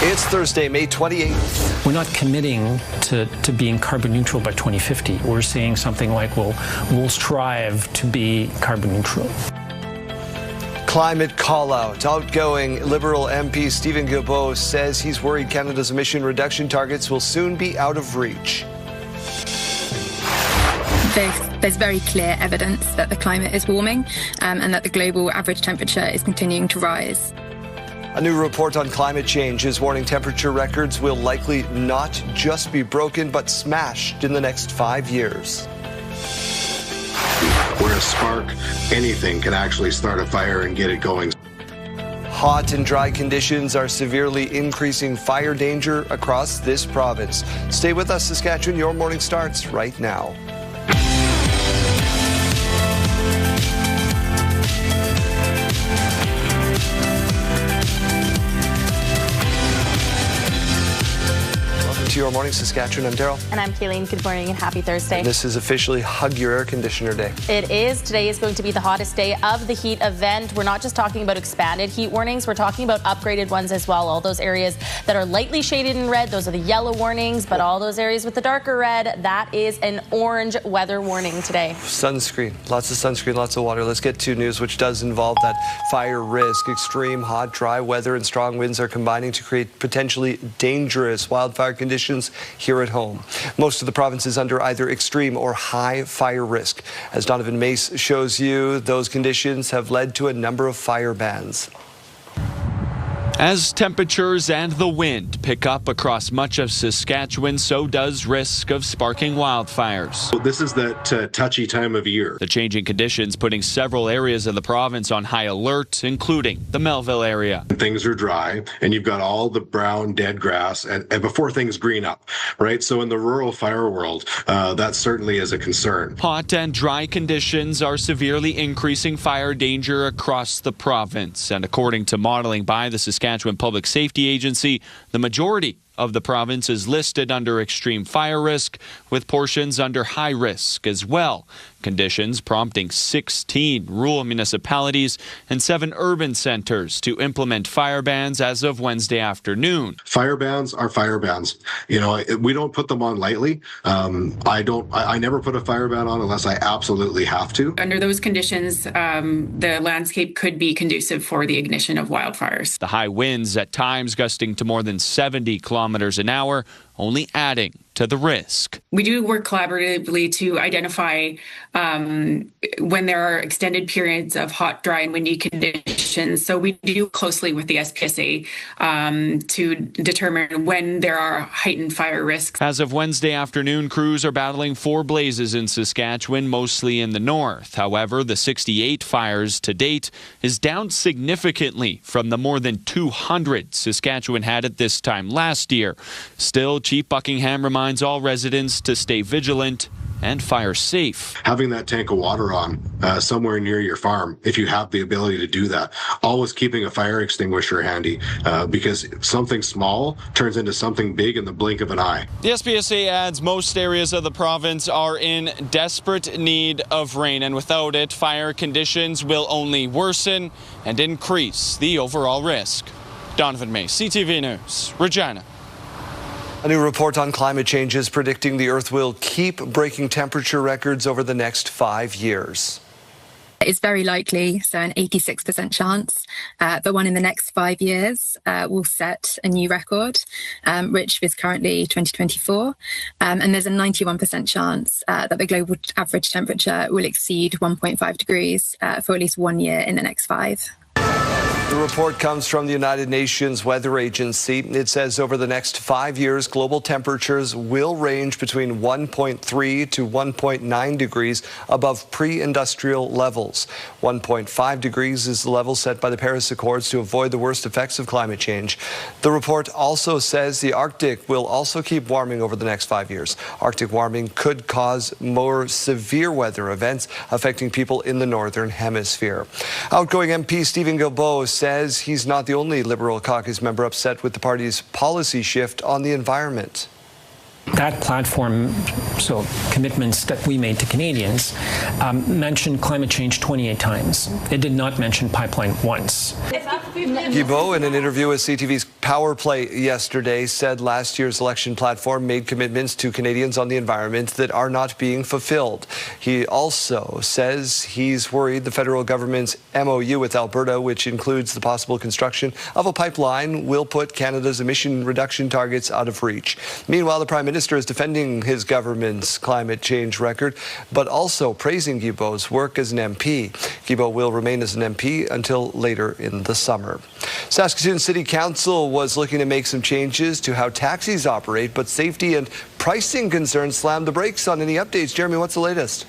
It's Thursday, May 28th. We're not committing to being carbon neutral by 2050. We're saying something like we'll strive to be carbon neutral. Climate call-out. Outgoing Liberal MP Stephen Guilbeault says he's worried Canada's emission reduction targets will soon be out of reach. There's very clear evidence that the climate is warming and that the global average temperature is continuing to rise. A new report on climate change is warning temperature records will likely not just be broken, but smashed in the next 5 years. Where a spark, anything can actually start a fire and get it going. Hot and dry conditions are severely increasing fire danger across this province. Stay with us, Saskatchewan. Your morning starts right now. To Your Morning Saskatchewan. I'm Daryl. And I'm Kayleen. Good morning and happy Thursday. And this is officially Hug Your Air Conditioner Day. It is. Today is going to be the hottest day of the heat event. We're not just talking about expanded heat warnings. We're talking about upgraded ones as well. All those areas that are lightly shaded in red, those are the yellow warnings. But all those areas with the darker red, that is an orange weather warning today. Sunscreen. Lots of sunscreen, lots of water. Let's get to news which does involve that fire risk. Extreme hot, dry weather and strong winds are combining to create potentially dangerous wildfire conditions here at home. Most of the province is under either extreme or high fire risk. As Donovan Mace shows you, those conditions have led to a number of fire bans. As temperatures and the wind pick up across much of Saskatchewan, so does risk of sparking wildfires. This is that touchy time of year. The changing conditions putting several areas of the province on high alert, including the Melville area. Things are dry and you've got all the brown dead grass and before things green up, right? So in the rural fire world, that certainly is a concern. Hot and dry conditions are severely increasing fire danger across the province. And according to modeling by the Saskatchewan Public Safety Agency, the majority of the province is listed under extreme fire risk, with portions under high risk as well. Conditions prompting 16 rural municipalities and 7 urban centers to implement fire bans as of Wednesday afternoon. Fire bans are fire bans. You know, we don't put them on lightly. I never put a fire ban on unless I absolutely have to. Under those conditions, the landscape could be conducive for the ignition of wildfires. The high winds at times gusting to more than 70 kilometers an hour, only adding to the risk. We do work collaboratively to identify when there are extended periods of hot, dry, and windy conditions. So we do closely with the SPSA to determine when there are heightened fire risks. As of Wednesday afternoon, crews are battling 4 blazes in Saskatchewan, mostly in the north. However, the 68 fires to date is down significantly from the more than 200 Saskatchewan had at this time last year. Still, Chief Buckingham reminds all residents to stay vigilant and fire safe. Having that tank of water on somewhere near your farm, if you have the ability to do that. Always keeping a fire extinguisher handy because something small turns into something big in the blink of an eye. The SPSA adds most areas of the province are in desperate need of rain, and without it, fire conditions will only worsen and increase the overall risk. Donovan May, CTV News, Regina. A new report on climate change is predicting the Earth will keep breaking temperature records over the next 5 years. It's very likely, so an 86% chance, that one in the next 5 years will set a new record, which is currently 2024. And there's a 91% chance that the global average temperature will exceed 1.5 degrees for at least 1 year in the next 5. The report comes from the United Nations Weather Agency. It says over the next 5 years, global temperatures will range between 1.3 to 1.9 degrees above pre-industrial levels. 1.5 degrees is the level set by the Paris Accords to avoid the worst effects of climate change. The report also says the Arctic will also keep warming over the next 5 years. Arctic warming could cause more severe weather events affecting people in the Northern Hemisphere. Outgoing MP Stephen Guilbeault says he's not the only Liberal caucus member upset with the party's policy shift on the environment. that platform, so commitments that we made to Canadians, mentioned climate change 28 times. It did not mention pipeline once. Guilbeault, in an interview with CTV's Power Play yesterday, said last year's election platform made commitments to Canadians on the environment that are not being fulfilled. He also says he's worried the federal government's MOU with Alberta, which includes the possible construction of a pipeline, will put Canada's emission reduction targets out of reach. Meanwhile, the Prime Minister is defending his government's climate change record, but also praising Guilbeault's work as an MP. Guilbeault will remain as an MP until later in the summer. Saskatoon City Council was looking to make some changes to how taxis operate, but safety and pricing concerns slammed the brakes on any updates. Jeremy, what's the latest?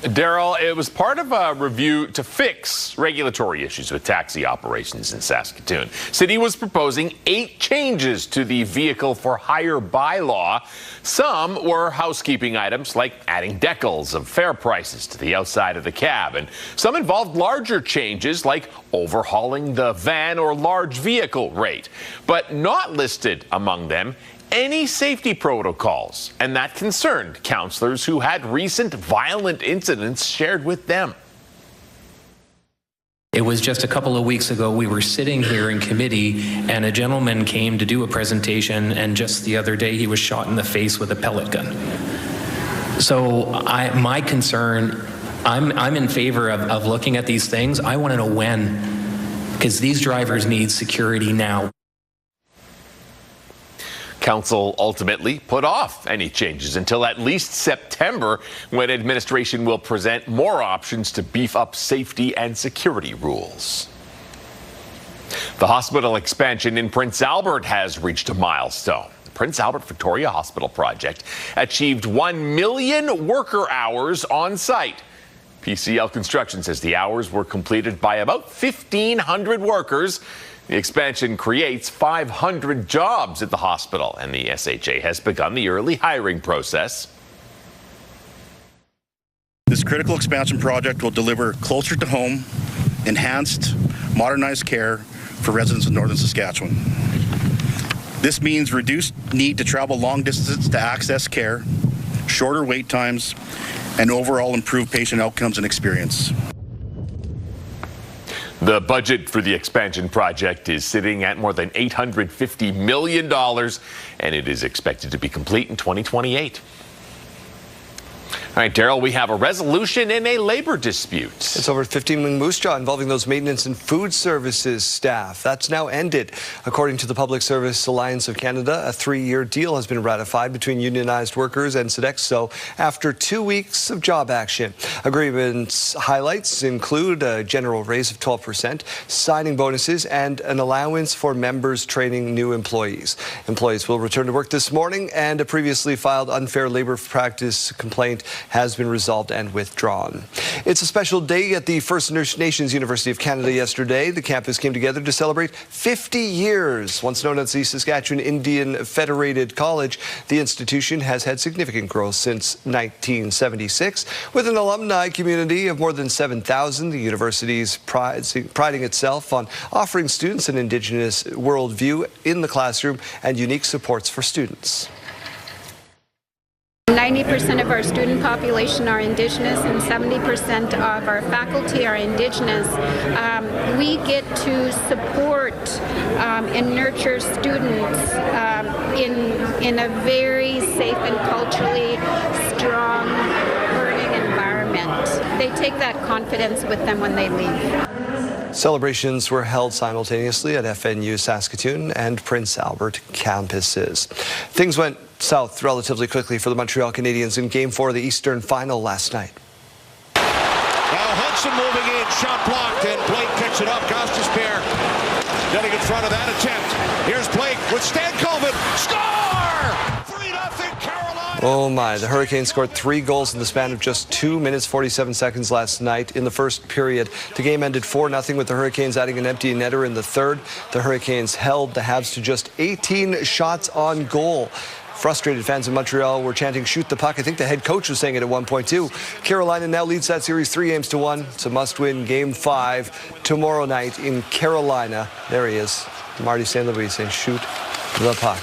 Daryl, it was part of a review to fix regulatory issues with taxi operations in Saskatoon. City was proposing 8 changes to the vehicle for hire bylaw. Some were housekeeping items like adding decals of fare prices to the outside of the cab. And some involved larger changes like overhauling the van or large vehicle rate. But not listed among them any safety protocols, and that concerned councillors who had recent violent incidents shared with them. It was just a couple of weeks ago we were sitting here in committee and a gentleman came to do a presentation, and just the other day he was shot in the face with a pellet gun. So my concern, I'm in favor of looking at these things. I want to know when, because these drivers need security now. Council ultimately put off any changes until at least September, when administration will present more options to beef up safety and security rules. The hospital expansion in Prince Albert has reached a milestone. The Prince Albert Victoria Hospital project achieved 1 million worker hours on site. PCL Construction says the hours were completed by about 1,500 workers. The expansion creates 500 jobs at the hospital, and the SHA has begun the early hiring process. This critical expansion project will deliver closer to home, enhanced, modernized care for residents of northern Saskatchewan. This means reduced need to travel long distances to access care, shorter wait times, and overall improved patient outcomes and experience. The budget for the expansion project is sitting at more than $850 million, and it is expected to be complete in 2028. All right, Daryl, we have a resolution in a labor dispute. It's over 15 moose jaw involving those maintenance and food services staff. That's now ended. According to the Public Service Alliance of Canada, a 3-year deal has been ratified between unionized workers and Sodexo after 2 weeks of job action. Agreement's highlights include a general raise of 12%, signing bonuses, and an allowance for members training new employees. Employees will return to work this morning, and a previously filed unfair labor practice complaint has been resolved and withdrawn. It's a special day at the First Nations University of Canada yesterday. The campus came together to celebrate 50 years. Once known as the Saskatchewan Indian Federated College, the institution has had significant growth since 1976. With an alumni community of more than 7,000, the university is priding itself on offering students an Indigenous worldview in the classroom and unique supports for students. 90% of our student population are Indigenous and 70% of our faculty are Indigenous. We get to support and nurture students in a very safe and culturally strong learning environment. They take that confidence with them when they leave. Celebrations were held simultaneously at FNUC Saskatoon and Prince Albert campuses. Things went south relatively quickly for the Montreal Canadiens in Game 4 of the Eastern Final last night. Now Hudson moving in, shot blocked, and Blake picks it up. Gostisbehere getting in front of that attempt. Here's Blake with Stankoven. Score! 3-0 Carolina! Oh my, the Hurricanes scored 3 goals in the span of just 2 minutes 47 seconds last night in the first period. The game ended 4-0 with the Hurricanes adding an empty netter in the third. The Hurricanes held the Habs to just 18 shots on goal. Frustrated fans in Montreal were chanting, "Shoot the puck." I think the head coach was saying it at one point too. Carolina now leads that series 3-1. It's a must-win Game 5 tomorrow night in Carolina. There he is, Marty St. Louis saying, "Shoot the puck."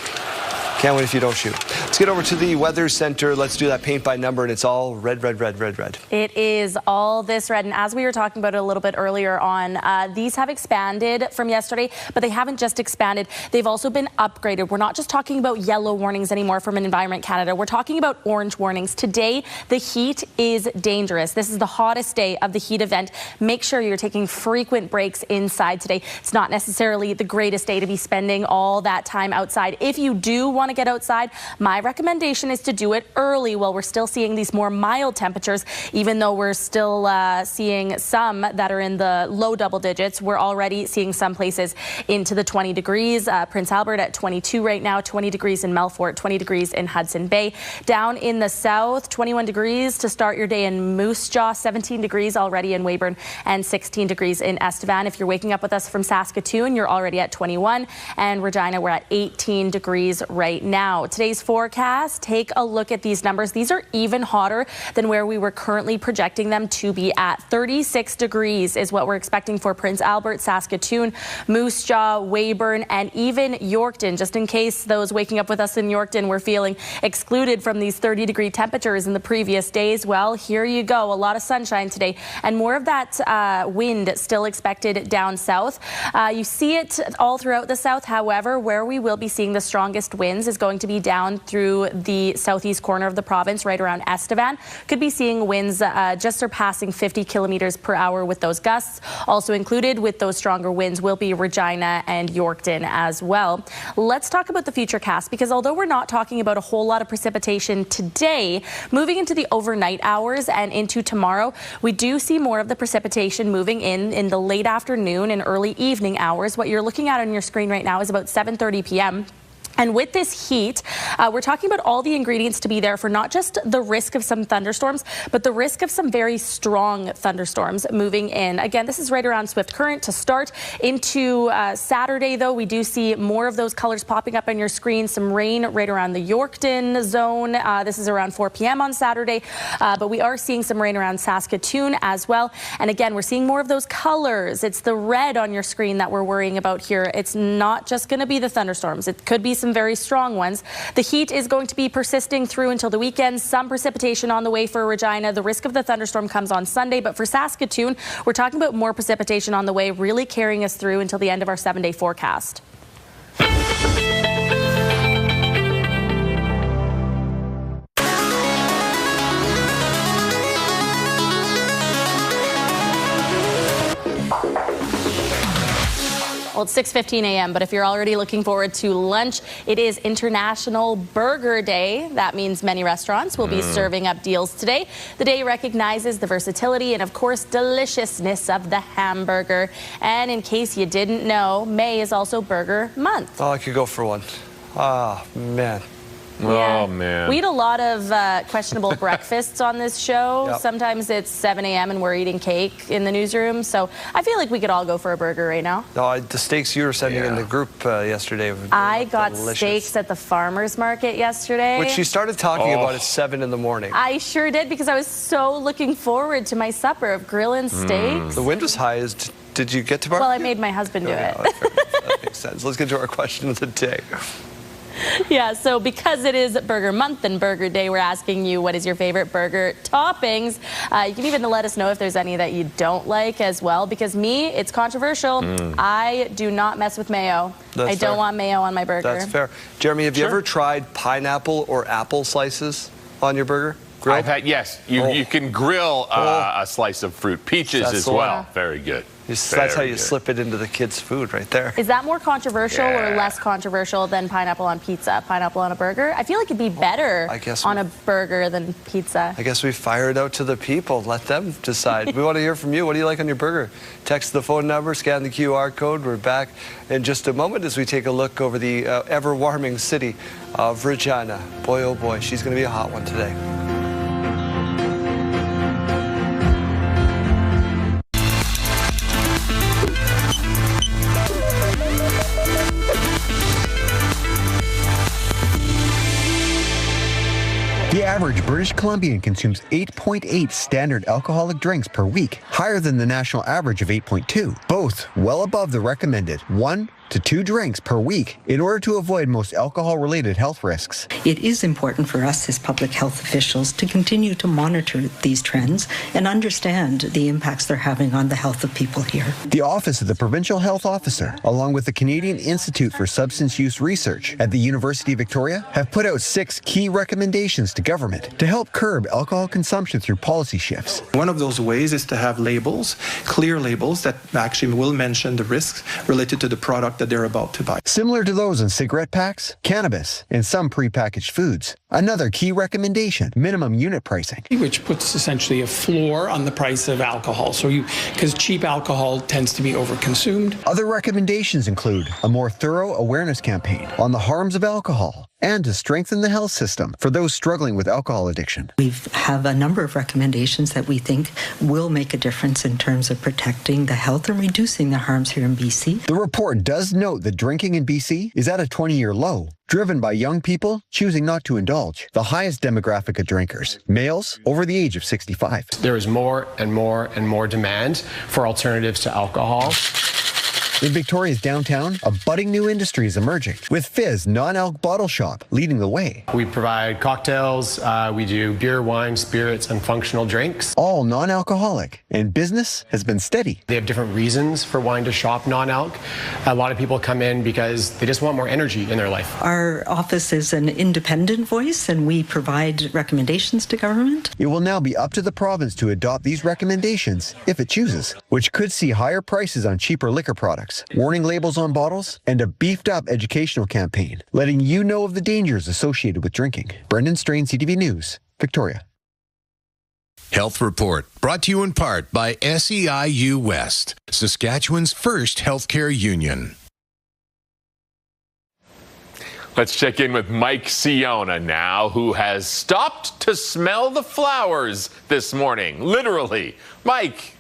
Can't wait if you don't shoot. Let's get over to the Weather Center. Let's do that paint by number, and it's all red, red, red, red, red. It is all this red, and as we were talking about it a little bit earlier on, these have expanded from yesterday, but they haven't just expanded. They've also been upgraded. We're not just talking about yellow warnings anymore from Environment Canada. We're talking about orange warnings. Today, the heat is dangerous. This is the hottest day of the heat event. Make sure you're taking frequent breaks inside today. It's not necessarily the greatest day to be spending all that time outside. If you do want to get outside, my recommendation is to do it early while we're still seeing these more mild temperatures. Even though we're still seeing some that are in the low double digits, we're already seeing some places into the 20 degrees. Prince Albert at 22 right now, 20 degrees in Melfort, 20 degrees in Hudson Bay. Down in the south, 21 degrees to start your day in Moose Jaw, 17 degrees already in Weyburn, and 16 degrees in Estevan. If you're waking up with us from Saskatoon, you're already at 21, and Regina, we're at 18 degrees right now. Today's forecast, take a look at these numbers. These are even hotter than where we were currently projecting them to be at. 36 degrees is what we're expecting for Prince Albert, Saskatoon, Moose Jaw, Weyburn, and even Yorkton. Just in case those waking up with us in Yorkton were feeling excluded from these 30-degree temperatures in the previous days, well, here you go. A lot of sunshine today, and more of that wind still expected down south. You see it all throughout the south. However, where we will be seeing the strongest winds is going to be down through the southeast corner of the province, right around Estevan. Could be seeing winds just surpassing 50 kilometers per hour with those gusts. Also included with those stronger winds will be Regina and Yorkton as well. Let's talk about the futurecast, because although we're not talking about a whole lot of precipitation today, moving into the overnight hours and into tomorrow, we do see more of the precipitation moving in the late afternoon and early evening hours. What you're looking at on your screen right now is about 7:30 p.m. And with this heat, we're talking about all the ingredients to be there for not just the risk of some thunderstorms, but the risk of some very strong thunderstorms moving in. Again, this is right around Swift Current to start. Into Saturday, though, we do see more of those colors popping up on your screen. Some rain right around the Yorkton zone. This is around 4 p.m. on Saturday, but we are seeing some rain around Saskatoon as well. And again, we're seeing more of those colors. It's the red on your screen that we're worrying about here. It's not just going to be the thunderstorms. It could be some very strong ones. The heat is going to be persisting through until the weekend. Some precipitation on the way for Regina. The risk of the thunderstorm comes on Sunday, but for Saskatoon, we're talking about more precipitation on the way, really carrying us through until the end of our 7-day forecast. Well, it's 6:15 a.m., but if you're already looking forward to lunch, it is International Burger Day. That means many restaurants will be serving up deals today. The day recognizes the versatility and, of course, deliciousness of the hamburger. And in case you didn't know, May is also Burger Month. Oh, I could go for one. Ah, man. Yeah. Oh, man. We eat a lot of questionable breakfasts on this show. Yep. Sometimes it's 7 a.m. and we're eating cake in the newsroom. So I feel like we could all go for a burger right now. No, the steaks you were sending in the group yesterday were I got delicious. Steaks at the farmer's market yesterday. Which you started talking about at 7 in the morning. I sure did, because I was so looking forward to my supper of grilling steaks. The wind was high. Did you get to barbecue? Well, I made my husband do it. That makes sense. Let's get to our question of the day. Yeah, so because it is Burger Month and Burger Day, we're asking you, what is your favorite burger toppings? You can even let us know if there's any that you don't like as well, because me, it's controversial. I do not mess with mayo. I don't want mayo on my burger. That's fair. Jeremy, have you ever tried pineapple or apple slices on your burger? Grilled? I've had, yes. You can grill a slice of fruit. Peaches as well. Very good. That's how you slip it into the kids' food right there. Is that more controversial or less controversial than pineapple on pizza? Pineapple on a burger? I feel like it'd be better on a burger than pizza. I guess we fire it out to the people. Let them decide. We want to hear from you. What do you like on your burger? Text the phone number, scan the QR code. We're back in just a moment as we take a look over the ever-warming city of Regina. Boy, oh boy, she's going to be a hot one today. The average British Columbian consumes 8.8 standard alcoholic drinks per week, higher than the national average of 8.2, both well above the recommended 1 to 2 drinks per week in order to avoid most alcohol-related health risks. It is important for us as public health officials to continue to monitor these trends and understand the impacts they're having on the health of people here. The Office of the Provincial Health Officer, along with the Canadian Institute for Substance Use Research at the University of Victoria, have put out 6 key recommendations to government to help curb alcohol consumption through policy shifts. One of those ways is to have labels, clear labels that actually will mention the risks related to the product that they're about to buy. Similar to those in cigarette packs, cannabis, and some prepackaged foods. Another key recommendation, minimum unit pricing. Which puts essentially a floor on the price of alcohol. Because cheap alcohol tends to be overconsumed. Other recommendations include a more thorough awareness campaign on the harms of alcohol and to strengthen the health system for those struggling with alcohol addiction. We have a number of recommendations that we think will make a difference in terms of protecting the health and reducing the harms here in BC. The report does note that drinking in BC is at a 20-year low, driven by young people choosing not to indulge. The highest demographic of drinkers, males over the age of 65. There is more and more and more demand for alternatives to alcohol. In Victoria's downtown, a budding new industry is emerging, with Fizz non-alc bottle shop leading the way. We provide cocktails, we do beer, wine, spirits, and functional drinks. All non-alcoholic, and business has been steady. They have different reasons for wanting to shop non-alc. A lot of people come in because they just want more energy in their life. Our office is an independent voice, and we provide recommendations to government. It will now be up to the province to adopt these recommendations, if it chooses, which could see higher prices on cheaper liquor products, warning labels on bottles, and a beefed-up educational campaign, letting you know of the dangers associated with drinking. Brendan Strain, CTV News, Victoria. Health Report, brought to you in part by SEIU West, Saskatchewan's first healthcare union. Let's check in with Mike Siona now, who has stopped to smell the flowers this morning, literally. Mike.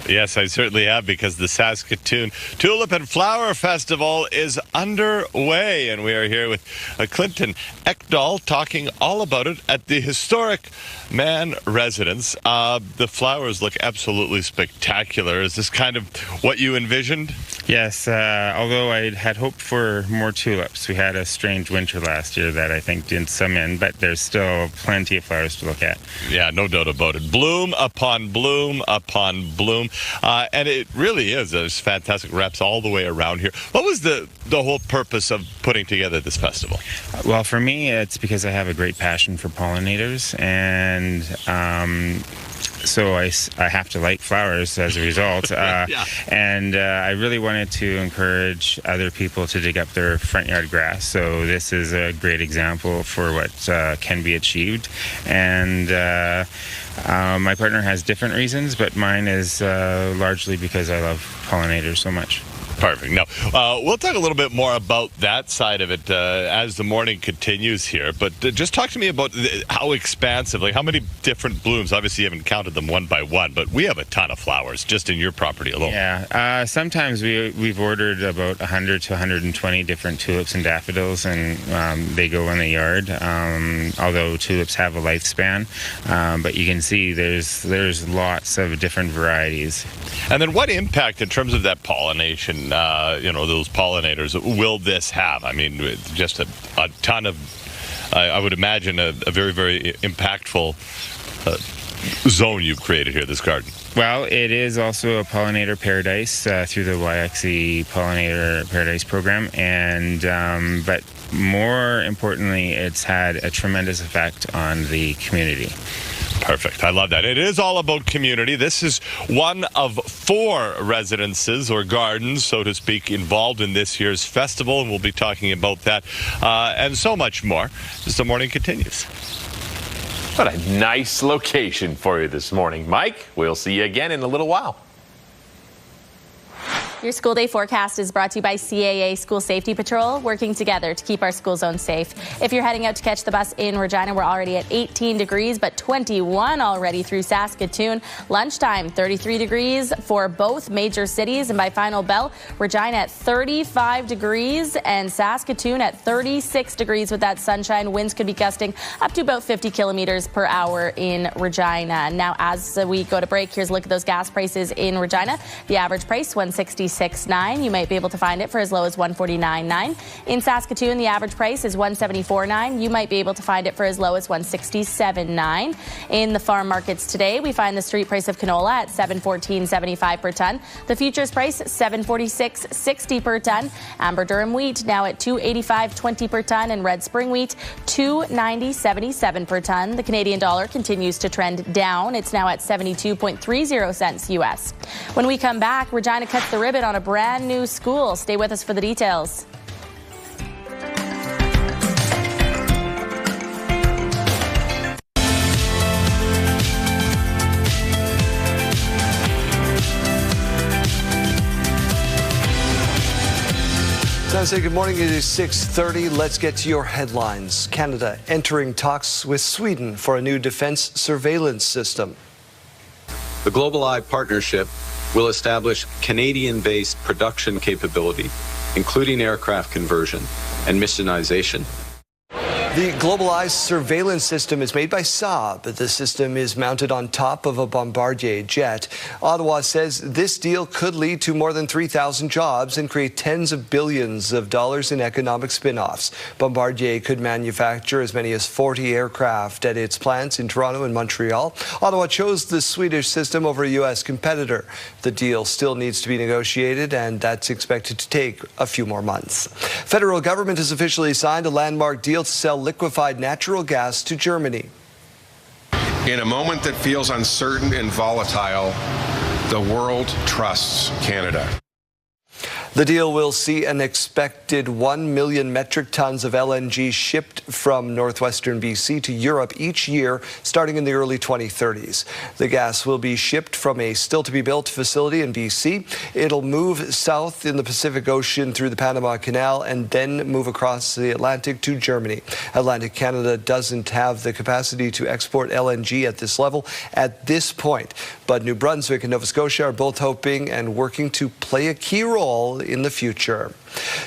Yes, I certainly have, because the Saskatoon Tulip and Flower Festival is underway, and we are here with Clinton Ekdahl talking all about it at the historic Mann residence. The flowers look absolutely spectacular. Is this kind of what you envisioned? Yes, although I had hoped for more tulips. We had a strange winter last year that I think did some in, but there's still plenty of flowers to look at. Yeah, no doubt about it. Bloom upon bloom upon bloom. And it really is. There's fantastic reps all the way around here. What was the whole purpose of putting together this festival? Well, for me, it's because I have a great passion for pollinators, and so I have to like flowers as a result. Yeah. And I really wanted to encourage other people to dig up their front yard grass. So this is a great example for what can be achieved. And my partner has different reasons, but mine is largely because I love pollinators so much. Perfect. Now, we'll talk a little bit more about that side of it as the morning continues here. But just talk to me about how expansive, like how many different blooms. Obviously, you haven't counted them one by one, but we have a ton of flowers just in your property alone. Yeah. Sometimes we've ordered about 100 to 120 different tulips and daffodils, and they go in the yard. Although tulips have a lifespan, but you can see there's lots of different varieties. And then, what impact in terms of that pollination? Those pollinators, will this have? I mean, just a ton of, I would imagine, a very, very impactful zone you've created here, this garden. Well, it is also a pollinator paradise through the YXE Pollinator Paradise program, and but more importantly, it's had a tremendous effect on the community. Perfect. I love that. It is all about community. This is one of 4 residences or gardens, so to speak, involved in this year's festival, and we'll be talking about that and so much more as the morning continues. What a nice location for you this morning, Mike. We'll see you again in a little while. Your school day forecast is brought to you by CAA School Safety Patrol, working together to keep our school zone safe. If you're heading out to catch the bus in Regina, we're already at 18 degrees, but 21 already through Saskatoon. Lunchtime, 33 degrees for both major cities. And by final bell, Regina at 35 degrees and Saskatoon at 36 degrees with that sunshine. Winds could be gusting up to about 50 kilometers per hour in Regina. Now, as we go to break, here's a look at those gas prices in Regina. The average price, $1.66 146.9. You might be able to find it for as low as 149.9. In Saskatoon, the average price is 174.9. You might be able to find it for as low as 167.9. In the farm markets today, we find the street price of canola at $714.75 per ton. The futures price $746.60 per ton. Amber durum wheat now at $285.20 per ton, and red spring wheat $290.77 per ton. The Canadian dollar continues to trend down. It's now at 72.30 cents US. When we come back, Regina cuts the ribbon on a brand new school. Stay with us for the details. Time to say good morning. It is 6:30. Let's get to your headlines. Canada entering talks with Sweden for a new defense surveillance system. The Global Eye Partnership will establish Canadian-based production capability, including aircraft conversion and missionization. The Global Eye surveillance system is made by Saab. The system is mounted on top of a Bombardier jet. Ottawa says this deal could lead to more than 3,000 jobs and create tens of billions of dollars in economic spin-offs. Bombardier could manufacture as many as 40 aircraft at its plants in Toronto and Montreal. Ottawa chose the Swedish system over a U.S. competitor. The deal still needs to be negotiated, and that's expected to take a few more months. Federal government has officially signed a landmark deal to sell liquefied natural gas to Germany. In a moment that feels uncertain and volatile, the world trusts Canada. The deal will see an expected 1 million metric tons of LNG shipped from northwestern BC to Europe each year, starting in the early 2030s. The gas will be shipped from a still-to-be-built facility in BC. It'll move south in the Pacific Ocean through the Panama Canal and then move across the Atlantic to Germany. Atlantic Canada doesn't have the capacity to export LNG at this level at this point, but New Brunswick and Nova Scotia are both hoping and working to play a key role in the future.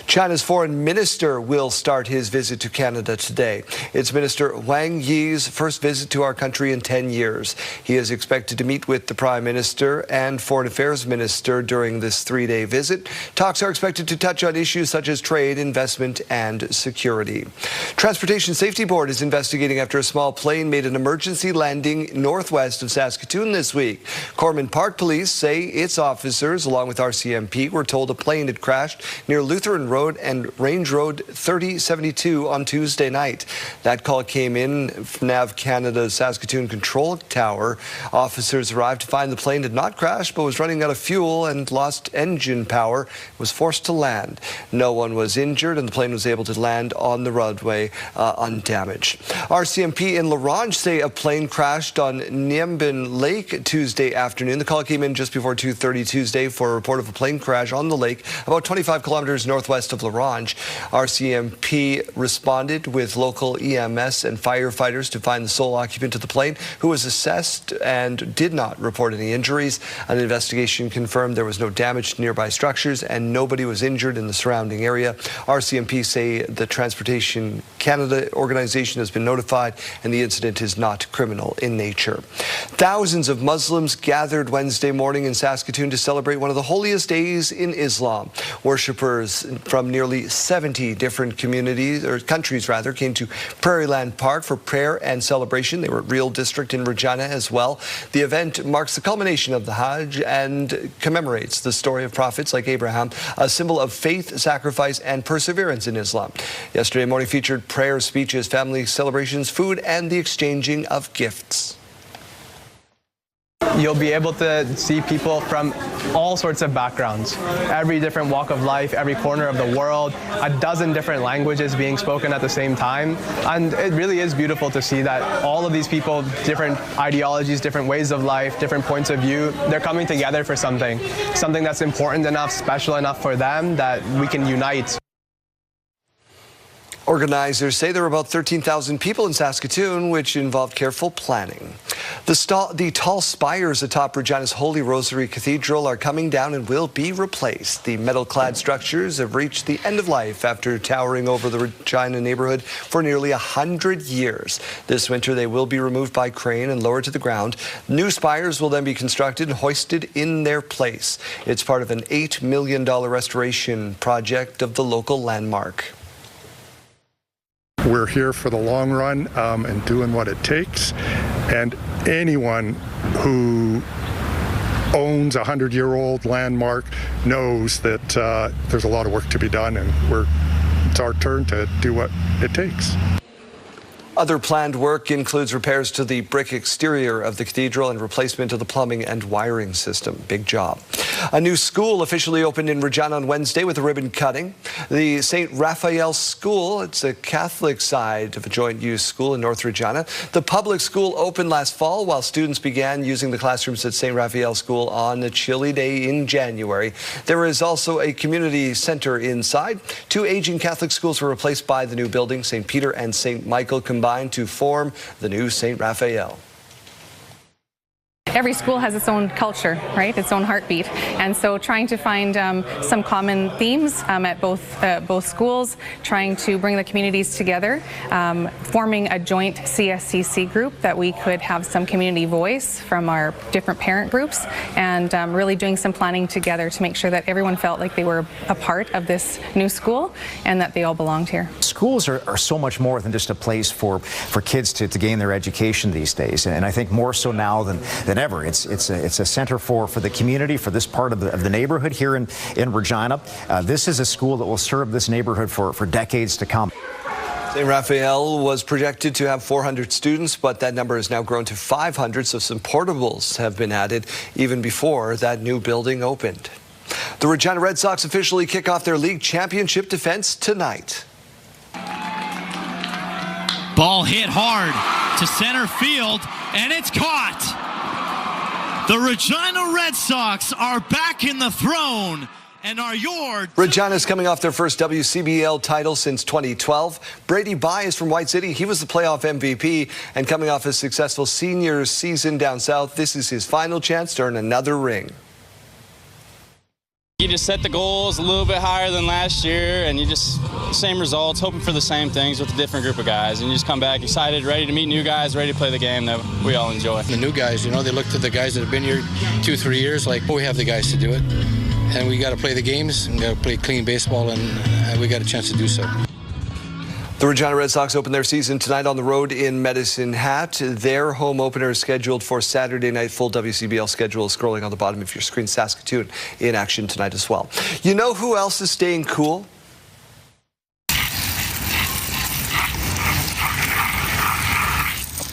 China's foreign minister will start his visit to Canada today. It's Minister Wang Yi's first visit to our country in 10 years. He is expected to meet with the Prime Minister and Foreign Affairs Minister during this 3-day visit. Talks are expected to touch on issues such as trade, investment, and security. Transportation Safety Board is investigating after a small plane made an emergency landing northwest of Saskatoon this week. Corman Park Police say its officers, along with RCMP, were told a plane had crashed near Lutheran Road and Range Road 3072 on Tuesday night. That call came in from NAV Canada's Saskatoon Control Tower. Officers arrived to find the plane had not crashed but was running out of fuel and lost engine power. It was forced to land. No one was injured and the plane was able to land on the runway undamaged. RCMP in La Ronge say a plane crashed on Niembin Lake Tuesday afternoon. The call came in just before 2:30 Tuesday for a report of a plane crash on the lake about 25 kilometers northwest of La Ronge. RCMP responded with local EMS and firefighters to find the sole occupant of the plane, who was assessed and did not report any injuries. An investigation confirmed there was no damage to nearby structures and nobody was injured in the surrounding area. RCMP say the Transportation Canada organization has been notified and the incident is not criminal in nature. Thousands of Muslims gathered Wednesday morning in Saskatoon to celebrate one of the holiest days in Islam. Worshippers from nearly 70 different communities, or countries rather, came to Prairieland Park for prayer and celebration. They were at Real District in Regina as well. The event marks the culmination of the Hajj and commemorates the story of prophets like Abraham, a symbol of faith, sacrifice, and perseverance in Islam. Yesterday morning featured prayer, speeches, family celebrations, food, and the exchanging of gifts. You'll be able to see people from all sorts of backgrounds, every different walk of life, every corner of the world, a dozen different languages being spoken at the same time. And it really is beautiful to see that all of these people, different ideologies, different ways of life, different points of view, they're coming together for something that's important enough, special enough for them that we can unite. Organizers say there were about 13,000 people in Saskatoon, which involved careful planning. The tall spires atop Regina's Holy Rosary Cathedral are coming down and will be replaced. The metal-clad structures have reached the end of life after towering over the Regina neighborhood for nearly 100 years. This winter, they will be removed by crane and lowered to the ground. New spires will then be constructed and hoisted in their place. It's part of an $8 million restoration project of the local landmark. We're here for the long run and doing what it takes. And anyone who owns a 100-year-old landmark knows that there's a lot of work to be done, and it's our turn to do what it takes. Other planned work includes repairs to the brick exterior of the cathedral and replacement of the plumbing and wiring system. Big job. A new school officially opened in Regina on Wednesday with a ribbon cutting. The St. Raphael School, it's a Catholic side of a joint-use school in North Regina. The public school opened last fall while students began using the classrooms at St. Raphael School on a chilly day in January. There is also a community center inside. 2 aging Catholic schools were replaced by the new building. St. Peter and St. Michael combined to form the new St. Raphael. Every school has its own culture, right? Its own heartbeat, and so trying to find some common themes at both schools, trying to bring the communities together, forming a joint CSCC group that we could have some community voice from our different parent groups, and really doing some planning together to make sure that everyone felt like they were a part of this new school and that they all belonged here. Schools are so much more than just a place for kids to gain their education these days, and I think more so now than ever. It's a center for the community, for this part of the neighborhood here in Regina. This is a school that will serve this neighborhood for decades to come. St. Raphael was projected to have 400 students, but that number has now grown to 500, so some portables have been added even before that new building opened. The Regina Red Sox officially kick off their league championship defense tonight. Ball hit hard to center field, and it's caught. The Regina Red Sox are back in the throne and are your... Regina's coming off their first WCBL title since 2012. Brady Bai is from White City. He was the playoff MVP, and coming off his successful senior season down south, this is his final chance to earn another ring. You just set the goals a little bit higher than last year, and you just, same results, hoping for the same things with a different group of guys. And you just come back excited, ready to meet new guys, ready to play the game that we all enjoy. The new guys, you know, they look to the guys that have been here 2-3 years like, oh, we have the guys to do it. And we got to play the games, and got to play clean baseball, and we got a chance to do so. The Regina Red Sox open their season tonight on the road in Medicine Hat. Their home opener is scheduled for Saturday night. Full WCBL schedule is scrolling on the bottom of your screen. Saskatoon in action tonight as well. You know who else is staying cool?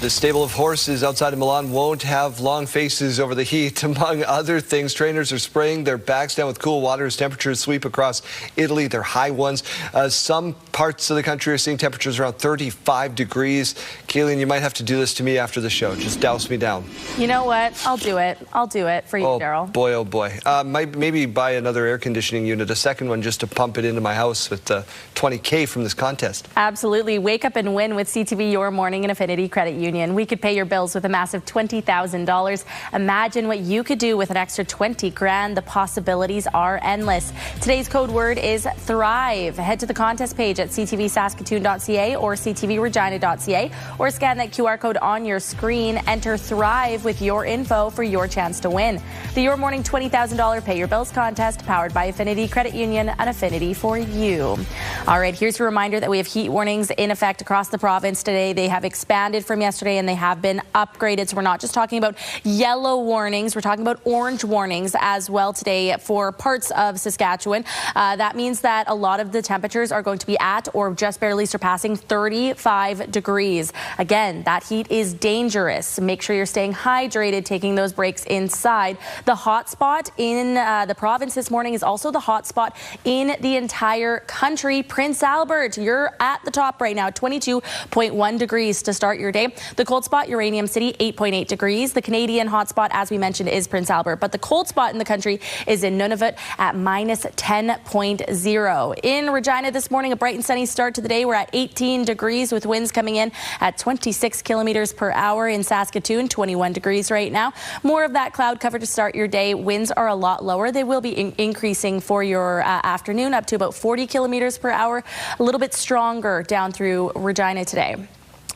The stable of horses outside of Milan won't have long faces over the heat. Among other things, trainers are spraying their backs down with cool water as temperatures sweep across Italy. They're high ones. Some parts of the country are seeing temperatures around 35 degrees. Kayleen, you might have to do this to me after the show. Just douse me down. You know what? I'll do it. I'll do it for you, Daryl. Boy, oh boy. Maybe buy another air conditioning unit, a second one, just to pump it into my house with $20K from this contest. Absolutely. Wake up and win with CTV Your Morning and Affinity Credit Union. We could pay your bills with a massive $20,000. Imagine what you could do with an extra $20 grand. The possibilities are endless. Today's code word is thrive. Head to the contest page at ctvsaskatoon.ca or ctvregina.ca or scan that QR code on your screen. Enter thrive with your info for your chance to win. The Your Morning $20,000 Pay Your Bills contest, powered by Affinity Credit Union, an affinity for you. All right, here's a reminder that we have heat warnings in effect across the province today. They have expanded from yesterday and they have been upgraded. So we're not just talking about yellow warnings, we're talking about orange warnings as well today for parts of Saskatchewan. That means that a lot of the temperatures are going to be at or just barely surpassing 35 degrees. Again, that heat is dangerous. Make sure you're staying hydrated, taking those breaks inside. The hot spot in the province this morning is also the hot spot in the entire country. Prince Albert, you're at the top right now, 22.1 degrees to start your day. The cold spot, Uranium City, 8.8 degrees. The Canadian hotspot, as we mentioned, is Prince Albert. But the cold spot in the country is in Nunavut at minus 10.0. In Regina this morning, a bright and sunny start to the day. We're at 18 degrees with winds coming in at 26 kilometers per hour. In Saskatoon, 21 degrees right now. More of that cloud cover to start your day. Winds are a lot lower. They will be increasing for your afternoon up to about 40 kilometers per hour. A little bit stronger down through Regina today.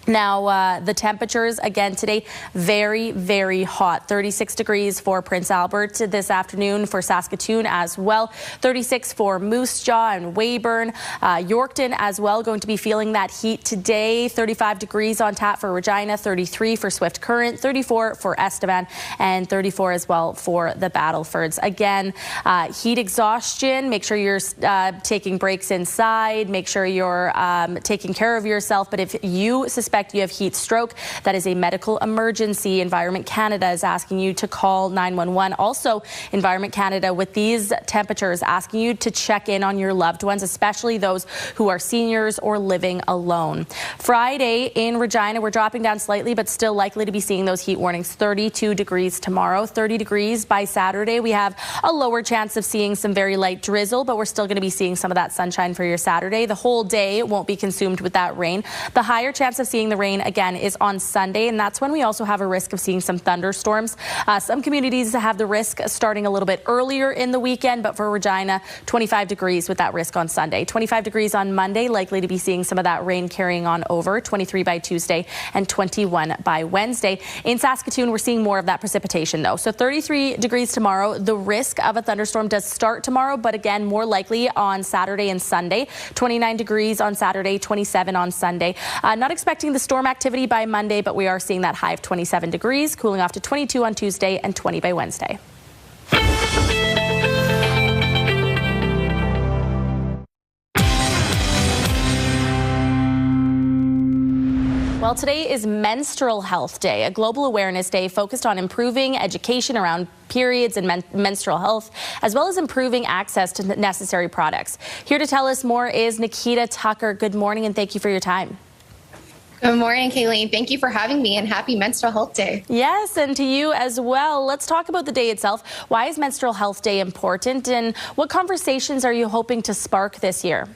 Now, the temperatures again today, very, very hot. 36 degrees for Prince Albert this afternoon, for Saskatoon as well. 36 for Moose Jaw and Weyburn. Yorkton as well going to be feeling that heat today. 35 degrees on tap for Regina, 33 for Swift Current, 34 for Estevan, and 34 as well for the Battlefords. Again, heat exhaustion. Make sure you're taking breaks inside. Make sure you're taking care of yourself. But if you suspect you have heat stroke, that is a medical emergency. Environment Canada is asking you to call 911. Also, Environment Canada, with these temperatures, asking you to check in on your loved ones, especially those who are seniors or living alone. Friday in Regina, we're dropping down slightly, but still likely to be seeing those heat warnings. 32 degrees tomorrow, 30 degrees by Saturday. We have a lower chance of seeing some very light drizzle, but we're still going to be seeing some of that sunshine for your Saturday. The whole day won't be consumed with that rain. The higher chance of seeing the rain again is on Sunday, and that's when we also have a risk of seeing some thunderstorms. Some communities have the risk starting a little bit earlier in the weekend, but for Regina, 25 degrees with that risk on Sunday. 25 degrees on Monday, likely to be seeing some of that rain carrying on over. 23 by Tuesday and 21 by Wednesday. In Saskatoon, we're seeing more of that precipitation though. So 33 degrees tomorrow. The risk of a thunderstorm does start tomorrow, but again, more likely on Saturday and Sunday. 29 degrees on Saturday, 27 on Sunday. Not expecting the storm activity by Monday, but we are seeing that high of 27 degrees, cooling off to 22 on Tuesday and 20 by Wednesday. Well, today is Menstrual Health Day, a global awareness day focused on improving education around periods and menstrual health, as well as improving access to necessary products. Here to tell us more is Nikita Tucker. Good morning, and thank you for your time. Good morning, Kayleen. Thank you for having me, and happy Menstrual Health Day. Yes, and to you as well. Let's talk about the day itself. Why is Menstrual Health Day important, and what conversations are you hoping to spark this year?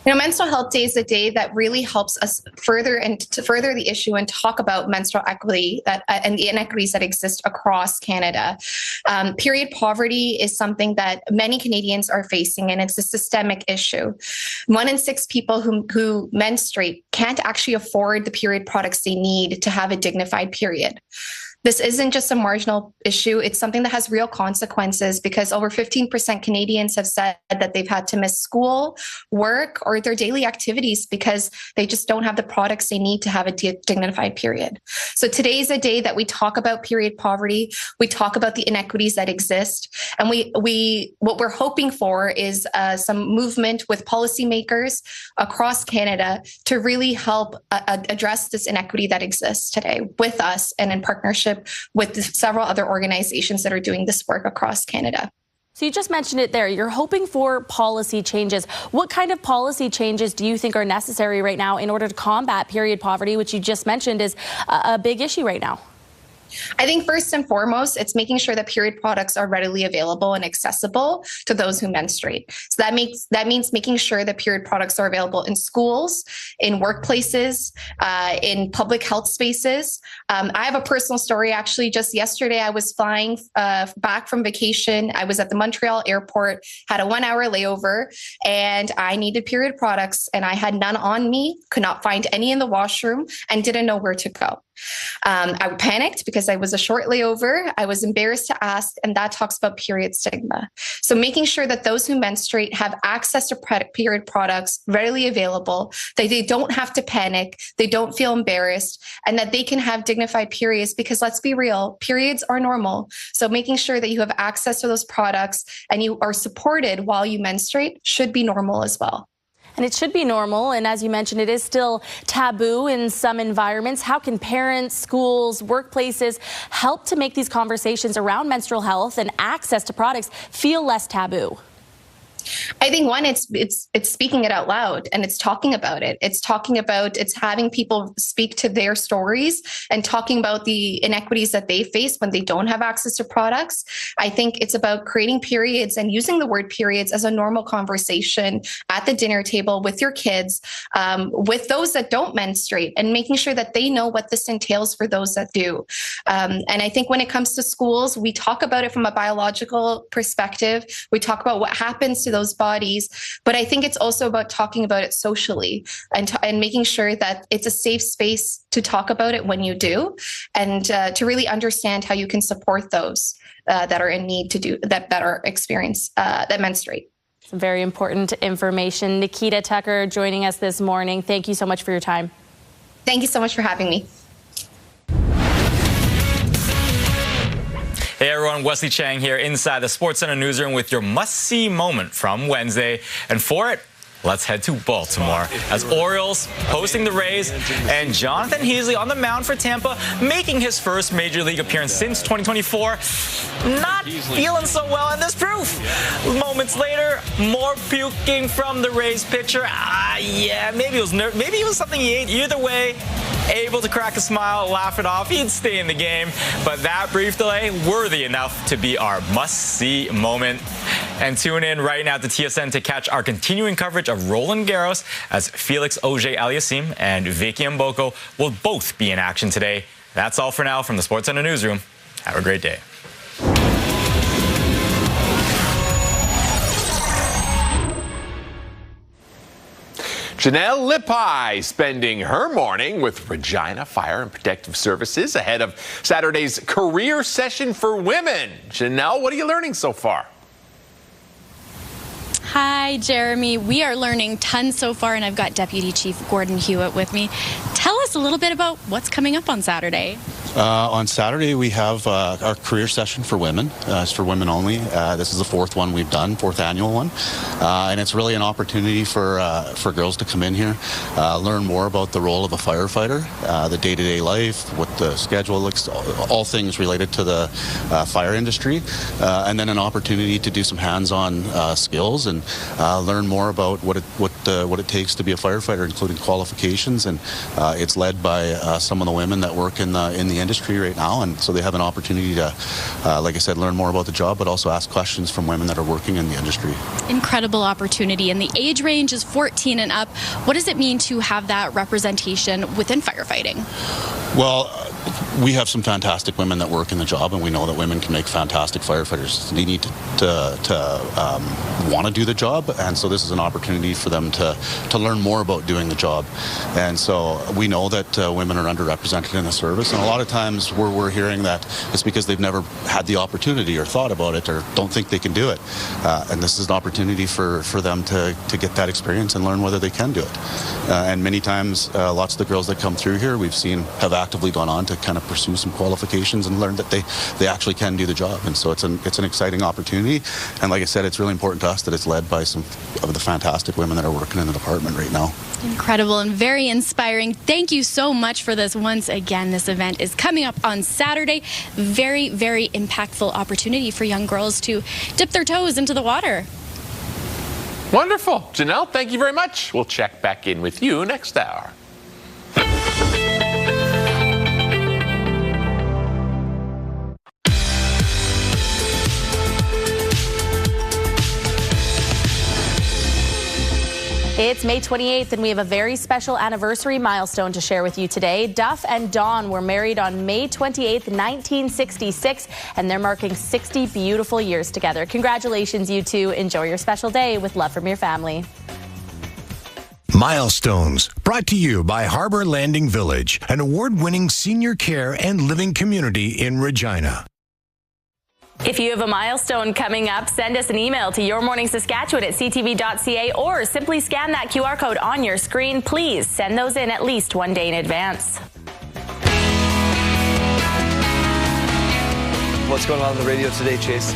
You know, Menstrual Health Day is a day that really helps us further the issue and talk about menstrual equity and the inequities that exist across Canada. Period poverty is something that many Canadians are facing, and it's a systemic issue. 1 in 6 people who menstruate can't actually afford the period products they need to have a dignified period. This isn't just a marginal issue. It's something that has real consequences, because over 15% Canadians have said that they've had to miss school, work, or their daily activities because they just don't have the products they need to have a dignified period. So today is a day that we talk about period poverty. We talk about the inequities that exist. And what we're hoping for is some movement with policymakers across Canada to really help address this inequity that exists today with us and in partnership with several other organizations that are doing this work across Canada. So you just mentioned it there. You're hoping for policy changes. What kind of policy changes do you think are necessary right now in order to combat period poverty, which you just mentioned is a big issue right now? I think first and foremost, it's making sure that period products are readily available and accessible to those who menstruate. So that means making sure that period products are available in schools, in workplaces, in public health spaces. I have a personal story. Actually, just yesterday, I was flying back from vacation. I was at the Montreal airport, had a 1-hour layover, and I needed period products, and I had none on me, could not find any in the washroom, and didn't know where to go. I panicked because I was a short layover. I was embarrassed to ask, and that talks about period stigma. So making sure that those who menstruate have access to period products readily available, that they don't have to panic, they don't feel embarrassed, and that they can have dignified periods, because let's be real, periods are normal. So making sure that you have access to those products and you are supported while you menstruate should be normal as well. And it should be normal. And as you mentioned, it is still taboo in some environments. How can parents, schools, workplaces help to make these conversations around menstrual health and access to products feel less taboo? I think one, it's speaking it out loud, and it's talking about it. It's having people speak to their stories and talking about the inequities that they face when they don't have access to products. I think it's about creating periods and using the word periods as a normal conversation at the dinner table with your kids, with those that don't menstruate, and making sure that they know what this entails for those that do. And I think when it comes to schools, we talk about it from a biological perspective. We talk about what happens to those bodies, but I think it's also about talking about it socially and making sure that it's a safe space to talk about it when you do, and to really understand how you can support those that are in need to do that are that menstruate. Some very important information. Nikita Tucker joining us this morning. Thank you so much for your time. Thank you so much for having me. Hey everyone, Wesley Chang here inside the SportsCenter newsroom with your must-see moment from Wednesday. And for it, let's head to Baltimore as Orioles hosting the Rays and Jonathan Heasley on the mound for Tampa, making his first Major League appearance since 2024. Not feeling so well, and there's proof. Moments later, more puking from the Rays pitcher. Yeah, maybe it was something he ate. Either way, able to crack a smile, laugh it off. He'd stay in the game, but that brief delay worthy enough to be our must-see moment. And tune in right now to TSN to catch our continuing coverage of Roland Garros, as Felix Auger-Aliassime and Vicky Mboko will both be in action today. That's all for now from the SportsCenter newsroom. Have a great day. Janelle Lippi spending her morning with Regina Fire and Protective Services ahead of Saturday's career session for women. Janelle, what are you learning so far? Hi, Jeremy. We are learning tons so far, and I've got Deputy Chief Gordon Hewitt with me. Tell us a little bit about what's coming up on Saturday. On Saturday, we have our career session for women. It's for women only. This is the fourth one we've done, fourth annual one. And it's really an opportunity for girls to come in here, learn more about the role of a firefighter, the day-to-day life, what the schedule looks, all things related to the fire industry, and then an opportunity to do some hands-on skills and learn more about what it takes to be a firefighter, including qualifications. And it's led by some of the women that work in the industry right now, and so they have an opportunity to, like I said, learn more about the job, but also ask questions from women that are working in the industry. Incredible opportunity, and the age range is 14 and up. What does it mean to have that representation within firefighting? Well, we have some fantastic women that work in the job, and we know that women can make fantastic firefighters. They need to want to do the job, and so this is an opportunity for them to learn more about doing the job. And so we know that women are underrepresented in the service, and a lot of times we're hearing that it's because they've never had the opportunity or thought about it or don't think they can do it. And this is an opportunity for them to get that experience and learn whether they can do it. And many times, lots of the girls that come through here we've seen have actively gone on to kind of pursue some qualifications and learn that they actually can do the job. And so it's an exciting opportunity. And like I said, it's really important to us that it's led by some of the fantastic women that are working in the department right now. Incredible and very inspiring. Thank you so much for this once again. This event is coming up on Saturday. Very, very impactful opportunity for young girls to dip their toes into the water. Wonderful. Janelle, thank you very much. We'll check back in with you next hour. It's May 28th, and we have a very special anniversary milestone to share with you today. Duff and Dawn were married on May 28th, 1966, and they're marking 60 beautiful years together. Congratulations, you two. Enjoy your special day with love from your family. Milestones, brought to you by Harbor Landing Village, an award-winning senior care and living community in Regina. If you have a milestone coming up, send us an email to yourmorningsaskatchewan@ctv.ca or simply scan that QR code on your screen. Please send those in at least one day in advance. What's going on the radio today, Chase?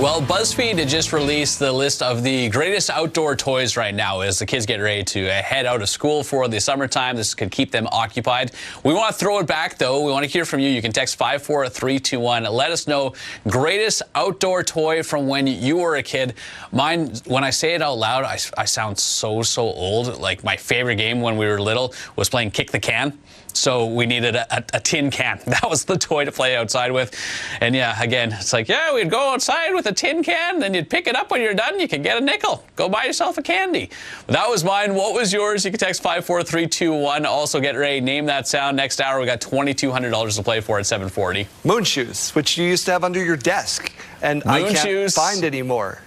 Well, BuzzFeed just released the list of the greatest outdoor toys right now as the kids get ready to head out of school for the summertime. This could keep them occupied. We want to throw it back, though. We want to hear from you. You can text 54321. Let us know greatest outdoor toy from when you were a kid. Mine, when I say it out loud, I sound so old. Like, my favorite game when we were little was playing Kick the Can. So we needed a tin can. That was the toy to play outside with. And yeah, again, it's like, yeah, we'd go outside with a tin can, then you'd pick it up when you're done. You could get a nickel. Go buy yourself a candy. That was mine. What was yours? You can text 54321. Also get ready. Name that sound. Next hour, we got $2,200 to play for at 7:40. Moon shoes, which you used to have under your desk. And I can't find anymore.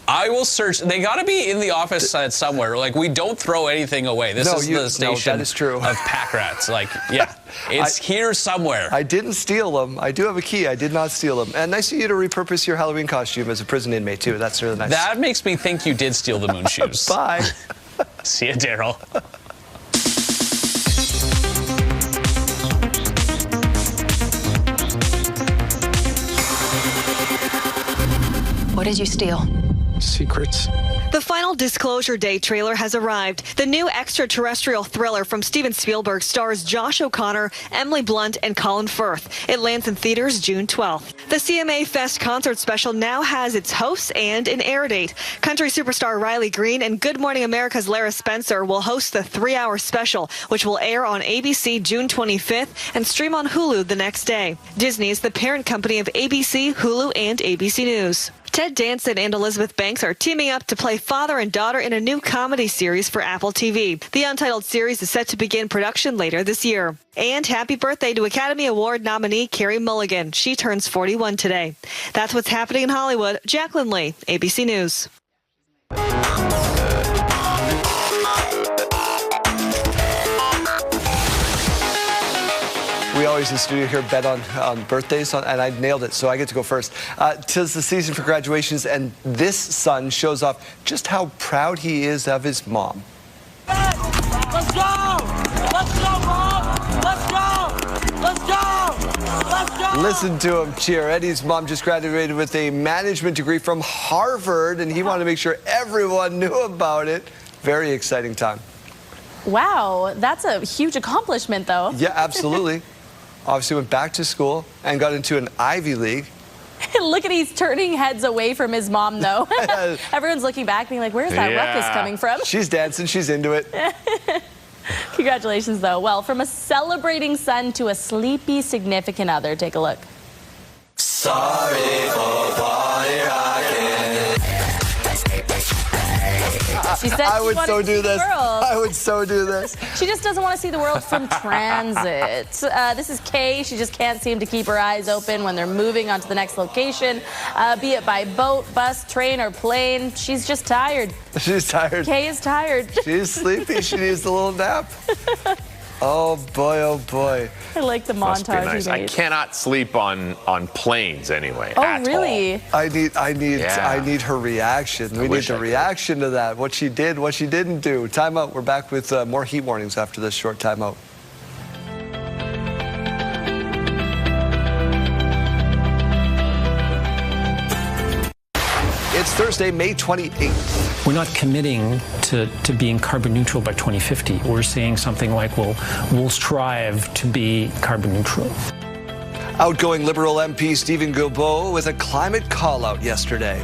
I will search. They got to be in the office somewhere. Like, we don't throw anything away. This is the station that is true. of pack rats. Like, yeah, it's here somewhere. I didn't steal them. I do have a key. I did not steal them. And nice of you to repurpose your Halloween costume as a prison inmate, too. That's really nice. That makes me think you did steal the moon shoes. Bye. See you, Daryl. What did you steal? Secrets. The final Disclosure Day trailer has arrived. The new extraterrestrial thriller from Steven Spielberg stars Josh O'Connor, Emily Blunt, and Colin Firth. It lands in theaters June 12th. The CMA Fest concert special now has its hosts and an air date. Country superstar Riley Green and Good Morning America's Lara Spencer will host the 3-hour special, which will air on ABC June 25th and stream on Hulu the next day. Disney is the parent company of ABC, Hulu, and ABC News. Ted Danson and Elizabeth Banks are teaming up to play father and daughter in a new comedy series for Apple TV. The untitled series is set to begin production later this year. And happy birthday to Academy Award nominee Carey Mulligan. She turns 41 today. That's what's happening in Hollywood. Jacqueline Lee, ABC News. We always in the studio here bet on birthdays, and I nailed it, so I get to go first. 'Tis the season for graduations, and this son shows off just how proud he is of his mom. Let's go! Let's go, Mom! Let's go! Let's go! Let's go! Listen to him cheer. Eddie's mom just graduated with a management degree from Harvard, and he wanted to make sure everyone knew about it. Very exciting time. Wow, that's a huge accomplishment, though. Yeah, absolutely. Obviously went back to school and got into an Ivy League. Look at he's turning heads away from his mom, though. Everyone's looking back being like, where's that ruckus coming from? She's dancing. She's into it. Congratulations, though. Well, from a celebrating son to a sleepy significant other. Take a look. Sorry for party rocking. She said I would so do this. I would so do this. She just doesn't want to see the world from transit. This is Kay. She just can't seem to keep her eyes open when they're moving on to the next location, be it by boat, bus, train, or plane. She's just tired. She's tired. Kay is tired. She's sleepy. She needs a little nap. Oh boy, oh boy. I like the montage nice. he made. I cannot sleep on planes anyway. Oh, really? All. I need her reaction. We need the reaction to that. What she did, what she didn't do. Timeout. We're back with more heat warnings after this short timeout. It's Thursday, May 28th. We're not committing to being carbon neutral by 2050. We're saying something like we'll strive to be carbon neutral. Outgoing Liberal MP Stephen Guilbeault with a climate call-out yesterday.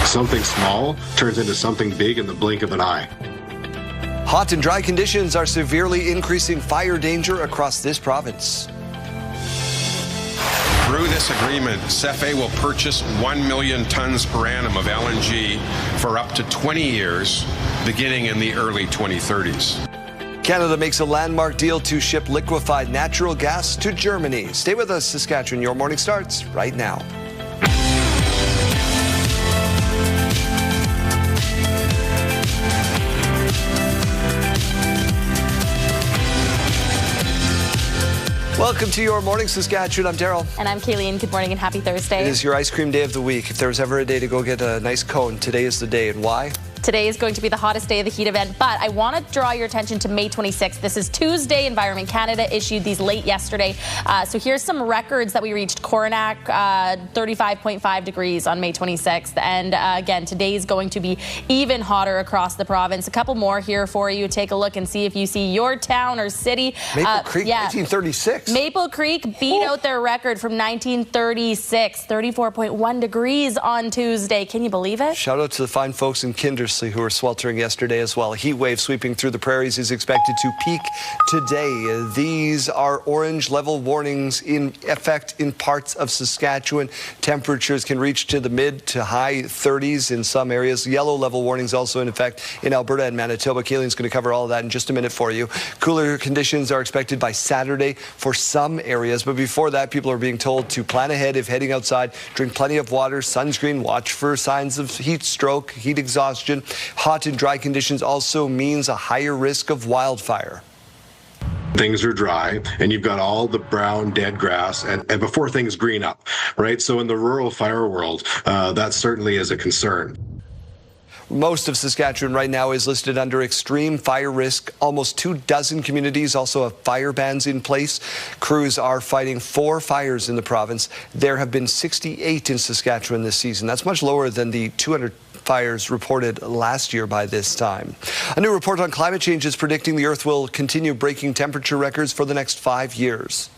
Something small turns into something big in the blink of an eye. Hot and dry conditions are severely increasing fire danger across this province. Through this agreement, CFA will purchase 1 million tons per annum of LNG for up to 20 years, beginning in the early 2030s. Canada makes a landmark deal to ship liquefied natural gas to Germany. Stay with us, Saskatchewan. Your morning starts right now. Welcome to Your Morning Saskatchewan. I'm Daryl. And I'm Kayleen. Good morning and happy Thursday. It is your ice cream day of the week. If there was ever a day to go get a nice cone, today is the day. And why? Today is going to be the hottest day of the heat event, but I want to draw your attention to May 26th. This is Tuesday. Environment Canada issued these late yesterday. So here's some records that we reached. Coronach, 35.5 degrees on May 26th. And again, today is going to be even hotter across the province. A couple more here for you. Take a look and see if you see your town or city. Maple Creek, 1936. Maple Creek beat out their record from 1936, 34.1 degrees on Tuesday. Can you believe it? Shout out to the fine folks in Kindersley who were sweltering yesterday as well. A heat wave sweeping through the prairies is expected to peak today. These are orange level warnings in effect in parts of Saskatchewan. Temperatures can reach to the mid to high 30s in some areas. Yellow level warnings also in effect in Alberta and Manitoba. Keelan's going to cover all of that in just a minute for you. Cooler conditions are expected by Saturday for some areas, but before that, people are being told to plan ahead if heading outside. Drink plenty of water, sunscreen, watch for signs of heat stroke, heat exhaustion. Hot and dry conditions also means a higher risk of wildfire. Things are dry and you've got all the brown dead grass and before things green up, right? So in the rural fire world, that certainly is a concern. Most of Saskatchewan right now is listed under extreme fire risk. Almost 24 communities also have fire bans in place. Crews are fighting 4 fires in the province. There have been 68 in Saskatchewan this season. That's much lower than the 200 fires reported last year by this time. A new report on climate change is predicting the Earth will continue breaking temperature records for the next 5 years.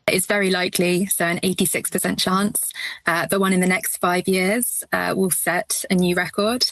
It's very likely, so an 86% chance, that one in the next 5 years will set a new record,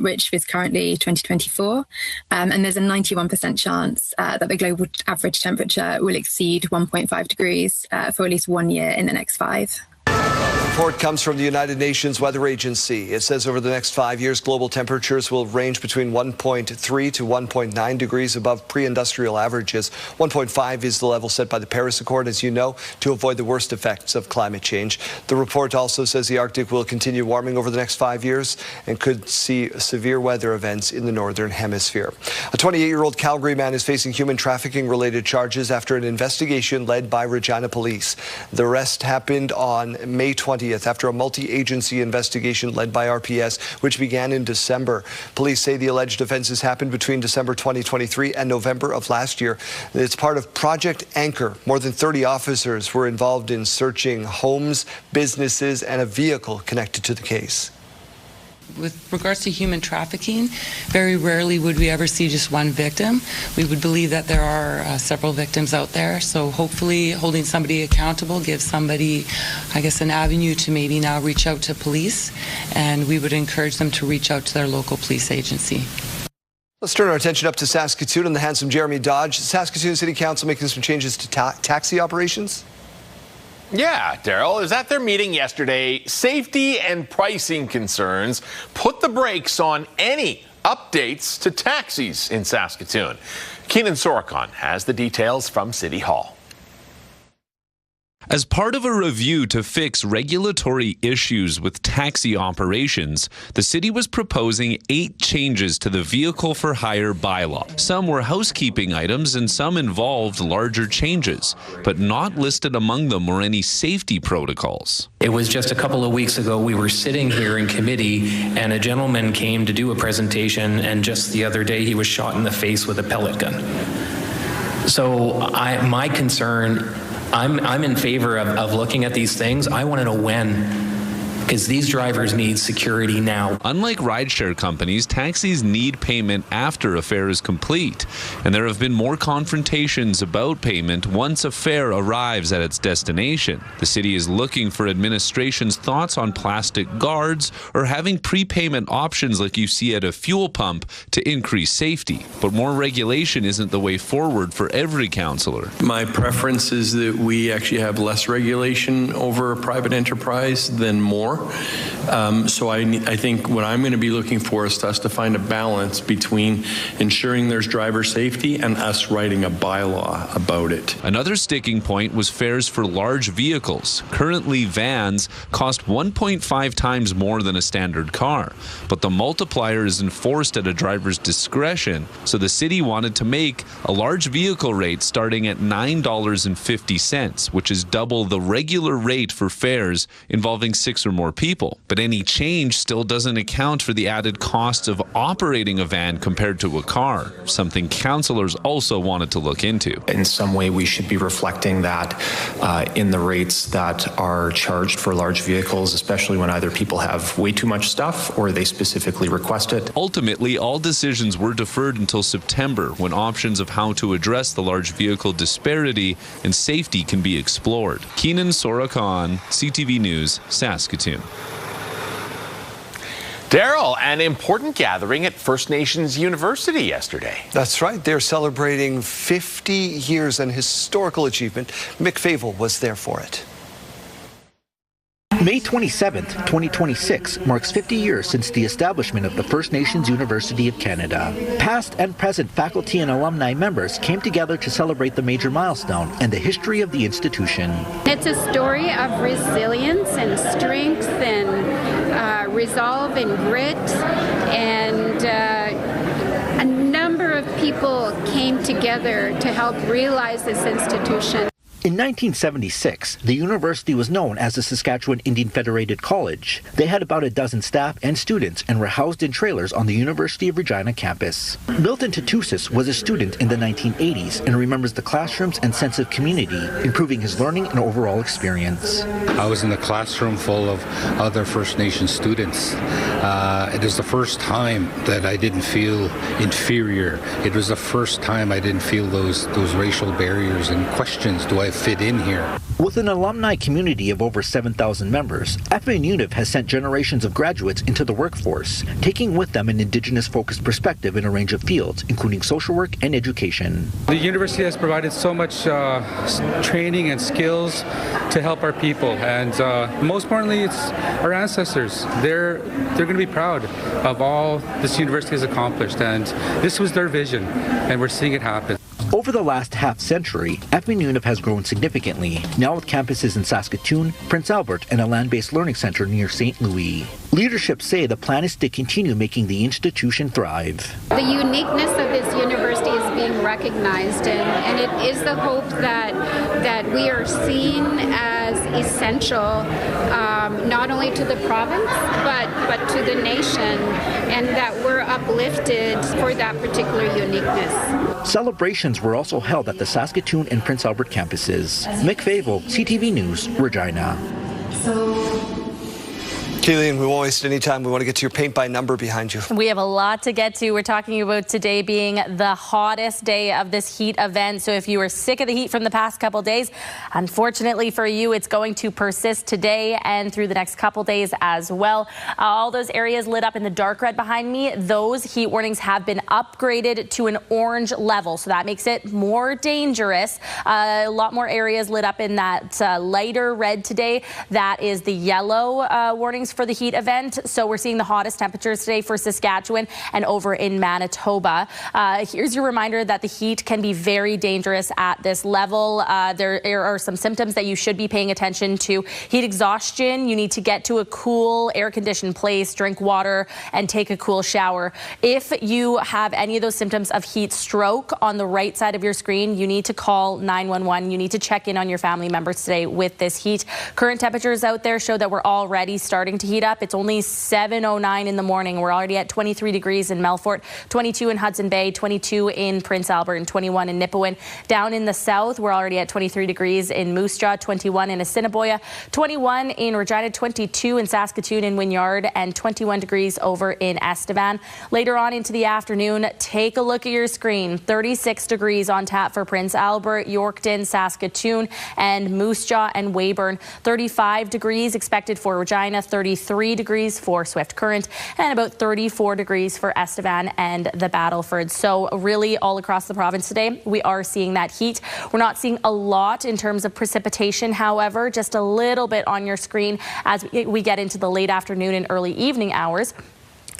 which is currently 2024. And there's a 91% chance that the global average temperature will exceed 1.5 degrees for at least 1 year in the next 5. The report comes from the United Nations Weather Agency. It says over the next 5 years, global temperatures will range between 1.3 to 1.9 degrees above pre-industrial averages. 1.5 is the level set by the Paris Accord, as you know, to avoid the worst effects of climate change. The report also says the Arctic will continue warming over the next 5 years and could see severe weather events in the Northern Hemisphere. A 28-year-old Calgary man is facing human trafficking-related charges after an investigation led by Regina Police. The arrest happened on May 20th after a multi-agency investigation led by RPS, which began in December. Police say the alleged offenses happened between December 2023 and November of last year. It's part of Project Anchor. More than 30 officers were involved in searching homes, businesses, and a vehicle connected to the case. With regards to human trafficking, very rarely would we ever see just one victim. We would believe that there are several victims out there, so hopefully holding somebody accountable gives somebody, I guess, an avenue to maybe now reach out to police, and we would encourage them to reach out to their local police agency. Let's turn our attention up to Saskatoon and the handsome Jeremy Dodge. Saskatoon City Council making some changes to taxi operations. Yeah, Daryl, is at their meeting yesterday. Safety and pricing concerns put the brakes on any updates to taxis in Saskatoon. Keenan Sorokon has the details from City Hall. As part of a review to fix regulatory issues with taxi operations, the city was proposing 8 changes to the vehicle for hire bylaw. Some were housekeeping items and some involved larger changes, but not listed among them were any safety protocols. It was just a couple of weeks ago we were sitting here in committee and a gentleman came to do a presentation, and just the other day he was shot in the face with a pellet gun. So my concern, I'm in favor of looking at these things. I want to know when, because these drivers need security now. Unlike rideshare companies, taxis need payment after a fare is complete, and there have been more confrontations about payment once a fare arrives at its destination. The city is looking for administration's thoughts on plastic guards or having prepayment options like you see at a fuel pump to increase safety. But more regulation isn't the way forward for every councillor. My preference is that we actually have less regulation over a private enterprise than more. So I think what I'm going to be looking for is us to find a balance between ensuring there's driver safety and us writing a bylaw about it. Another sticking point was fares for large vehicles. Currently, vans cost 1.5 times more than a standard car, but the multiplier is enforced at a driver's discretion, so the city wanted to make a large vehicle rate starting at $9.50, which is double the regular rate for fares involving 6 or more more people. But any change still doesn't account for the added cost of operating a van compared to a car, something councillors also wanted to look into. In some way, we should be reflecting that in the rates that are charged for large vehicles, especially when either people have way too much stuff or they specifically request it. Ultimately, all decisions were deferred until September, when options of how to address the large vehicle disparity and safety can be explored. Keenan Sorakan, CTV News, Saskatoon. Daryl, an important gathering at First Nations University yesterday. That's right. They're celebrating 50 years, an historical achievement. Mick Favel was there for it. May 27th, 2026 marks 50 years since the establishment of the First Nations University of Canada. Past and present faculty and alumni members came together to celebrate the major milestone and the history of the institution. It's a story of resilience and strength and resolve and grit, and a number of people came together to help realize this institution. In 1976, the university was known as the Saskatchewan Indian Federated College. They had about a dozen staff and students and were housed in trailers on the University of Regina campus. Milton Tutusis was a student in the 1980s and remembers the classrooms and sense of community, improving his learning and overall experience. I was in a classroom full of other First Nation students. It was the first time that I didn't feel inferior. It was the first time I didn't feel those racial barriers and questions. Do I fit in here? With an alumni community of over 7,000 members, FNUC has sent generations of graduates into the workforce, taking with them an Indigenous-focused perspective in a range of fields, including social work and education. The university has provided so much training and skills to help our people, and most importantly, it's our ancestors. They're going to be proud of all this university has accomplished, and this was their vision, and we're seeing it happen. Over the last half-century, FNUC has grown significantly, now with campuses in Saskatoon, Prince Albert, and a land-based learning center near St. Louis. Leadership say the plan is to continue making the institution thrive. The uniqueness of this university is being recognized, and it is the hope that we are seen as essential, not only to the province, but to the nation, and that we're uplifted for that particular uniqueness. Celebrations were also held at the Saskatoon and Prince Albert campuses. Mick Favel, CTV News, Regina. Keelan, we won't waste any time. We want to get to your paint by number behind you. We have a lot to get to. We're talking about today being the hottest day of this heat event. So if you were sick of the heat from the past couple days, unfortunately for you, it's going to persist today and through the next couple days as well. All those areas lit up in the dark red behind me, those heat warnings have been upgraded to an orange level. So that makes it more dangerous. A lot more areas lit up in that lighter red today. That is the yellow warnings for the heat event. So we're seeing the hottest temperatures today for Saskatchewan and over in Manitoba. Here's your reminder that the heat can be very dangerous at this level. There are some symptoms that you should be paying attention to. Heat exhaustion, you need to get to a cool air-conditioned place, drink water, and take a cool shower. If you have any of those symptoms of heat stroke on the right side of your screen, you need to call 911. You need to check in on your family members today with this heat. Current temperatures out there show that we're already starting to heat up. It's only 7:09 in the morning. We're already at 23 degrees in Melfort, 22 in Hudson Bay, 22 in Prince Albert, and 21 in Nipawin. Down in the south, we're already at 23 degrees in Moose Jaw, 21 in Assiniboia, 21 in Regina, 22 in Saskatoon and Wynyard, and 21 degrees over in Estevan. Later on into the afternoon, take a look at your screen. 36 degrees on tap for Prince Albert, Yorkton, Saskatoon, and Moose Jaw and Weyburn. 35 degrees expected for Regina, 33 degrees for Swift Current, and about 34 degrees for Estevan and the Battleford. So really all across the province today, we are seeing that heat. We're not seeing a lot in terms of precipitation, however, just a little bit on your screen as we get into the late afternoon and early evening hours.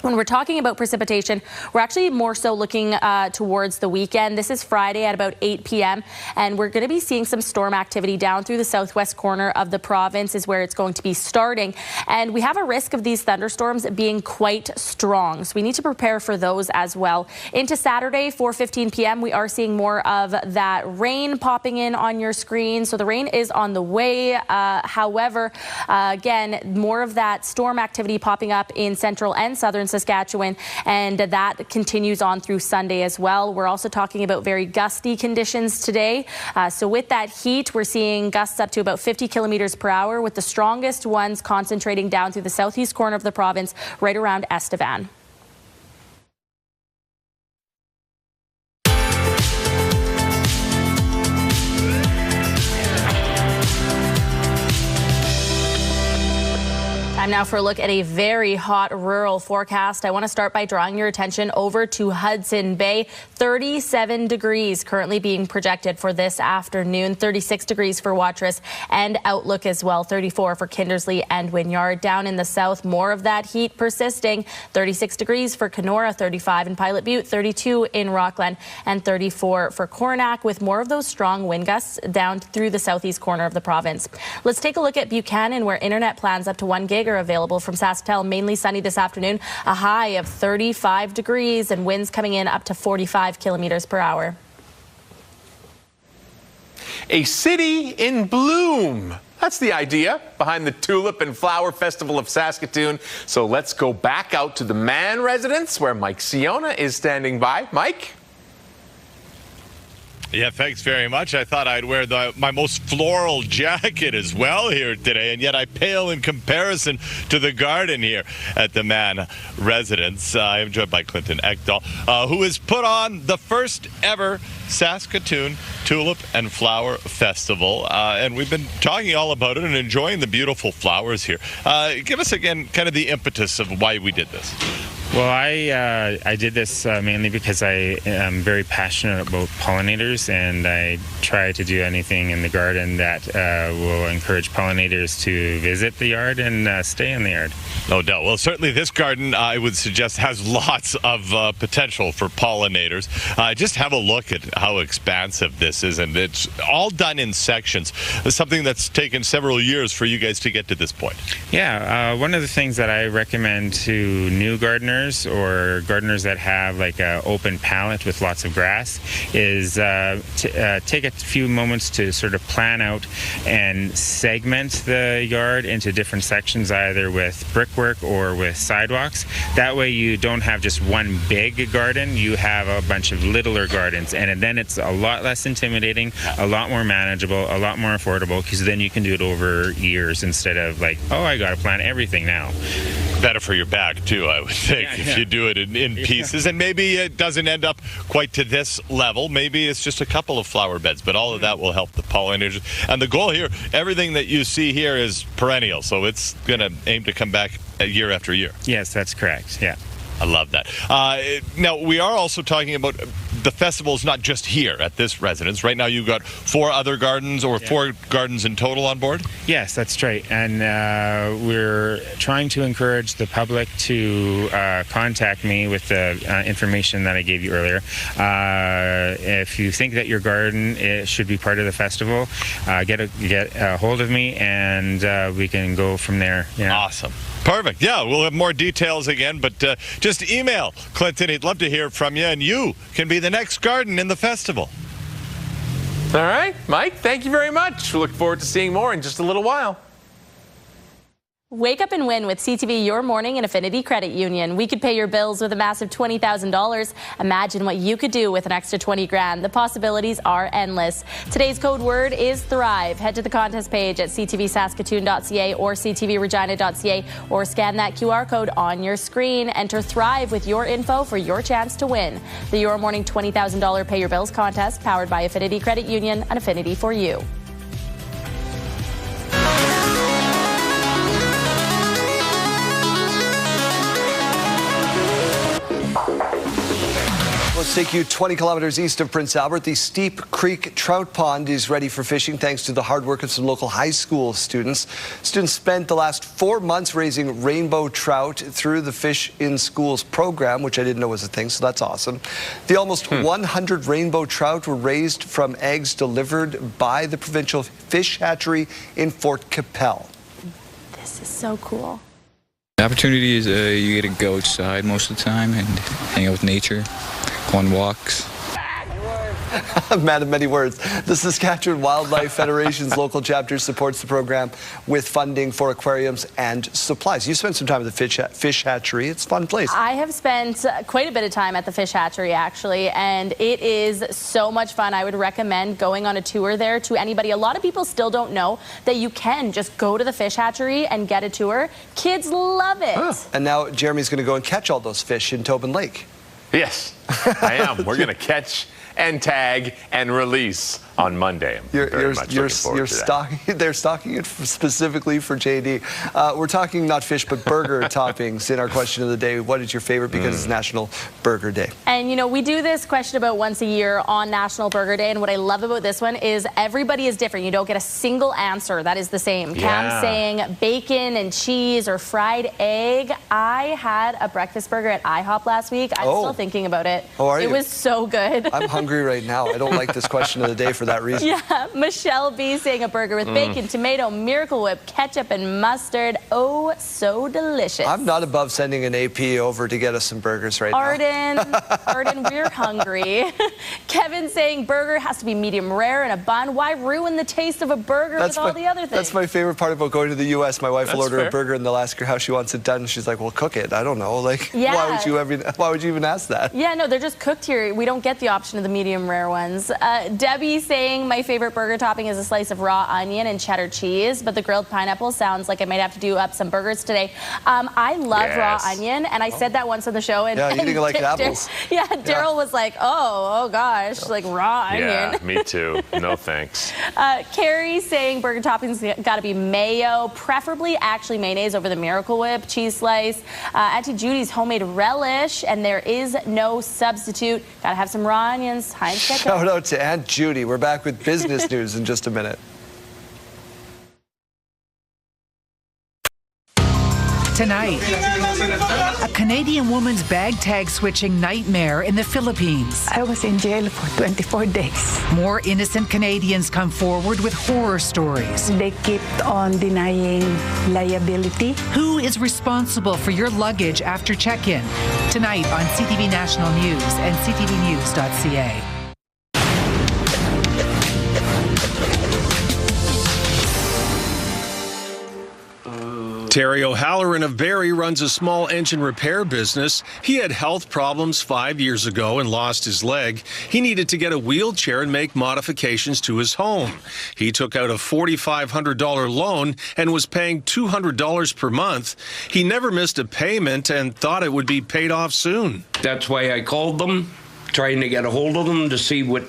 When we're talking about precipitation, we're actually more so looking towards the weekend. This is Friday at about 8 p.m. and we're going to be seeing some storm activity down through the southwest corner of the province is where it's going to be starting. And we have a risk of these thunderstorms being quite strong. So we need to prepare for those as well. Into Saturday, 4:15 p.m., we are seeing more of that rain popping in on your screen. So the rain is on the way. However, again, more of that storm activity popping up in central and southern Saskatchewan, and that continues on through Sunday as well. We're also talking about very gusty conditions today. So with that heat, we're seeing gusts up to about 50 kilometers per hour, with the strongest ones concentrating down through the southeast corner of the province, right around Estevan. Time now for a look at a very hot rural forecast. I want to start by drawing your attention over to Hudson Bay. 37 degrees currently being projected for this afternoon. 36 degrees for Watrous and Outlook as well. 34 for Kindersley and Wynyard. Down in the south, more of that heat persisting. 36 degrees for Kenora, 35 in Pilot Butte, 32 in Rockland, and 34 for Coronach, with more of those strong wind gusts down through the southeast corner of the province. Let's take a look at Buchanan, where internet plans up to 1 gig are available from SaskTel. Mainly sunny this afternoon, a high of 35 degrees and winds coming in up to 45 kilometers per hour. A city in bloom. That's the idea behind the Tulip and Flower Festival of Saskatoon. So let's go back out to the Mann residence where Mike Siona is standing by. Mike? Yeah, thanks very much. I thought I'd wear my most floral jacket as well here today, and yet I pale in comparison to the garden here at the Mann residence. I'm joined by Clinton Ekdahl, who has put on the first ever Saskatoon Tulip and Flower Festival, and we've been talking all about it and enjoying the beautiful flowers here. Give us again kind of the impetus of why we did this. Well, I did this mainly because I am very passionate about pollinators, and I try to do anything in the garden that will encourage pollinators to visit the yard and stay in the yard. No doubt. Well, certainly this garden, I would suggest, has lots of potential for pollinators. Just have a look at how expansive this is, and it's all done in sections. It's something that's taken several years for you guys to get to this point. Yeah, one of the things that I recommend to new gardeners or gardeners that have like an open palette with lots of grass is take a few moments to sort of plan out and segment the yard into different sections, either with brickwork or with sidewalks. That way you don't have just one big garden, you have a bunch of littler gardens, and then it's a lot less intimidating, a lot more manageable, a lot more affordable, because then you can do it over years instead of like, oh, I got to plant everything now. Better for your back too, I would think, if you do it in pieces. And maybe it doesn't end up quite to this level. Maybe it's just a couple of flower beds, but all of that will help the pollinators. And the goal here, everything that you see here is perennial, so it's going to aim to come back year after year. Yes, that's correct. Yeah. I love that. Now, we are also talking about the festival is not just here at this residence. Right now, you've got 4 other gardens, or 4 gardens in total on board? Yes, that's right. And we're trying to encourage the public to contact me with the information that I gave you earlier. If you think that your garden should be part of the festival, get a hold of me, and we can go from there. Yeah. Awesome. Perfect. Yeah, we'll have more details again, but just email Clinton. He'd love to hear from you, and you can be the next garden in the festival. All right, Mike, thank you very much. We look forward to seeing more in just a little while. Wake up and win with CTV Your Morning and Affinity Credit Union. We could pay your bills with a massive $20,000. Imagine what you could do with an extra 20 grand. The possibilities are endless. Today's code word is Thrive. Head to the contest page at ctvsaskatoon.ca or ctvregina.ca or scan that QR code on your screen. Enter Thrive with your info for your chance to win. The Your Morning $20,000 Pay Your Bills contest, powered by Affinity Credit Union, an affinity for you. let's take you 20 kilometers east of Prince Albert. The Steep Creek Trout Pond is ready for fishing thanks to the hard work of some local high school students. Students spent the last 4 months raising rainbow trout through the Fish in Schools program, which I didn't know was a thing, so that's awesome. The almost 100 rainbow trout were raised from eggs delivered by the provincial fish hatchery in Fort Capel. This is so cool. The opportunity is you get to go outside most of the time and hang out with nature, go on walks. Man of many words. The Saskatchewan Wildlife Federation's local chapter supports the program with funding for aquariums and supplies. You spent some time at the fish hatchery. It's a fun place. I have spent quite a bit of time at the fish hatchery, actually, and it is so much fun. I would recommend going on a tour there to anybody. A lot of people still don't know that you can just go to the fish hatchery and get a tour. Kids love it. And now Jeremy's going to go and catch all those fish in Tobin Lake. Yes, I am. We're going to catch and tag and release on Monday. They're stocking it specifically for JD. We're talking not fish but burger toppings in our question of the day. What is your favorite? Because it's National Burger Day. And you know, we do this question about once a year on National Burger Day, and what I love about this one is everybody is different. You don't get a single answer that is the same. Cam's saying bacon and cheese or fried egg. I had a breakfast burger at IHOP last week. I'm still thinking about it. Oh, are you? It was so good. I'm hungry right now. I don't like this question of the day for that reason. Yeah, Michelle B saying a burger with bacon, tomato, Miracle Whip, ketchup, and mustard. Oh, so delicious. I'm not above sending an AP over to get us some burgers right now. Arden, we're hungry. Kevin saying burger has to be medium rare in a bun. Why ruin the taste of a burger with all the other things? That's my favorite part about going to the U.S. My wife will order a burger and they'll ask her how she wants it done. She's like, well, cook it. I don't know. Like, why would you even ask that? Yeah, no, they're just cooked here. We don't get the option of the medium rare ones. Debbie saying my favorite burger topping is a slice of raw onion and cheddar cheese, but the grilled pineapple sounds like I might have to do up some burgers today. I love raw onion, and I said that once on the show. And, eating like apples. Daryl was like, oh gosh, like raw onion. Yeah, me too. No thanks. Carrie saying burger toppings got to be mayo, preferably actually mayonnaise over the Miracle Whip, cheese slice. Auntie Judy's homemade relish, and there is no substitute. Got to have some raw onions. Heinz ketchup. Shout out to Aunt Judy. We're back with business news in just a minute. Tonight, a Canadian woman's bag tag switching nightmare in the Philippines. I was in jail for 24 days. More innocent Canadians come forward with horror stories. They kept on denying liability. Who is responsible for your luggage after check-in? Tonight on CTV National News and ctvnews.ca. Terry O'Halloran of Barrie runs a small engine repair business. He had health problems 5 years ago and lost his leg. He needed to get a wheelchair and make modifications to his home. He took out a $4,500 loan and was paying $200 per month. He never missed a payment and thought it would be paid off soon. That's why I called them, trying to get a hold of them to see what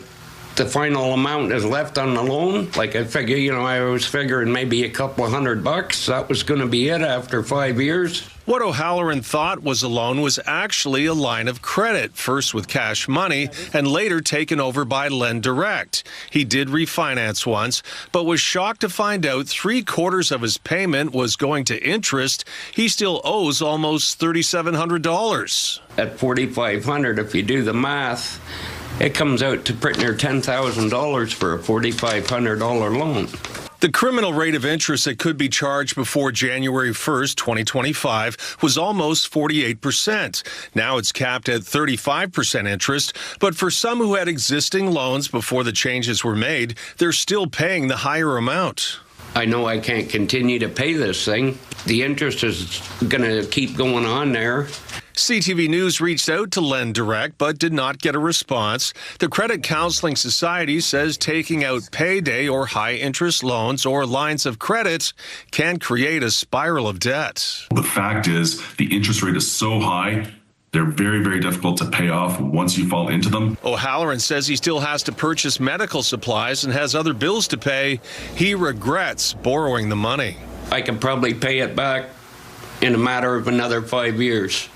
the final amount is left on the loan. Like I figure, I was figuring maybe a couple of $100. That was going to be it after 5 years. What O'Halloran thought was a loan was actually a line of credit, first with cash money and later taken over by Lend Direct. He did refinance once, but was shocked to find out 3/4 of his payment was going to interest. He still owes almost $3,700. At $4,500, if you do the math, it comes out to pretty near $10,000 for a $4,500 loan. The criminal rate of interest that could be charged before January 1st, 2025 was almost 48%. Now it's capped at 35% interest, but for some who had existing loans before the changes were made, they're still paying the higher amount. I know I can't continue to pay this thing. The interest is going to keep going on there. CTV News reached out to Lend Direct but did not get a response. The Credit Counseling Society says taking out payday or high-interest loans or lines of credit can create a spiral of debt. The fact is, the interest rate is so high, they're very, very difficult to pay off once you fall into them. O'Halloran says he still has to purchase medical supplies and has other bills to pay. He regrets borrowing the money. I could probably pay it back in a matter of another 5 years.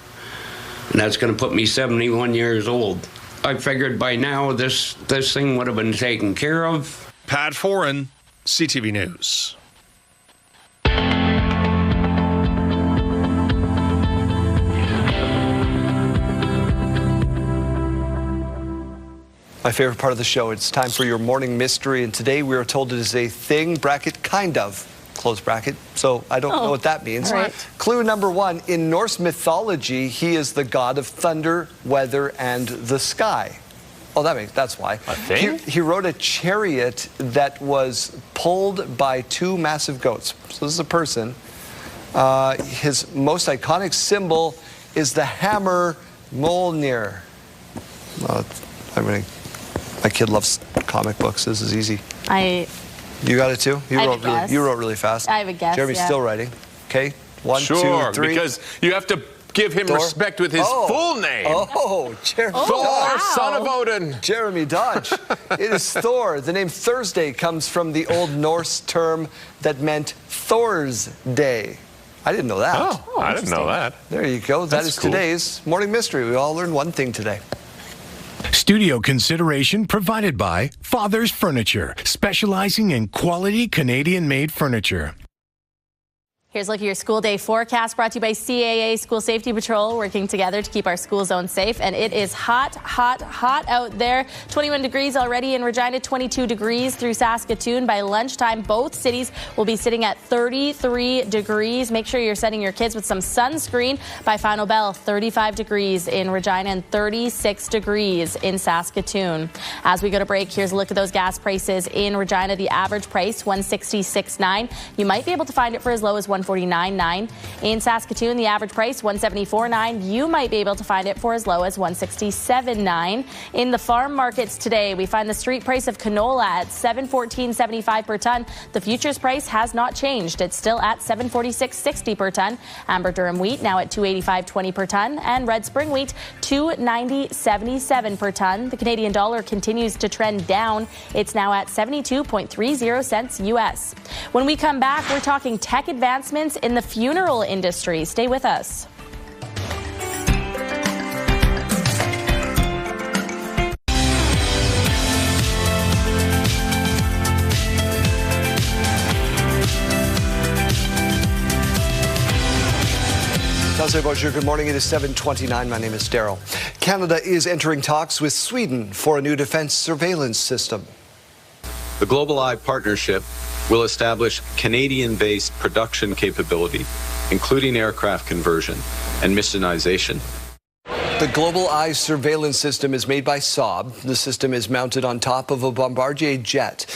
And that's going to put me 71 years old. I figured by now this thing would have been taken care of. Pat Foran, CTV News. My favorite part of the show. It's time for your morning mystery, and today we are told it is a thing, bracket, kind of, close bracket. So I don't know what that means. Right. Clue number one, in Norse mythology, he is the god of thunder, weather, and the sky. Oh, that's why. A thing? He rode a chariot that was pulled by two massive goats. So this is a person. His most iconic symbol is the hammer Mjolnir. My kid loves comic books. This is easy. You got it too? You wrote really fast. I have a guess. Jeremy's still writing. Okay, 1, 2, 3. Because you have to give him respect with his full name. Oh, Jeremy Thor, son of Odin. Jeremy Dodge. It is Thor. The name Thursday comes from the Old Norse term that meant Thor's Day. I didn't know that. Oh, I didn't know that. There you go. That is cool. Today's morning mystery. We all learned one thing today. Studio consideration provided by Father's Furniture, specializing in quality Canadian-made furniture. Here's a look at your school day forecast, brought to you by CAA School Safety Patrol, working together to keep our school zone safe. And it is hot, hot, hot out there. 21 degrees already in Regina, 22 degrees through Saskatoon. By lunchtime, both cities will be sitting at 33 degrees. Make sure you're setting your kids with some sunscreen. By final bell, 35 degrees in Regina and 36 degrees in Saskatoon. As we go to break, here's a look at those gas prices in Regina. The average price, $166.9. You might be able to find it for as low as $149.9. In Saskatoon, the average price, $174.9. You might be able to find it for as low as $167.9. In the farm markets today, we find the street price of canola at $714.75 per ton. The futures price has not changed. It's still at $746.60 per ton. Amber Durham wheat now at $285.20 per ton, and red spring wheat $290.77 per ton. The Canadian dollar continues to trend down. It's now at 72.30 cents US. When we come back, we're talking tech advancements in the funeral industry. Stay with us. Bonjour, good morning. It is 7:29. My name is Daryl. Canada is entering talks with Sweden for a new defense surveillance system. The Global Eye Partnership will establish Canadian-based production capability, including aircraft conversion and missionization. The Global Eye surveillance system is made by Saab. The system is mounted on top of a Bombardier jet.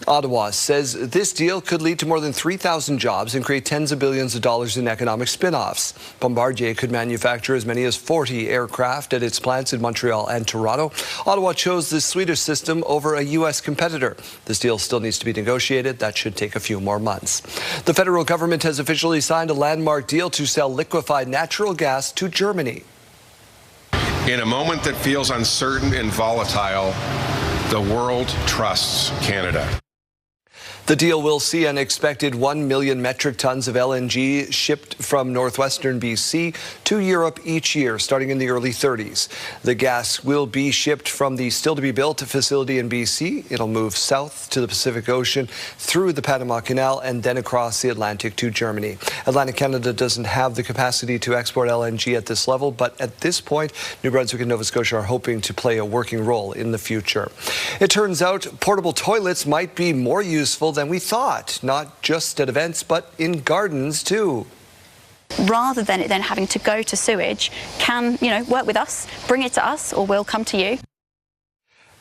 Ottawa says this deal could lead to more than 3,000 jobs and create tens of billions of dollars in economic spin-offs. Bombardier could manufacture as many as 40 aircraft at its plants in Montreal and Toronto. Ottawa chose the Swedish system over a U.S. competitor. This deal still needs to be negotiated. That should take a few more months. The federal government has officially signed a landmark deal to sell liquefied natural gas to Germany. In a moment that feels uncertain and volatile, the world trusts Canada. The deal will see an expected 1 million metric tons of LNG shipped from northwestern BC to Europe each year, starting in the early 30s. The gas will be shipped from the still-to-be-built facility in BC. It'll move south to the Pacific Ocean, through the Panama Canal, and then across the Atlantic to Germany. Atlantic Canada doesn't have the capacity to export LNG at this level, but at this point, New Brunswick and Nova Scotia are hoping to play a working role in the future. It turns out portable toilets might be more useful than we thought, not just at events, but in gardens too. Rather than it then having to go to sewage, can, work with us, bring it to us, or we'll come to you.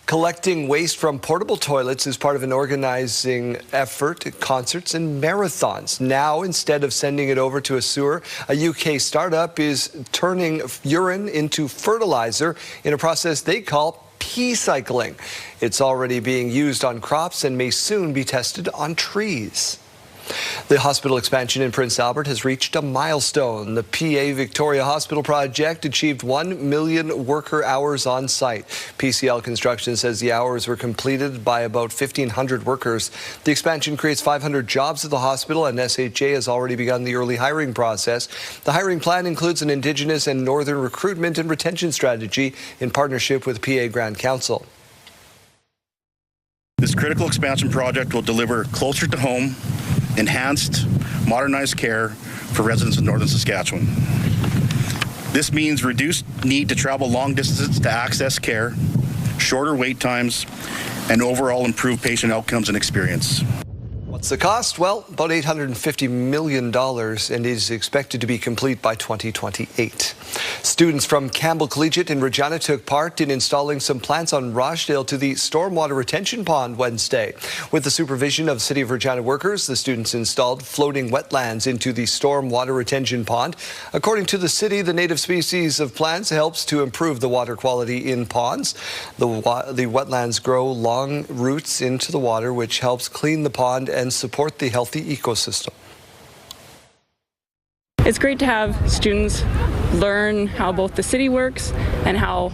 Collecting waste from portable toilets is part of an organizing effort at concerts and marathons. Now, instead of sending it over to a sewer, a UK startup is turning urine into fertilizer in a process they call pea cycling. It's already being used on crops and may soon be tested on trees. The hospital expansion in Prince Albert has reached a milestone. The PA Victoria Hospital project achieved 1 million worker hours on site. PCL Construction says the hours were completed by about 1,500 workers. The expansion creates 500 jobs at the hospital, and SHA has already begun the early hiring process. The hiring plan includes an Indigenous and Northern recruitment and retention strategy in partnership with PA Grand Council. This critical expansion project will deliver closer to home, enhanced, modernized care for residents of Northern Saskatchewan. This means reduced need to travel long distances to access care, shorter wait times, and overall improved patient outcomes and experience. What's the cost? Well, about $850 million, and is expected to be complete by 2028. Students from Campbell Collegiate in Regina took part in installing some plants on Rochdale to the stormwater retention pond Wednesday. With the supervision of City of Regina workers, the students installed floating wetlands into the stormwater retention pond. According to the city, the native species of plants helps to improve the water quality in ponds. The wetlands grow long roots into the water, which helps clean the pond and support the healthy ecosystem. It's great to have students learn how both the city works and how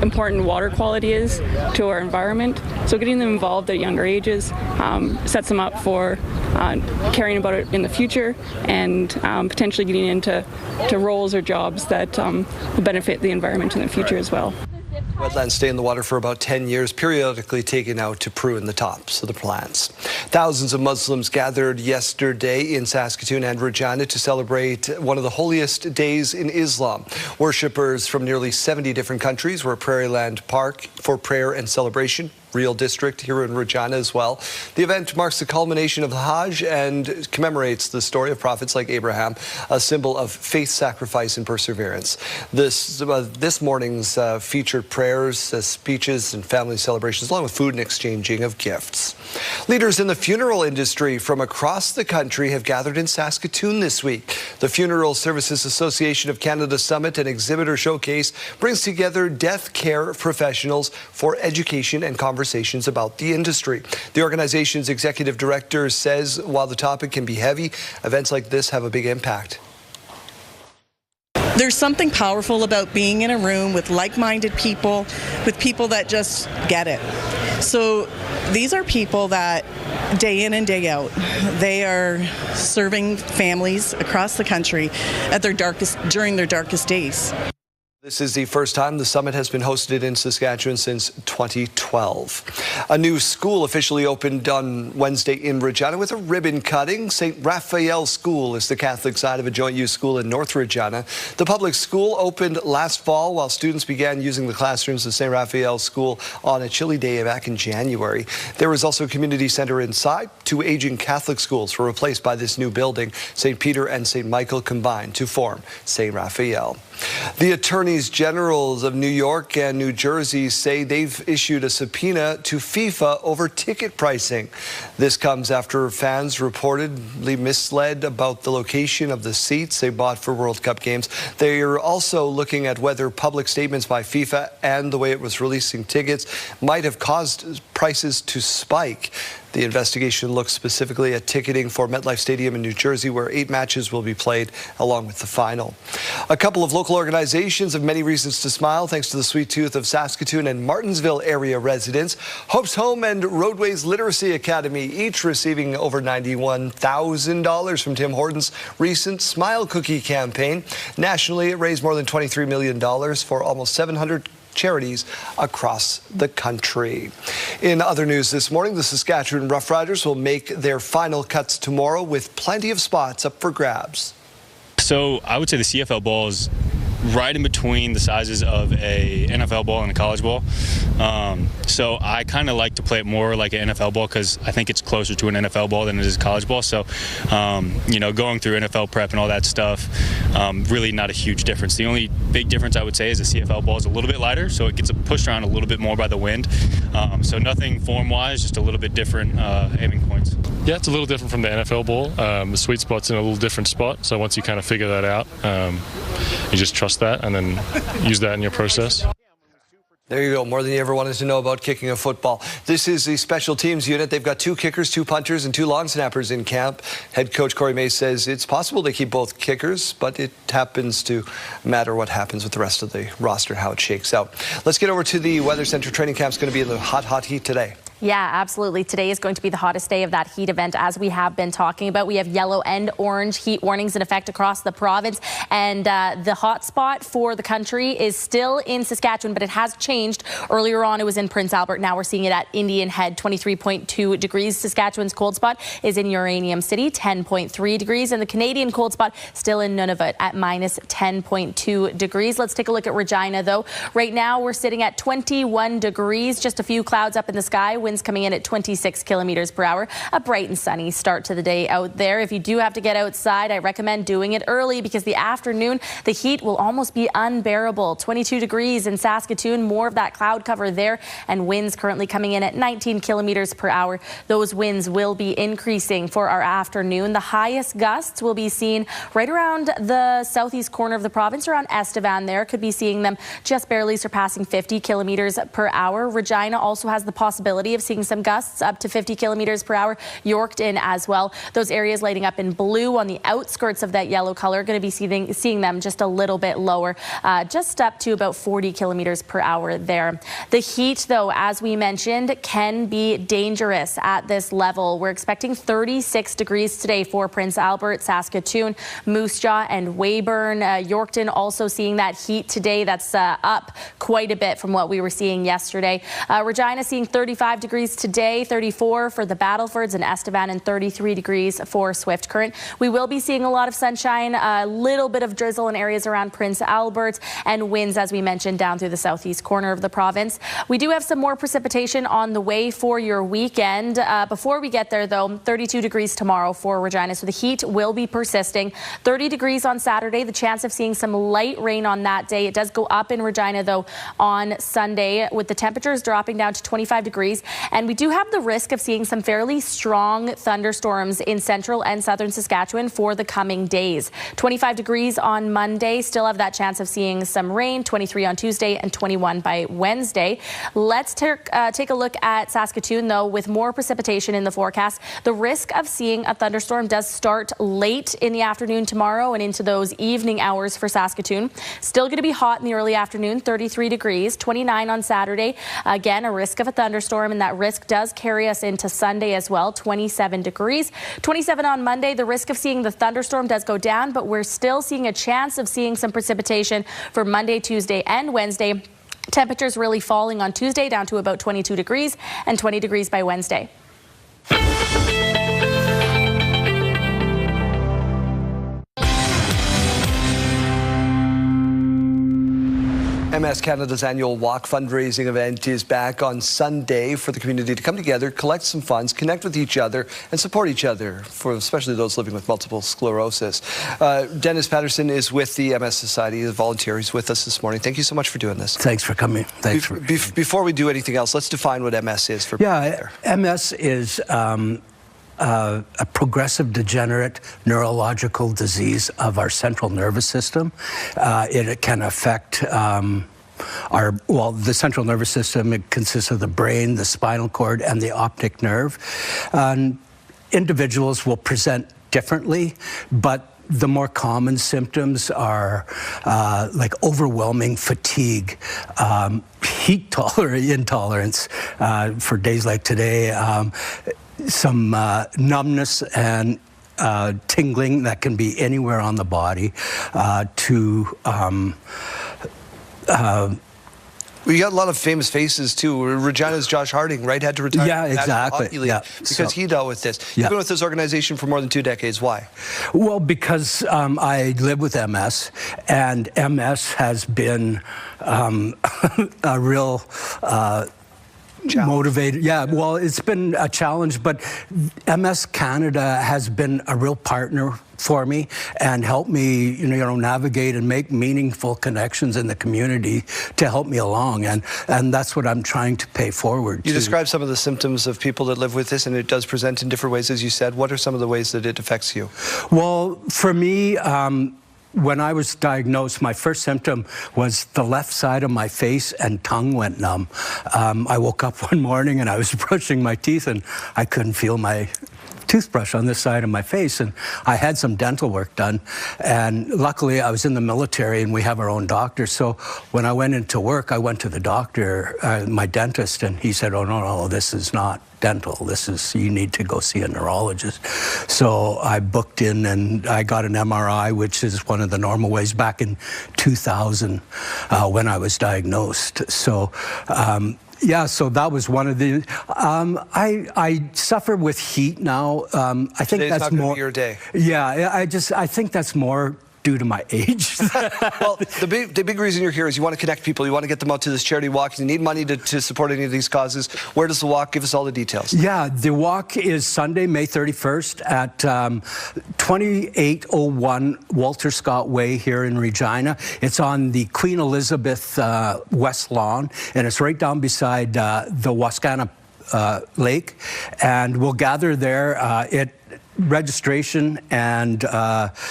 important water quality is to our environment. So getting them involved at younger ages sets them up for caring about it in the future and potentially getting into roles or jobs that will benefit the environment in the future as well. Wetlands stay in the water for about 10 years, periodically taken out to prune the tops of the plants. Thousands of Muslims gathered yesterday in Saskatoon and Regina to celebrate one of the holiest days in Islam. Worshippers from nearly 70 different countries were at Prairieland Park for prayer and celebration. Real District here in Regina as well. The event marks the culmination of the Hajj and commemorates the story of prophets like Abraham, a symbol of faith, sacrifice, and perseverance. This morning's featured prayers, speeches, and family celebrations, along with food and exchanging of gifts. Leaders in the funeral industry from across the country have gathered in Saskatoon this week. The Funeral Services Association of Canada Summit and Exhibitor Showcase brings together death care professionals for education and conversations about the industry. The organization's executive director says while the topic can be heavy, events like this have a big impact. There's something powerful about being in a room with like-minded people, with people that just get it. So these are people that day in and day out, they are serving families across the country at during their darkest days. This is the first time the summit has been hosted in Saskatchewan since 2012. A new school officially opened on Wednesday in Regina with a ribbon cutting. St. Raphael School is the Catholic side of a joint-use school in North Regina. The public school opened last fall while students began using the classrooms of St. Raphael School on a chilly day back in January. There was also a community center inside. Two aging Catholic schools were replaced by this new building. St. Peter and St. Michael combined to form St. Raphael. The attorneys generals of New York and New Jersey say they've issued a subpoena to FIFA over ticket pricing. This comes after fans reportedly misled about the location of the seats they bought for World Cup games. They are also looking at whether public statements by FIFA and the way it was releasing tickets might have caused prices to spike. The investigation looks specifically at ticketing for MetLife Stadium in New Jersey, where 8 matches will be played along with the final. A couple of local organizations have many reasons to smile thanks to the sweet tooth of Saskatoon and Martensville area residents. Hope's Home and Roadways Literacy Academy, each receiving over $91,000 from Tim Horton's recent Smile Cookie campaign. Nationally, it raised more than $23 million for almost 700 charities across the country. In other news this morning, the Saskatchewan Roughriders will make their final cuts tomorrow with plenty of spots up for grabs. So I would say the CFL ball is right in between the sizes of a NFL ball and a college ball. So I kind of like to play it more like an NFL ball because I think it's closer to an NFL ball than it is a college ball. So, going through NFL prep and all that stuff, really not a huge difference. The only big difference I would say is the CFL ball is a little bit lighter, so it gets pushed around a little bit more by the wind. So nothing form-wise, just a little bit different aiming points. Yeah, it's a little different from the NFL ball. The sweet spot's in a little different spot. So once you kind of figure that out, you just trust that and then use that in your process. There you go. More than you ever wanted to know about kicking a football. This is the special teams unit. They've got 2 kickers, 2 punters, and 2 long snappers in camp. Head coach Corey May says it's possible they keep both kickers, but it happens to matter what happens with the rest of the roster, how it shakes out. Let's get over to the Weather Center. Training camp's going to be in the hot heat today. Yeah, absolutely. Today is going to be the hottest day of that heat event, as we have been talking about. We have yellow and orange heat warnings in effect across the province. And the hot spot for the country is still in Saskatchewan, but it has changed. Earlier on, it was in Prince Albert. Now we're seeing it at Indian Head, 23.2 degrees. Saskatchewan's cold spot is in Uranium City, 10.3 degrees. And the Canadian cold spot still in Nunavut at minus 10.2 degrees. Let's take a look at Regina, though. Right now, we're sitting at 21 degrees, just a few clouds up in the sky. Winds coming in at 26 kilometers per hour. A bright and sunny start to the day out there. If you do have to get outside, I recommend doing it early because the afternoon, the heat will almost be unbearable. 22 degrees in Saskatoon, more of that cloud cover there, and winds currently coming in at 19 kilometers per hour. Those winds will be increasing for our afternoon. The highest gusts will be seen right around the southeast corner of the province, around Estevan there. Could be seeing them just barely surpassing 50 kilometers per hour. Regina also has the possibility of seeing some gusts up to 50 kilometers per hour. Yorkton as well. Those areas lighting up in blue on the outskirts of that yellow color, going to be seeing them just a little bit lower, just up to about 40 kilometers per hour there. The heat, though, as we mentioned, can be dangerous at this level. We're expecting 36 degrees today for Prince Albert, Saskatoon, Moose Jaw, and Weyburn. Yorkton also seeing that heat today. That's up quite a bit from what we were seeing yesterday. Regina seeing 35 degrees today, 34 for the Battlefords and Estevan, and 33 degrees for Swift Current. We will be seeing a lot of sunshine, a little bit of drizzle in areas around Prince Albert, and winds, as we mentioned, down through the southeast corner of the province. We do have some more precipitation on the way for your weekend. Before we get there, though, 32 degrees tomorrow for Regina, so the heat will be persisting. 30 degrees on Saturday, the chance of seeing some light rain on that day. It does go up in Regina, though, on Sunday, with the temperatures dropping down to 25 degrees. And we do have the risk of seeing some fairly strong thunderstorms in central and southern Saskatchewan for the coming days. 25 degrees on Monday, still have that chance of seeing some rain, 23 on Tuesday and 21 by Wednesday. Let's take a look at Saskatoon, though, with more precipitation in the forecast. The risk of seeing a thunderstorm does start late in the afternoon tomorrow and into those evening hours for Saskatoon. Still going to be hot in the early afternoon, 33 degrees, 29 on Saturday. Again, a risk of a thunderstorm, and that risk does carry us into Sunday as well, 27 degrees. 27 on Monday, the risk of seeing the thunderstorm does go down, but we're still seeing a chance of seeing some precipitation for Monday, Tuesday, and Wednesday. Temperatures really falling on Tuesday down to about 22 degrees and 20 degrees by Wednesday. MS Canada's annual walk fundraising event is back on Sunday for the community to come together, collect some funds, connect with each other, and support each other, for especially those living with multiple sclerosis. Dennis Patterson is with the MS Society, a volunteer. He's with us this morning. Thank you so much for doing this. Thanks for coming. Before we do anything else, let's define what MS is for people there. MS is a progressive degenerate neurological disease of our central nervous system. It can affect the central nervous system. It consists of the brain, the spinal cord, and the optic nerve. Individuals will present differently, but the more common symptoms are like overwhelming fatigue, heat intolerance for days like today, some numbness and tingling that can be anywhere on the body, we got a lot of famous faces too. Regina's Josh Harding, right, had to retire. Yeah, exactly. Because he dealt with this. You've been with this organization for more than 2 decades. Why? Well, because I live with MS, and MS has been a real motivated. Yeah, well, it's been a challenge, but MS Canada has been a real partner for me and helped me, navigate and make meaningful connections in the community to help me along, and that's what I'm trying to pay forward to. You described some of the symptoms of people that live with this, and it does present in different ways, as you said. What are some of the ways that it affects you? Well, for me, when I was diagnosed, my first symptom was the left side of my face and tongue went numb. I woke up one morning and I was brushing my teeth and I couldn't feel my toothbrush on this side of my face, and I had some dental work done, and luckily I was in the military and we have our own doctor, so when I went into work I went to the doctor, my dentist, and he said, oh no, this is not dental, you need to go see a neurologist. So I booked in and I got an MRI, which is one of the normal ways, back in 2000 when I was diagnosed. So yeah, so that was one of the. I suffer with heat now. I think Today's that's not gonna more be your day. Yeah, I think that's more due to my age. Well, the big reason you're here is you want to connect people. You want to get them out to this charity walk. You need money to support any of these causes. Where does the walk? Give us all the details. Yeah, the walk is Sunday, May 31st at 2801 Walter Scott Way here in Regina. It's on the Queen Elizabeth West Lawn, and it's right down beside the Wascana Lake. And we'll gather there. Registration and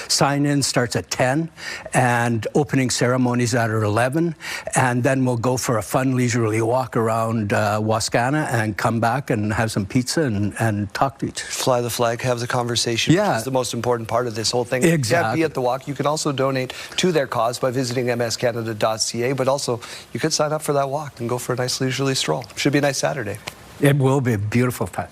sign-in starts at 10, and opening ceremonies at 11, and then we'll go for a fun leisurely walk around Wascana and come back and have some pizza and talk to each other. Fly the flag, have the conversation, yeah, which is the most important part of this whole thing. Exactly. You can't be at the walk. You can also donate to their cause by visiting mscanada.ca, but also you could sign up for that walk and go for a nice leisurely stroll. Should be a nice Saturday. It will be a beautiful time.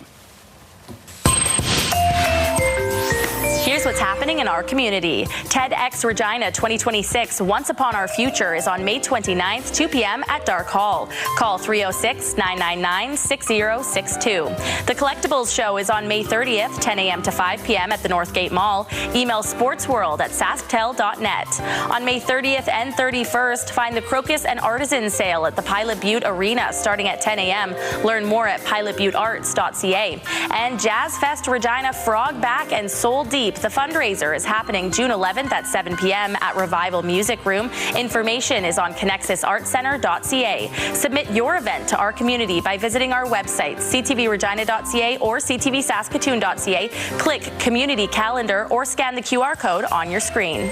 Here's what's happening in our community. TEDx Regina 2026 Once Upon Our Future is on May 29th, 2 p.m. at Dark Hall. Call 306-999-6062. The Collectibles Show is on May 30th, 10 a.m. to 5 p.m. at the Northgate Mall. Email sportsworld@sasktel.net. On May 30th and 31st, find the Crocus and Artisan Sale at the Pilot Butte Arena starting at 10 a.m. Learn more at pilotbuttearts.ca. And Jazz Fest Regina Frog Back and Soul Deep. The fundraiser is happening June 11th at 7 p.m. at Revival Music Room. Information is on connexusartcenter.ca. Submit your event to our community by visiting our website, ctvregina.ca or ctvsaskatoon.ca. Click Community Calendar or scan the QR code on your screen.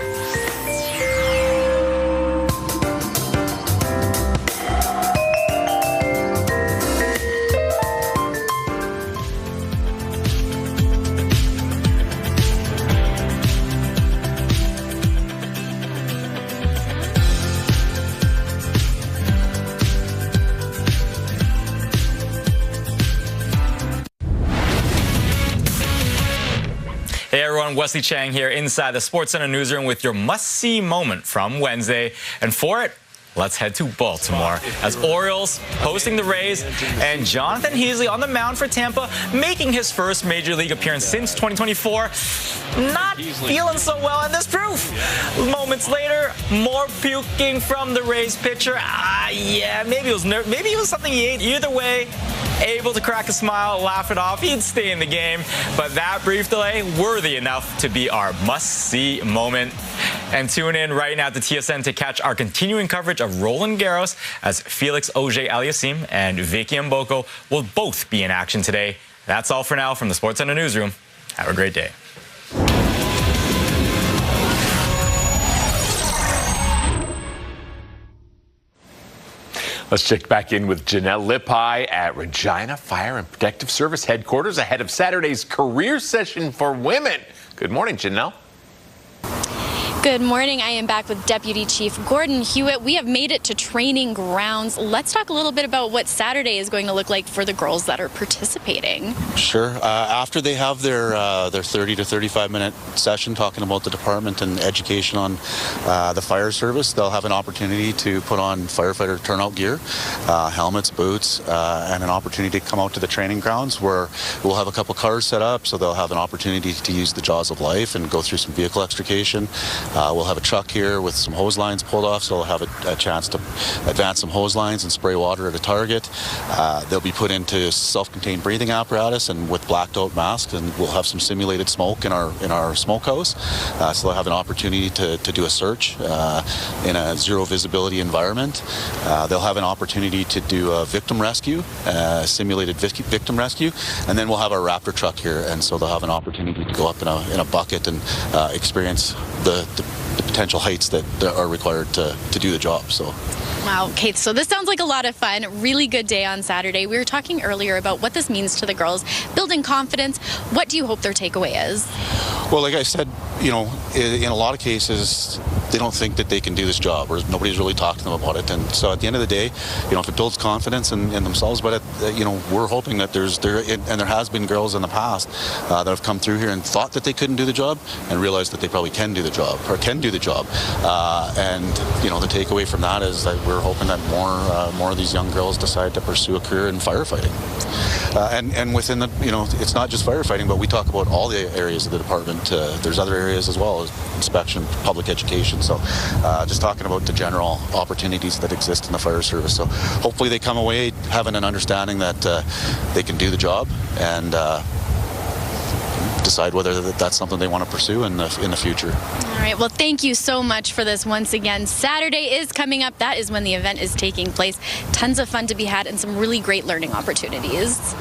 Hey everyone, Wesley Chang here inside the SportsCenter newsroom with your must-see moment from Wednesday. And for it, let's head to Baltimore as Orioles hosting the Rays and Jonathan Heasley on the mound for Tampa, making his first Major League appearance since 2024. Not feeling so well, and this proof. Moments later, more puking from the Rays pitcher. Yeah, maybe it was something he ate. Either way, able to crack a smile, laugh it off. He'd stay in the game, but that brief delay worthy enough to be our must-see moment. And tune in right now to TSN to catch our continuing coverage of Roland Garros as Felix Auger-Aliassime and Vicky Mboko will both be in action today. That's all for now from the SportsCenter newsroom. Have a great day. Let's check back in with Janelle Lippi at Regina Fire and Protective Service headquarters ahead of Saturday's career session for women. Good morning, Janelle. Good morning. I am back with Deputy Chief Gordon Hewitt. We have made it to training grounds. Let's talk a little bit about what Saturday is going to look like for the girls that are participating. Sure. After they have their 30 to 35 minute session talking about the department and education on the fire service, they'll have an opportunity to put on firefighter turnout gear, helmets, boots, and an opportunity to come out to the training grounds where we'll have a couple cars set up, so they'll have an opportunity to use the jaws of life and go through some vehicle extrication. We'll have a truck here with some hose lines pulled off, so they'll have a chance to advance some hose lines and spray water at a target. They'll be put into self-contained breathing apparatus and with blacked out masks, and we'll have some simulated smoke in our smokehouse. So they'll have an opportunity to do a search in a zero visibility environment. They'll have an opportunity to do a victim rescue, simulated victim rescue, and then we'll have our Raptor truck here, and so they'll have an opportunity to go up in a bucket and experience the potential heights that are required to do the job. So. Wow, okay, so this sounds like a lot of fun. Really good day on Saturday. We were talking earlier about what this means to the girls, building confidence. What do you hope their takeaway is? Well, like I said, you know, in a lot of cases, they don't think that they can do this job, or nobody's really talked to them about it. And so at the end of the day, you know, if it builds confidence in themselves, but you know, we're hoping that there has been girls in the past that have come through here and thought that they couldn't do the job and realized that they probably can do the job, or can do the job. And you know, the takeaway from that is that we're hoping that more of these young girls decide to pursue a career in firefighting. And within the, you know, it's not just firefighting, but we talk about all the areas of the department. There's other areas as well, as inspection, public education. So just talking about the general opportunities that exist in the fire service. So hopefully they come away having an understanding that they can do the job and decide whether that's something they want to pursue in the future. All right, well, thank you so much for this once again. Saturday is coming up. That is when the event is taking place. Tons of fun to be had and some really great learning opportunities.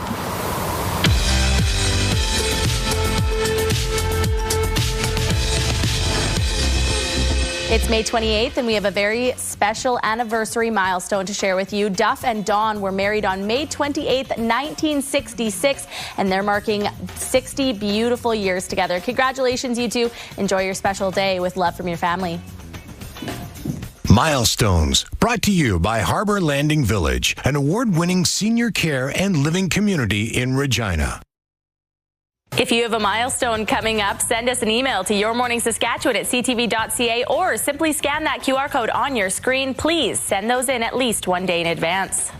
It's May 28th, and we have a very special anniversary milestone to share with you. Duff and Dawn were married on May 28th, 1966, and they're marking 60 beautiful years together. Congratulations, you two. Enjoy your special day with love from your family. Milestones, brought to you by Harbor Landing Village, an award-winning senior care and living community in Regina. If you have a milestone coming up, send us an email to yourmorningsaskatchewan@ctv.ca or simply scan that QR code on your screen. Please send those in at least one day in advance.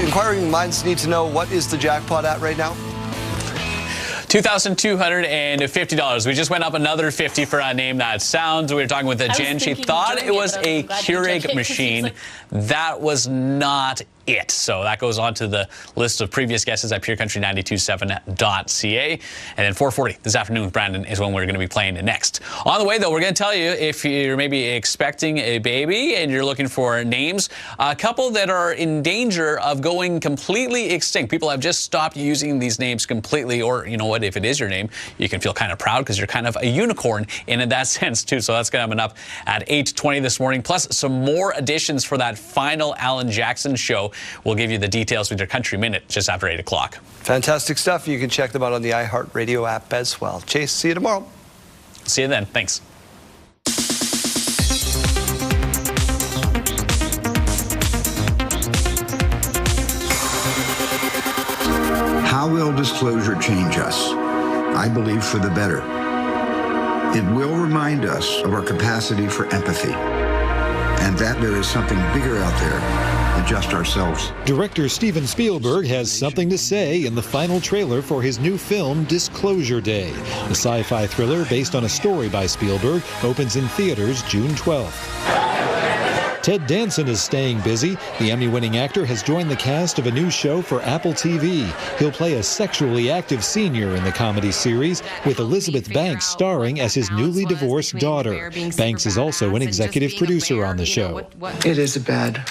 Inquiring minds need to know, what is the jackpot at right now? $2,250. We just went up another 50 for a name that sounds. We were talking with Jen. She thought it was a Keurig machine. That was not it. So that goes on to the list of previous guesses at purecountry927.ca. And then 4:40 this afternoon with Brandon is when we're going to be playing next. On the way, though, we're going to tell you if you're maybe expecting a baby and you're looking for names, a couple that are in danger of going completely extinct. People have just stopped using these names completely, or you know what, if it is your name, you can feel kind of proud because you're kind of a unicorn in that sense, too. So that's going to happen up at 8:20 this morning, plus some more additions for that final Alan Jackson show. We'll give you the details with your Country Minute just after 8 o'clock. Fantastic stuff. You can check them out on the iHeartRadio app as well. Chase, see you tomorrow. See you then. Thanks. How will disclosure change us? I believe for the better. It will remind us of our capacity for empathy and that there is something bigger out there than just ourselves. Director Steven Spielberg has something to say in the final trailer for his new film, Disclosure Day. The sci-fi thriller based on a story by Spielberg opens in theaters June 12th. Ted Danson is staying busy. The Emmy-winning actor has joined the cast of a new show for Apple TV. He'll play a sexually active senior in the comedy series, with Elizabeth Banks starring as his newly divorced daughter. Banks is also an executive producer on the show. It is a bed.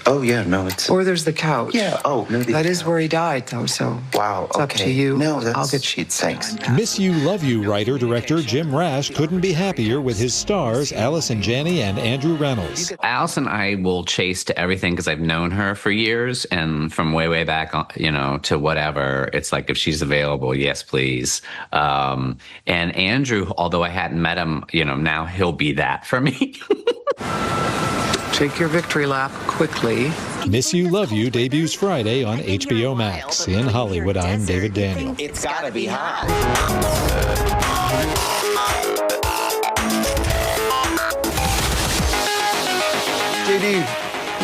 Oh, yeah, no, it's... Or there's the couch. Yeah, oh, no. That is where he died, though, so... Wow, it's up to you. No, I'll get sheets. Thanks. Miss You, Love You writer-director Jim Rash couldn't be happier with his stars, Allison Janney and Andrew Reynolds. Allison I will chase to everything because I've known her for years, and from way back, you know, to whatever, it's like if she's available, yes, please. And Andrew, although I hadn't met him, you know, now he'll be that for me. Take your victory lap quickly. Miss You, Love You debuts Friday on HBO Max. In Hollywood, I'm David Daniel. It's gotta be hot. JD,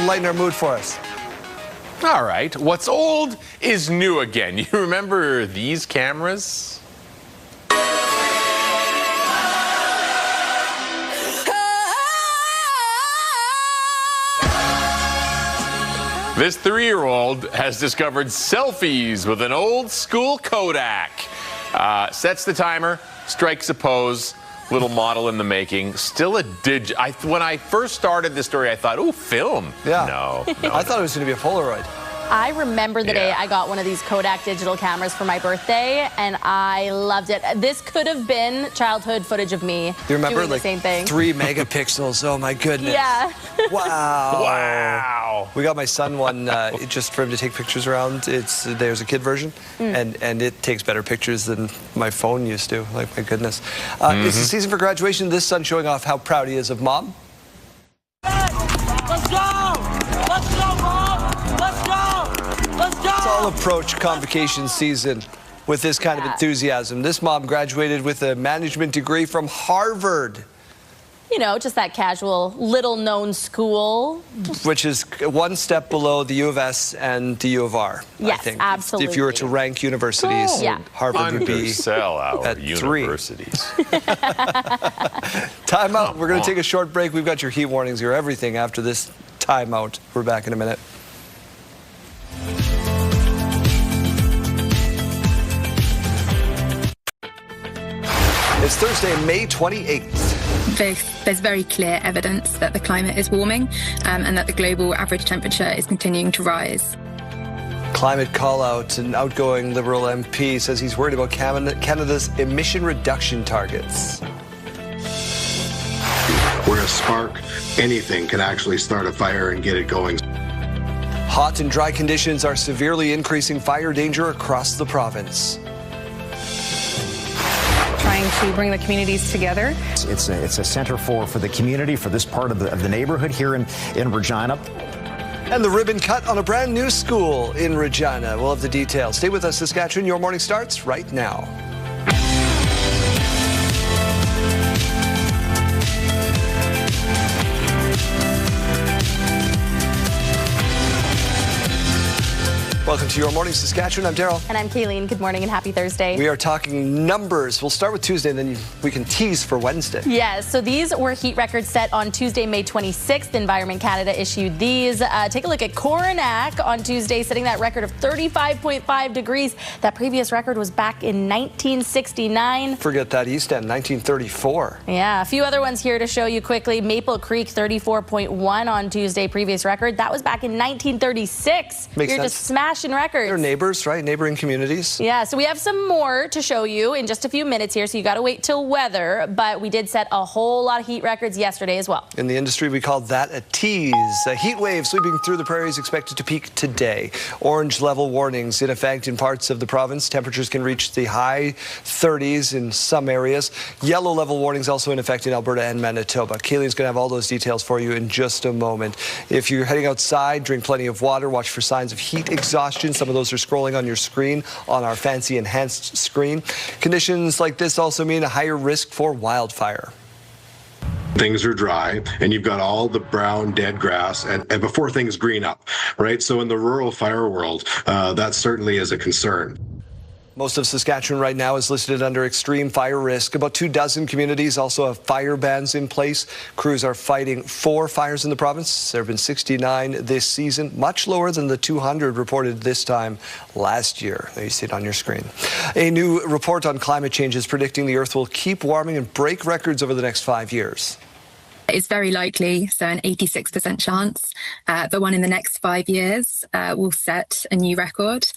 lighten our mood for us. All right, what's old is new again. You remember these cameras? This 3-year-old has discovered selfies with an old school Kodak. Sets the timer, strikes a pose, little model in the making. Still a when I first started this story, I thought, oh, film. Yeah. No. I thought it was going to be a Polaroid. I remember the day I got one of these Kodak digital cameras for my birthday, and I loved it. This could have been childhood footage of me You remember, doing like, the same thing. 3 megapixels. Oh, my goodness. Yeah. Wow. Wow. We got my son one just for him to take pictures around. There's a kid version, and it takes better pictures than my phone used to. Like, my goodness. It's the season for graduation. This son showing off how proud he is of mom. Let's go! Let's go, Mom! Let's go! Let's go! Let's all approach convocation season with this kind of enthusiasm. This mom graduated with a management degree from Harvard. You know, just that casual, little-known school. Which is one step below the U of S and the U of R, Yes, I think. absolutely. If you were to rank universities, Harvard would be Undersell our at 3. universities. Timeout. We're going to take a short break. We've got your heat warnings, your everything after this timeout. We're back in a minute. It's Thursday, May 28th. There's very clear evidence that the climate is warming and that the global average temperature is continuing to rise. Climate call-out. An outgoing Liberal MP says he's worried about Canada's emission reduction targets. Where a spark, anything can actually start a fire and get it going. Hot and dry conditions are severely increasing fire danger across the province. Trying to bring the communities together. It's a center for the community, for this part of the neighborhood here in Regina. And the ribbon cut on a brand new school in Regina. We'll have the details. Stay with us, Saskatchewan. Your morning starts right now. Welcome to Your Morning Saskatchewan. I'm Daryl. And I'm Kayleen. Good morning and happy Thursday. We are talking numbers. We'll start with Tuesday, and then we can tease for Wednesday. Yes, so these were heat records set on Tuesday, May 26th. Environment Canada issued these. Take a look at Coronach on Tuesday, setting that record of 35.5 degrees. That previous record was back in 1969. Forget that East End, 1934. Yeah, a few other ones here to show you quickly. Maple Creek, 34.1 on Tuesday, previous record. That was back in 1936. Makes You're sense. just smashing records. They're neighbors, right? Neighboring communities. Yeah, so we have some more to show you in just a few minutes here, so you got to wait till weather, but we did set a whole lot of heat records yesterday as well. In the industry, we call that a tease. A heat wave sweeping through the prairies expected to peak today. Orange level warnings in effect in parts of the province. Temperatures can reach the high 30s in some areas. Yellow level warnings also in effect in Alberta and Manitoba. Kaylee's going to have all those details for you in just a moment. If you're heading outside, drink plenty of water. Watch for signs of heat exhaustion. Some of those are scrolling on your screen on our fancy enhanced screen. Conditions like this also mean a higher risk for wildfire. Things are dry and you've got all the brown dead grass and before things green up, right? So in the rural fire world, that certainly is a concern. Most of Saskatchewan right now is listed under extreme fire risk. About 24 communities also have fire bans in place. Crews are fighting 4 fires in the province. There have been 69 this season, much lower than the 200 reported this time last year. There you see it on your screen. A new report on climate change is predicting the Earth will keep warming and break records over the next 5 years. It's very likely, so an 86% chance, that one in the next 5 years will set a new record,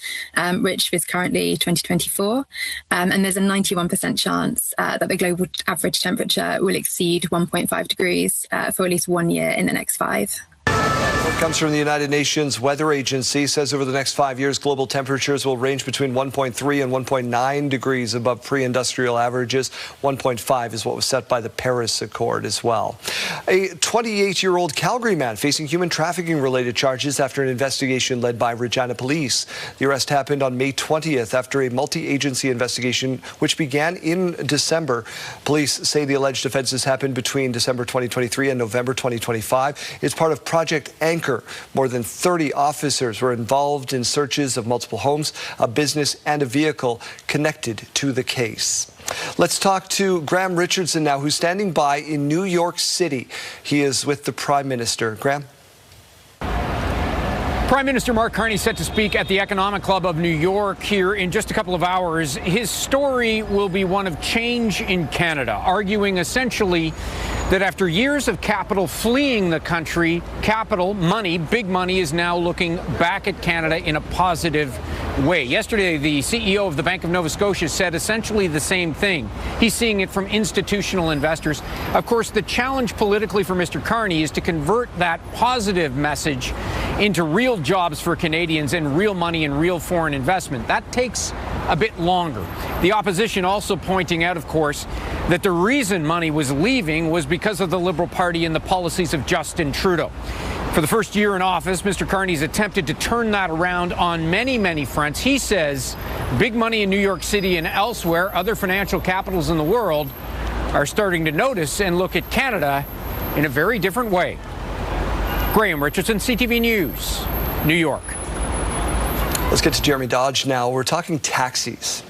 which is currently 2024. And there's a 91% chance that the global average temperature will exceed 1.5 degrees for at least 1 year in the next 5. What comes from the United Nations Weather Agency says over the next 5 years, global temperatures will range between 1.3 and 1.9 degrees above pre-industrial averages. 1.5 is what was set by the Paris Accord as well. A 28-year-old Calgary man facing human trafficking-related charges after an investigation led by Regina Police. The arrest happened on May 20th after a multi-agency investigation which began in December. Police say the alleged offenses happened between December 2023 and November 2025. It's part of Project Anchor. More than 30 officers were involved in searches of multiple homes, a business, and a vehicle connected to the case. Let's talk to Graham Richardson now, who's standing by in New York City. He is with the Prime Minister. Graham? Prime Minister Mark Carney set to speak at the Economic Club of New York here in just a couple of hours. His story will be one of change in Canada, arguing essentially that after years of capital fleeing the country, capital, money, big money, is now looking back at Canada in a positive way. Yesterday, the CEO of the Bank of Nova Scotia said essentially the same thing. He's seeing it from institutional investors. Of course, the challenge politically for Mr. Carney is to convert that positive message into real jobs for Canadians and real money and real foreign investment. That takes a bit longer. The opposition also pointing out, of course, that the reason money was leaving was because of the Liberal Party and the policies of Justin Trudeau. For the first year in office, Mr. Carney's attempted to turn that around on many, many fronts. He says big money in New York City and elsewhere, other financial capitals in the world, are starting to notice and look at Canada in a very different way. Graham Richardson, CTV News, New York. Let's get to Jeremy Dodge now. We're talking taxis.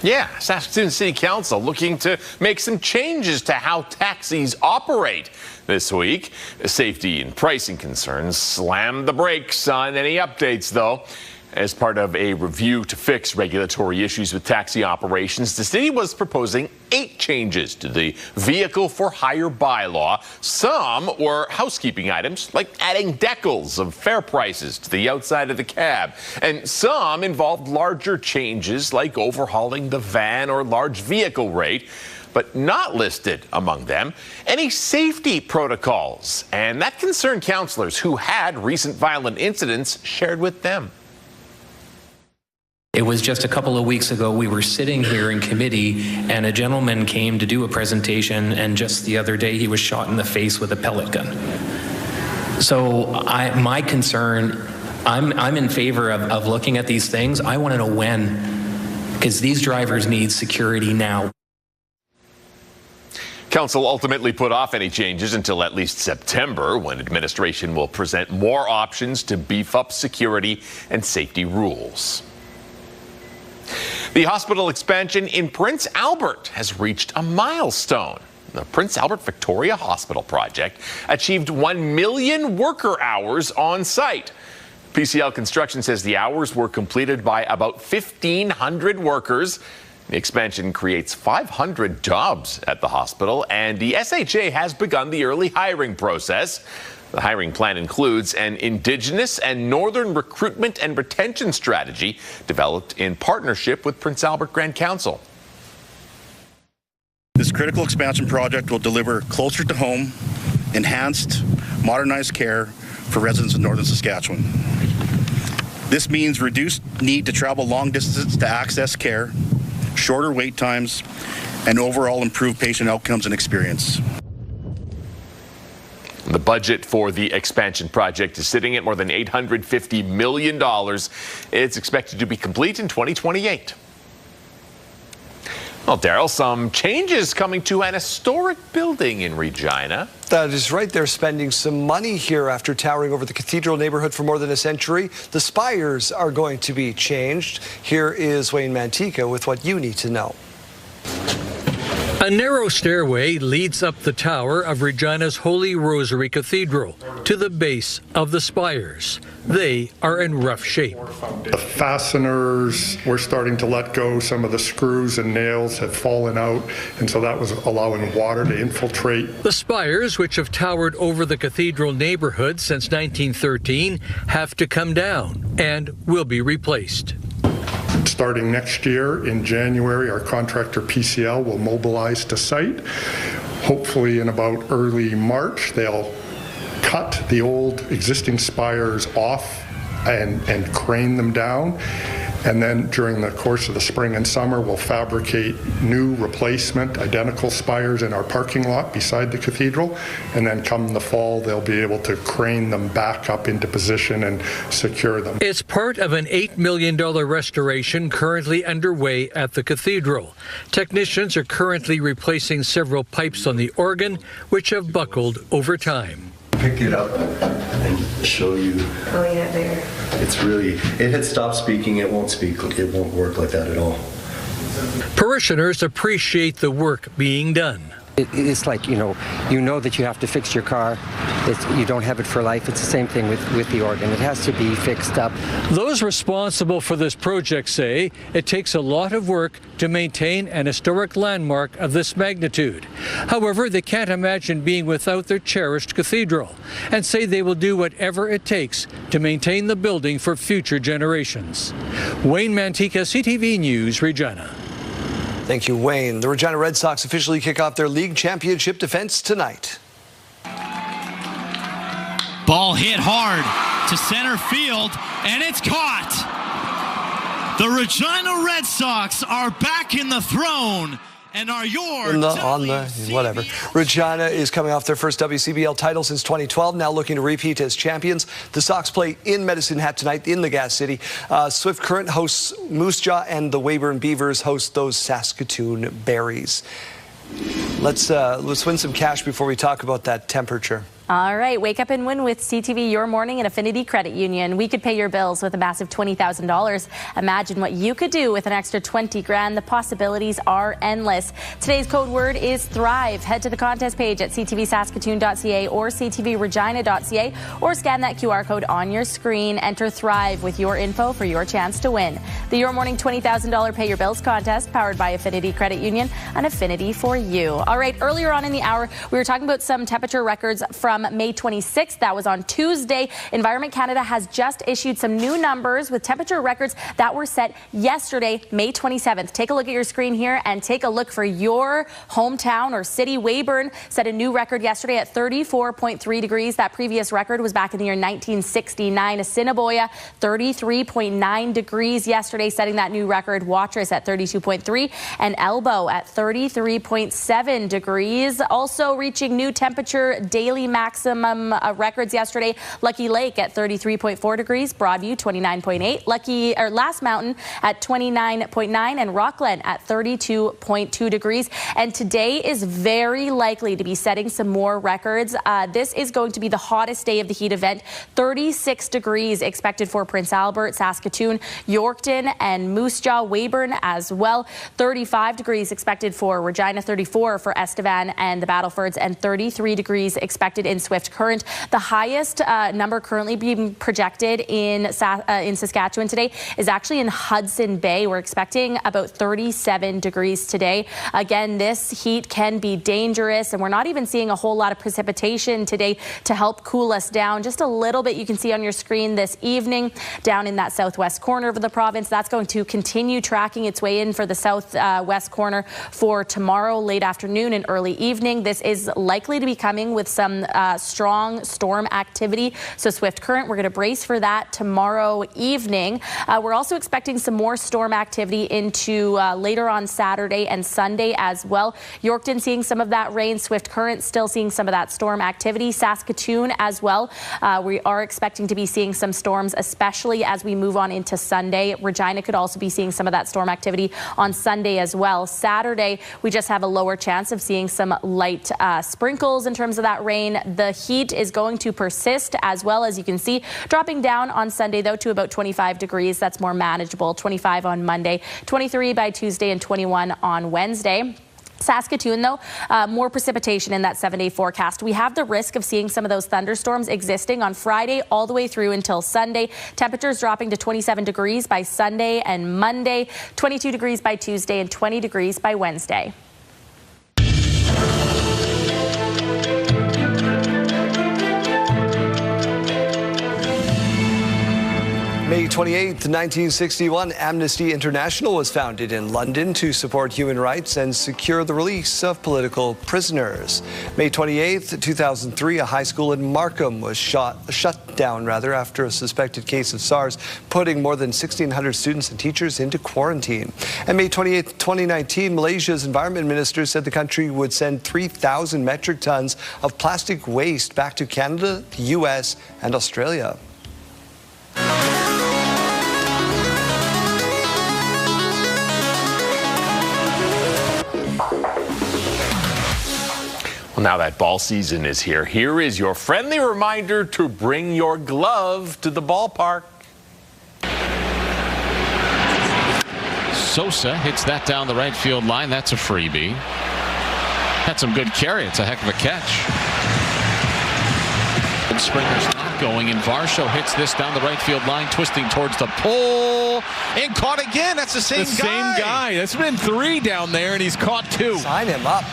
Yeah, Saskatchewan City Council looking to make some changes to how taxis operate this week. Safety and pricing concerns slammed the brakes on any updates, though. As part of a review to fix regulatory issues with taxi operations, the city was proposing 8 changes to the vehicle for hire bylaw. Some were housekeeping items, like adding decals of fare prices to the outside of the cab. And some involved larger changes, like overhauling the van or large vehicle rate. But not listed among them any safety protocols. And that concerned councillors who had recent violent incidents shared with them. It was just a couple of weeks ago, we were sitting here in committee and a gentleman came to do a presentation, and just the other day he was shot in the face with a pellet gun. So my concern, I'm in favor of looking at these things. I want to know when, because these drivers need security now. Council ultimately put off any changes until at least September, when administration will present more options to beef up security and safety rules. The hospital expansion in Prince Albert has reached a milestone. The Prince Albert Victoria Hospital project achieved 1 million worker hours on site. PCL Construction says the hours were completed by about 1,500 workers. The expansion creates 500 jobs at the hospital, and the SHA has begun the early hiring process. The hiring plan includes an Indigenous and Northern recruitment and retention strategy developed in partnership with Prince Albert Grand Council. This critical expansion project will deliver closer to home, enhanced, modernized care for residents of Northern Saskatchewan. This means reduced need to travel long distances to access care, shorter wait times, and overall improved patient outcomes and experience. The budget for the expansion project is sitting at more than $850 million. It's expected to be complete in 2028. Well, Daryl, some changes coming to an historic building in Regina. That is right. They're spending some money here after towering over the cathedral neighborhood for more than a century. The spires are going to be changed. Here is Wayne Mantica with what you need to know. A narrow stairway leads up the tower of Regina's Holy Rosary Cathedral to the base of the spires. They are in rough shape. The fasteners, we're starting to let go. Some of the screws and nails have fallen out, and so that was allowing water to infiltrate. The spires, which have towered over the cathedral neighborhood since 1913, have to come down and will be replaced. Starting next year in January, our contractor PCL will mobilize to site. Hopefully in about early March, they'll cut the old existing spires off and crane them down. And then during the course of the spring and summer, we'll fabricate new replacement identical spires in our parking lot beside the cathedral. And then come the fall, they'll be able to crane them back up into position and secure them. It's part of an $8 million restoration currently underway at the cathedral. Technicians are currently replacing several pipes on the organ, which have buckled over time. Pick it up and show you. Oh yeah, there. It's really, it had stopped speaking, it won't speak, it won't work like that at all. Parishioners appreciate the work being done. It's like, you know that you have to fix your car. You don't have it for life. It's the same thing with the organ. It has to be fixed up. Those responsible for this project say it takes a lot of work to maintain an historic landmark of this magnitude. However, they can't imagine being without their cherished cathedral and say they will do whatever it takes to maintain the building for future generations. Wayne Mantika, CTV News, Regina. Thank you, Wayne. The Regina Red Sox officially kick off their league championship defense tonight. Ball hit hard to center field, and it's caught. The Regina Red Sox are back in the throne and are whatever. Regina is coming off their first WCBL title since 2012, now looking to repeat as champions. The Sox play in Medicine Hat tonight in the Gas City. Swift Current hosts Moose Jaw, and the Weyburn Beavers host those Saskatoon Berries. Let's win some cash before we talk about that temperature. All right, wake up and win with CTV Your Morning and Affinity Credit Union. We could pay your bills with a massive $20,000. Imagine what you could do with an extra $20,000. The possibilities are endless. Today's code word is thrive. Head to the contest page at ctvsaskatoon.ca or ctvregina.ca or scan that QR code on your screen. Enter thrive with your info for your chance to win. The Your Morning $20,000 Pay Your Bills contest, powered by Affinity Credit Union, an affinity for you. All right, earlier on in the hour, we were talking about some temperature records from May 26th. That was on Tuesday. Environment Canada has just issued some new numbers with temperature records that were set yesterday, May 27th. Take a look at your screen here and take a look for your hometown or city. Weyburn set a new record yesterday at 34.3 degrees. That previous record was back in the year 1969. Assiniboia, 33.9 degrees yesterday, setting that new record. Watrous at 32.3 and Elbow at 33.7 degrees. Also reaching new temperature daily maximum records yesterday. Lucky Lake at 33.4 degrees, Broadview 29.8, Last Mountain at 29.9, and Rockland at 32.2 degrees. And today is very likely to be setting some more records. This is going to be the hottest day of the heat event. 36 degrees expected for Prince Albert, Saskatoon, Yorkton, and Moose Jaw, Weyburn as well. 35 degrees expected for Regina, 34 for Estevan and the Battlefords, and 33 degrees expected in Swift Current. The highest number currently being projected in Saskatchewan today is actually in Hudson Bay. We're expecting about 37 degrees today. Again, this heat can be dangerous, and we're not even seeing a whole lot of precipitation today to help cool us down. Just a little bit you can see on your screen this evening down in that southwest corner of the province. That's going to continue tracking its way in for the southwest corner for tomorrow late afternoon and early evening. This is likely to be coming with some strong storm activity. So Swift Current, we're going to brace for that tomorrow evening. We're also expecting some more storm activity into later on Saturday and Sunday as well. Yorkton seeing some of that rain. Swift Current still seeing some of that storm activity. Saskatoon as well. We are expecting to be seeing some storms, especially as we move on into Sunday. Regina could also be seeing some of that storm activity on Sunday as well. Saturday, we just have a lower chance of seeing some light sprinkles in terms of that rain. The heat is going to persist as well, as you can see, dropping down on Sunday though to about 25 degrees. That's more manageable. 25 on Monday, 23 by Tuesday, and 21 on Wednesday. Saskatoon, though, more precipitation in that 7-day forecast. We have the risk of seeing some of those thunderstorms existing on Friday all the way through until Sunday. Temperatures dropping to 27 degrees by Sunday and Monday, 22 degrees by Tuesday, and 20 degrees by Wednesday. May 28th, 1961, Amnesty International was founded in London to support human rights and secure the release of political prisoners. May 28th, 2003, a high school in Markham was shut down after a suspected case of SARS, putting more than 1,600 students and teachers into quarantine. And May 28th, 2019, Malaysia's environment minister said the country would send 3,000 metric tons of plastic waste back to Canada, the U.S., and Australia. Well, now that ball season is here, here is your friendly reminder to bring your glove to the ballpark. Sosa hits that down the right field line. That's a freebie. Had some good carry. It's a heck of a catch. And Springer's not going, and Varsho hits this down the right field line, twisting towards the pole, and caught again. That's the same guy. That's been 3 down there, and he's caught 2. Sign him up.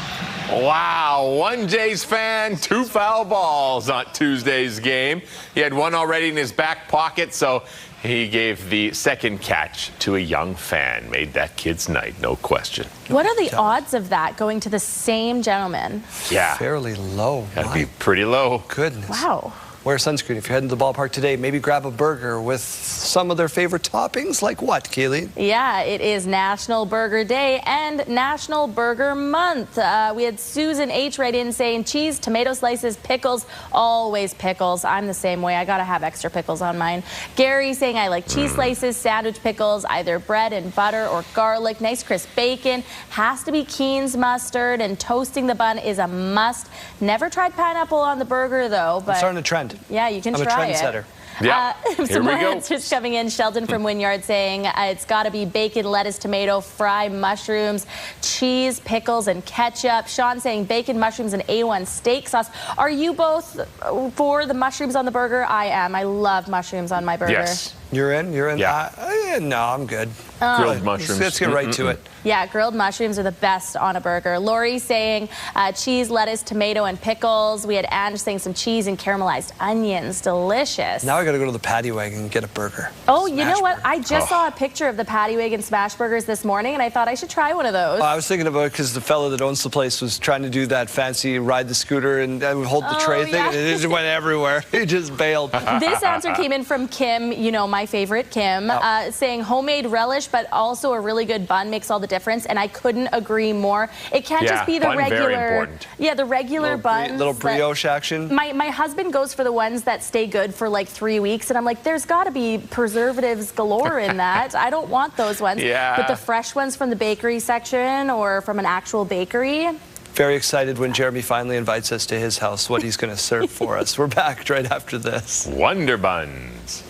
Wow, one Jays fan, 2 foul balls on Tuesday's game. He had 1 already in his back pocket, so he gave the second catch to a young fan. Made that kid's night, no question. What are the odds of that going to the same gentleman? Yeah. Fairly low. That'd be pretty low. Goodness. Wow. Wear sunscreen if you're heading to the ballpark today. Maybe grab a burger with some of their favorite toppings. Like what, Keely? Yeah, it is National Burger Day and National Burger Month. We had Susan H. right in saying cheese, tomato slices, pickles, always pickles. I'm the same way. I gotta have extra pickles on mine. Gary saying I like cheese slices, sandwich pickles, either bread and butter or garlic. Nice crisp bacon. Has to be Keen's mustard, and toasting the bun is a must. Never tried pineapple on the burger though, but I'm starting a trend. Yeah, you can I'm try a trendsetter. it. Yeah, some more answers coming in. Sheldon from Wynyard saying it's got to be bacon, lettuce, tomato, fry, mushrooms, cheese, pickles, and ketchup. Sean saying bacon, mushrooms, and A1 steak sauce. Are you both for the mushrooms on the burger? I am. I love mushrooms on my burger. Yes. You're in? You're in? Yeah. No, I'm good. Grilled mushrooms. Let's get right to it. Yeah, grilled mushrooms are the best on a burger. Lori saying cheese, lettuce, tomato, and pickles. We had Ange saying some cheese and caramelized onions. Delicious. Now I got to go to the Patty Wagon and get a burger. Oh, you know what? I just saw a picture of the Patty Wagon smash burgers this morning, and I thought I should try one of those. I was thinking about it because the fellow that owns the place was trying to do that fancy ride the scooter and hold the tray thing, and it just went everywhere. He just bailed. This answer came in from Kim, you know, my favorite Kim, saying homemade relish, but also a really good bun makes all the difference, and I couldn't agree more. It can't just be the regular. Very important. Yeah, the regular buns. Little brioche action. My husband goes for the ones that stay good for like 3 weeks, and I'm like, there's got to be preservatives galore in that. I don't want those ones. Yeah. But the fresh ones from the bakery section or from an actual bakery. Very excited when Jeremy finally invites us to his house, what he's going to serve for us. We're back right after this. Wonder Buns.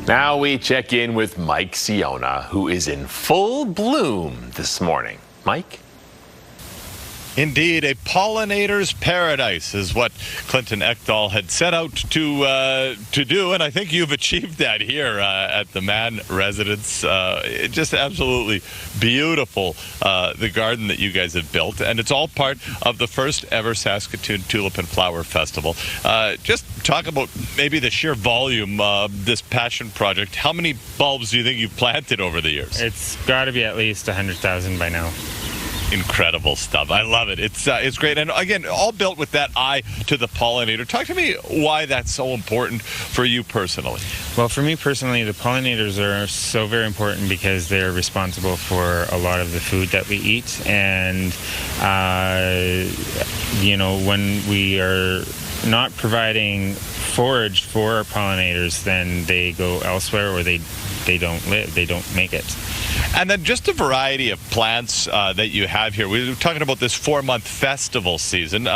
Now we check in with Mike Siona, who is in full bloom this morning. Mike? Indeed, a pollinator's paradise is what Clinton Ekdahl had set out to do, and I think you've achieved that here at the Mann residence. Just absolutely beautiful, the garden that you guys have built, and it's all part of the first ever Saskatoon Tulip and Flower Festival. Just talk about maybe the sheer volume of this passion project. How many bulbs do you think you've planted over the years? It's got to be at least 100,000 by now. Incredible stuff. I love it. It's great. And again, all built with that eye to the pollinator. Talk to me why that's so important for you personally. Well, for me personally, the pollinators are so very important because they're responsible for a lot of the food that we eat. And, you know, when we are not providing forage for our pollinators, then they go elsewhere or they don't live, they don't make it. And then just a variety of plants that you have here. We were talking about this 4-month festival season.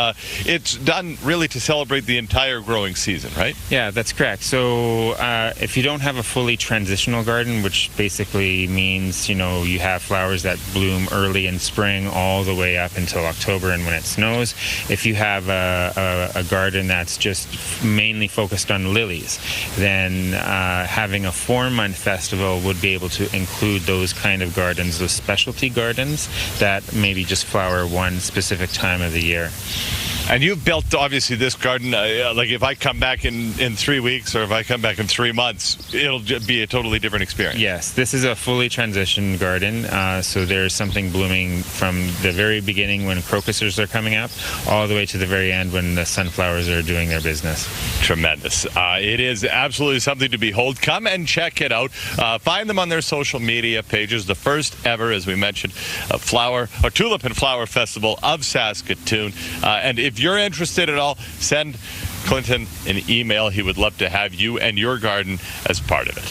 It's done really to celebrate the entire growing season, right? Yeah, that's correct. So if you don't have a fully transitional garden, which basically means, you know, you have flowers that bloom early in spring all the way up until October and when it snows. If you have a garden that's just mainly focused on lilies, then having a 4-month festival would be able to include those kind of gardens, those specialty gardens that maybe just flower one specific time of the year. And you've built, obviously, this garden, like if I come back in 3 weeks or if I come back in 3 months, it'll be a totally different experience. Yes, this is a fully transitioned garden, so there's something blooming from the very beginning when crocuses are coming up all the way to the very end when the sunflowers are doing their business. Tremendous. It is absolutely something to behold. Come and check it out. Find them on their social media pages. The first ever, as we mentioned, Tulip and Flower Festival of Saskatoon. And if you're interested at all, send Clinton an email. He would love to have you and your garden as part of it.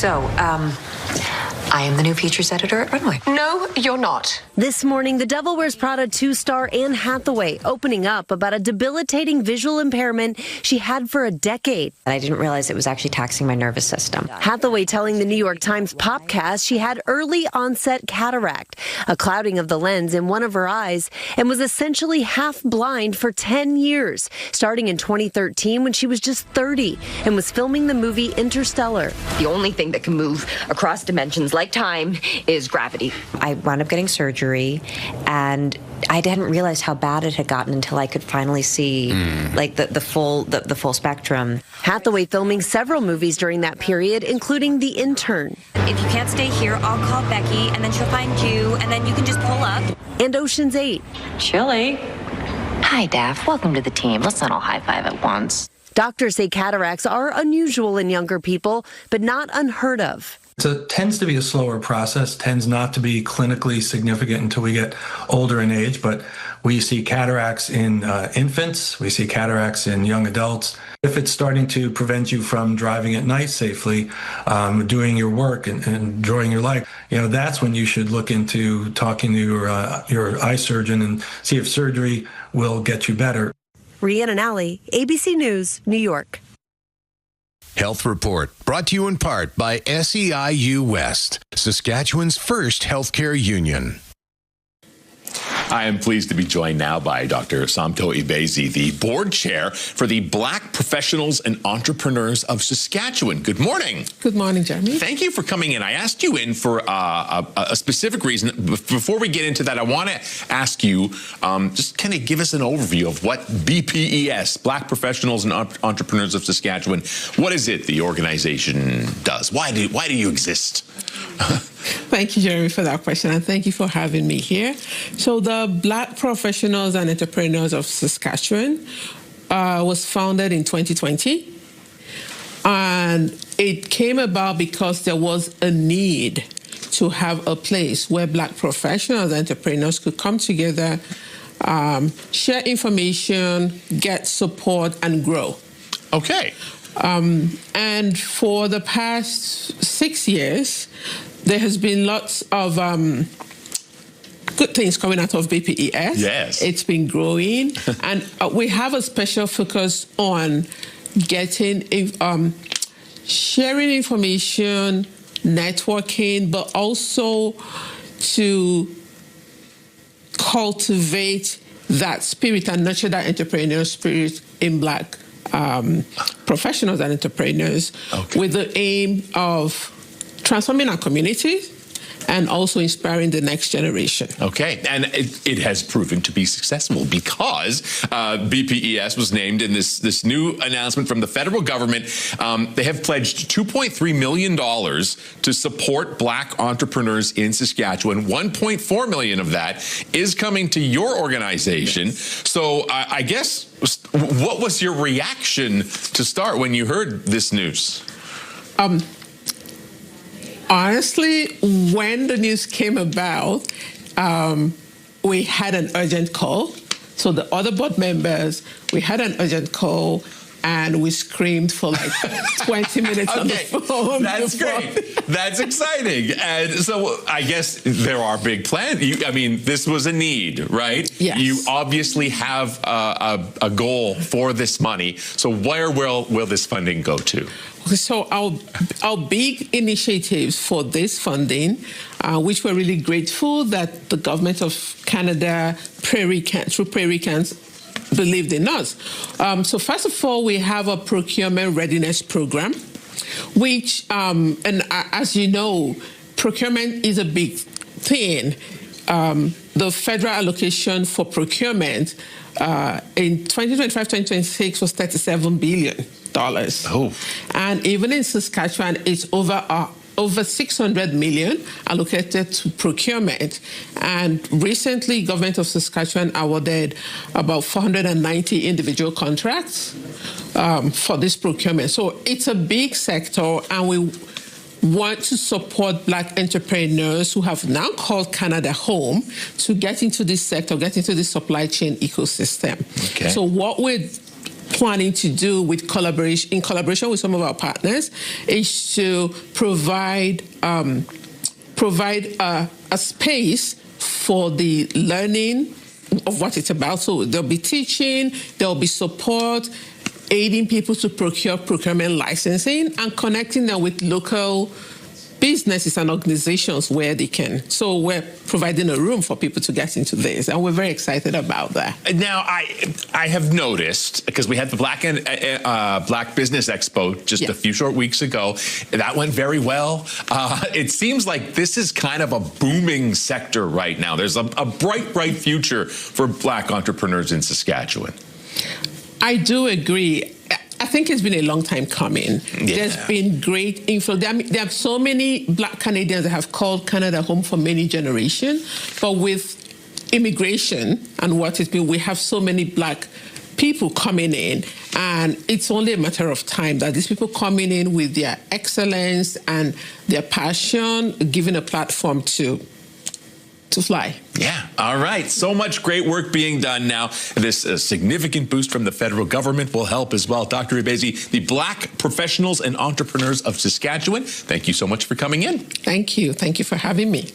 So, I am the new features editor at Runway. No, you're not. This morning, The Devil Wears Prada 2-star Anne Hathaway opening up about a debilitating visual impairment she had for a decade. I didn't realize it was actually taxing my nervous system. Hathaway telling the New York Times Popcast she had early onset cataract, a clouding of the lens in one of her eyes, and was essentially half blind for 10 years, starting in 2013 when she was just 30 and was filming the movie Interstellar. The only thing that can move across dimensions like time is gravity. I wound up getting surgery, and I didn't realize how bad it had gotten until I could finally see like the full spectrum. Hathaway filming several movies during that period, including The Intern. If you can't stay here, I'll call Becky, and then she'll find you, and then you can just pull up. And Ocean's 8. Chilly. Hi, Daff. Welcome to the team. Let's not all high-five at once. Doctors say cataracts are unusual in younger people, but not unheard of. It tends to be a slower process, tends not to be clinically significant until we get older in age, but we see cataracts in infants, we see cataracts in young adults. If it's starting to prevent you from driving at night safely, doing your work and enjoying your life, that's when you should look into talking to your eye surgeon and see if surgery will get you better. Rhiannon Alley, ABC News, New York. Health Report, brought to you in part by SEIU West, Saskatchewan's first healthcare union. I am pleased to be joined now by Dr. Samto Ibezi, the board chair for the Black Professionals and Entrepreneurs of Saskatchewan. Good morning. Good morning, Jeremy. Thank you for coming in. I asked you in for a specific reason. Before we get into that, I want to ask you, just kind of give us an overview of what BPES, Black Professionals and Entrepreneurs of Saskatchewan, what is it the organization does? Why do you exist? Thank you, Jeremy, for that question, and thank you for having me here. So the Black Professionals and Entrepreneurs of Saskatchewan was founded in 2020, and it came about because there was a need to have a place where Black professionals and entrepreneurs could come together, share information, get support, and grow. Okay. And for the past 6 years, there has been lots of good things coming out of BPES. Yes. It's been growing. And we have a special focus on getting, sharing information, networking, but also to cultivate that spirit and nurture that entrepreneurial spirit in Black professionals and entrepreneurs, with the aim of transforming our communities and also inspiring the next generation. Okay, and it has proven to be successful because BPES was named in this new announcement from the federal government. They have pledged $2.3 million to support Black entrepreneurs in Saskatchewan. $1.4 million of that is coming to your organization. Yes. So I guess, what was your reaction to start when you heard this news? Honestly, when the news came about, we had an urgent call. So the other board members, we had an urgent call, and we screamed for like 20 minutes on the phone. That's great. That's exciting. And so I guess there are big plans. This was a need, right? Yes. You obviously have a goal for this money. So where will this funding go to? So our big initiatives for this funding, which we're really grateful that the government of Canada, through Prairie Cans, believed in us. So first of all, we have a procurement readiness program, which, and as you know, procurement is a big thing. The federal allocation for procurement in 2025-2026 was $37 billion. Oh. And even in Saskatchewan, it's over $600 million allocated to procurement. And recently, government of Saskatchewan awarded about 490 individual contracts for this procurement. So it's a big sector, and we want to support Black entrepreneurs who have now called Canada home to get into this sector, get into the supply chain ecosystem. Okay. So what we're planning to do in collaboration with some of our partners is to provide a space for the learning of what it's about. So there'll be teaching, there'll be support, aiding people to procure procurement licensing, and connecting them with local businesses and organizations where they can. So we're providing a room for people to get into this, and we're very excited about that. Now, I have noticed, because we had the Black Business Expo just a few short weeks ago, that went very well. It seems like this is kind of a booming sector right now. There's a bright future for Black entrepreneurs in Saskatchewan. I do agree. I think it's been a long time coming. Yeah. There's been great info. There are so many Black Canadians that have called Canada home for many generations, but with immigration and what it's been, we have so many Black people coming in, and it's only a matter of time that these people coming in with their excellence and their passion, giving a platform to fly. Yeah. All right. So much great work being done now. This significant boost from the federal government will help as well. Dr. Ibezi, the Black Professionals and Entrepreneurs of Saskatchewan, thank you so much for coming in. Thank you. Thank you for having me.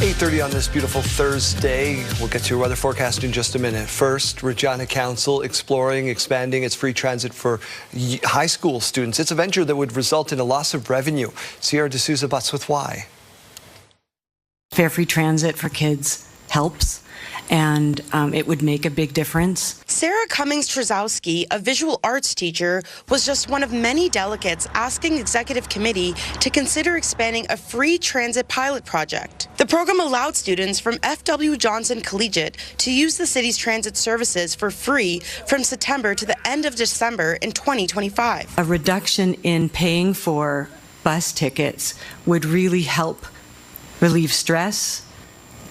8:30 on this beautiful Thursday. We'll get to your weather forecast in just a minute. First, Regina Council expanding its free transit for high school students. It's a venture that would result in a loss of revenue. Sierra D'Souza butts with why. Fare free transit for kids helps, and it would make a big difference. Sarah Cummings-Trzowski, a visual arts teacher, was just one of many delegates asking Executive Committee to consider expanding a free transit pilot project. The program allowed students from F.W. Johnson Collegiate to use the city's transit services for free from September to the end of December in 2025. A reduction in paying for bus tickets would really help relieve stress,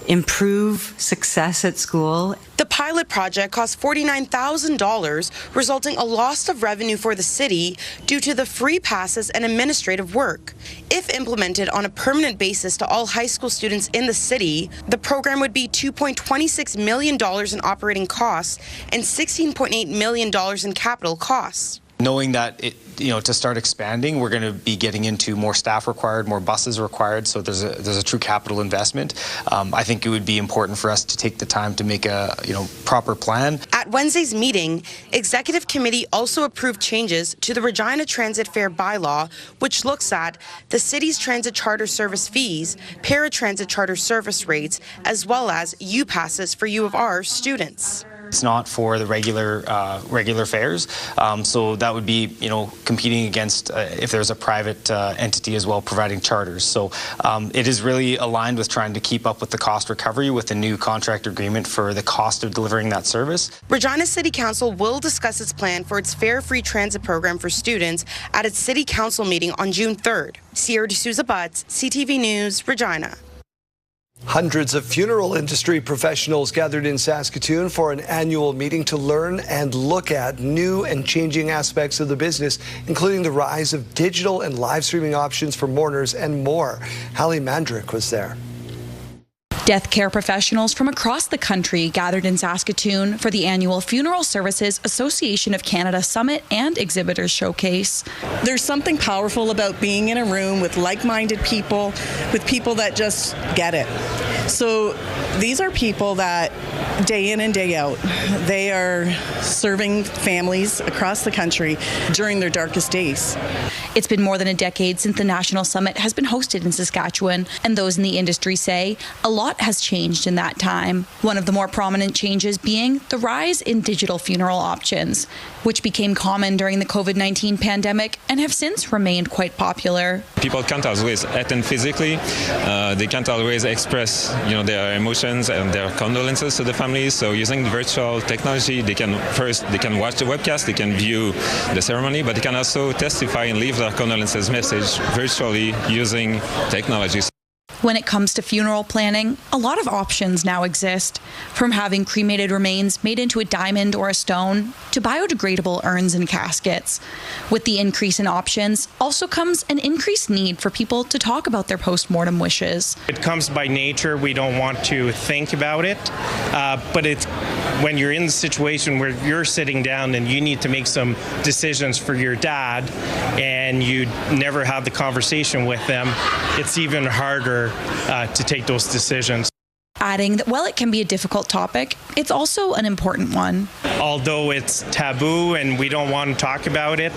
improve success at school. The pilot project cost $49,000, resulting a loss of revenue for the city due to the free passes and administrative work. If implemented on a permanent basis to all high school students in the city, the program would be $2.26 million in operating costs and $16.8 million in capital costs. Knowing that to start expanding, we're going to be getting into more staff required, more buses required, so there's a true capital investment. I think it would be important for us to take the time to make a proper plan. At Wednesday's meeting, Executive Committee also approved changes to the Regina Transit Fare bylaw, which looks at the city's transit charter service fees, paratransit charter service rates, as well as U-passes for U of R students. It's not for the regular fares, so that would be competing against if there's a private entity as well providing charters. So it is really aligned with trying to keep up with the cost recovery with the new contract agreement for the cost of delivering that service. Regina City Council will discuss its plan for its fare-free transit program for students at its City Council meeting on June 3rd. Sierra D'Souza Butts, CTV News, Regina. Hundreds of funeral industry professionals gathered in Saskatoon for an annual meeting to learn and look at new and changing aspects of the business, including the rise of digital and live streaming options for mourners and more. Hallie Mandrick was there. Death care professionals from across the country gathered in Saskatoon for the annual Funeral Services Association of Canada Summit and Exhibitors Showcase. There's something powerful about being in a room with like-minded people, with people that just get it. So these are people that day in and day out, they are serving families across the country during their darkest days. It's been more than a decade since the National Summit has been hosted in Saskatchewan, and those in the industry say a lot has changed in that time. One of the more prominent changes being the rise in digital funeral options, which became common during the COVID-19 pandemic and have since remained quite popular. People can't always attend physically. They can't always express, their emotions and their condolences to the families. So using virtual technology, they can watch the webcast, they can view the ceremony, but they can also testify and leave their condolences message virtually using technology. When it comes to funeral planning, a lot of options now exist, from having cremated remains made into a diamond or a stone to biodegradable urns and caskets. With the increase in options also comes an increased need for people to talk about their post-mortem wishes. It comes by nature. We don't want to think about it, but it's when you're in the situation where you're sitting down and you need to make some decisions for your dad and you never have the conversation with them, it's even harder to take those decisions. Adding that while it can be a difficult topic, it's also an important one. Although it's taboo and we don't want to talk about it,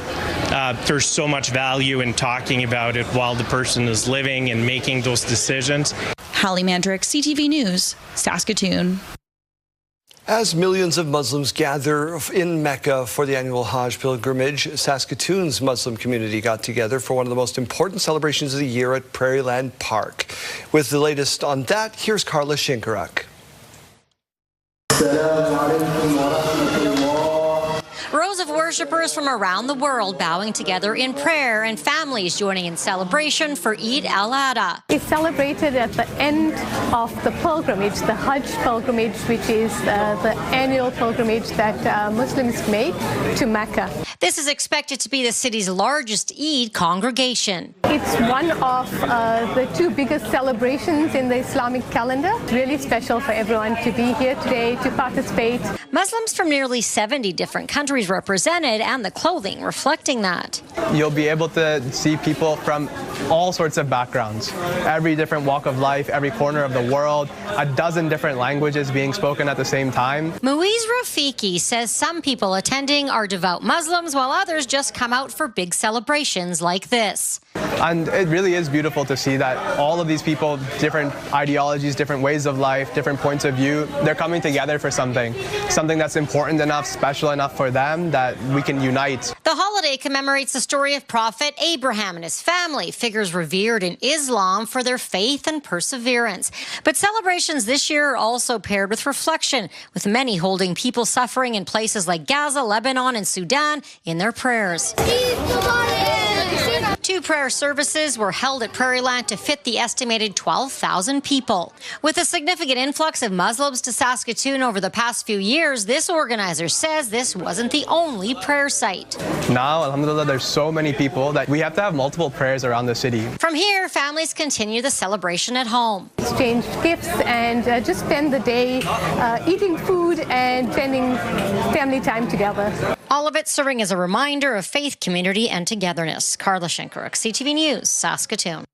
there's so much value in talking about it while the person is living and making those decisions. Hallie Mandrick, CTV News, Saskatoon. As millions of Muslims gather in Mecca for the annual Hajj pilgrimage, Saskatoon's Muslim community got together for one of the most important celebrations of the year at Prairieland Park. With the latest on that, here's Carla Shinkarak. Rows of worshippers from around the world bowing together in prayer and families joining in celebration for Eid al-Adha. It's celebrated at the end of the pilgrimage, the Hajj pilgrimage, which is the annual pilgrimage that Muslims make to Mecca. This is expected to be the city's largest Eid congregation. It's one of the two biggest celebrations in the Islamic calendar. Really special for everyone to be here today to participate. Muslims from nearly 70 different countries represented, and the clothing reflecting that. You'll be able to see people from all sorts of backgrounds, every different walk of life, every corner of the world, a dozen different languages being spoken at the same time. Muiz Rafiki says some people attending are devout Muslims while others just come out for big celebrations like this. And it really is beautiful to see that all of these people, different ideologies, different ways of life, different points of view, they're coming together for something that's important enough, special enough for them that we can unite. The holiday commemorates the story of Prophet Abraham and his family, figures revered in Islam for their faith and perseverance. But celebrations this year are also paired with reflection, with many holding people suffering in places like Gaza, Lebanon, and Sudan in their prayers. Two prayer services were held at Prairieland to fit the estimated 12,000 people. With a significant influx of Muslims to Saskatoon over the past few years, this organizer says this wasn't the only prayer site. Now, alhamdulillah, there's so many people that we have to have multiple prayers around the city. From here, families continue the celebration at home. Exchange gifts and just spend the day eating food and spending family time together. All of it serving as a reminder of faith, community, and togetherness. Carla Shinkarak, CTV News, Saskatoon.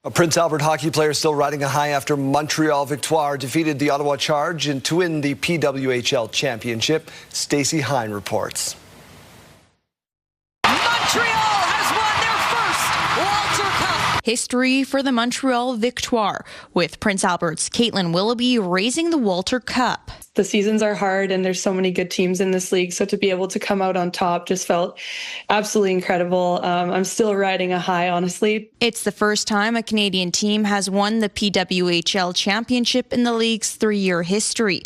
A Prince Albert hockey player still riding a high after Montreal Victoire defeated the Ottawa Charge to win the PWHL championship. Stacey Hine reports. Montreal has won their first Walter Cup. History for the Montreal Victoire, with Prince Albert's Caitlin Willoughby raising the Walter Cup. The seasons are hard and there's so many good teams in this league. So to be able to come out on top just felt absolutely incredible. I'm still riding a high, honestly. It's the first time a Canadian team has won the PWHL championship in the league's 3-year history.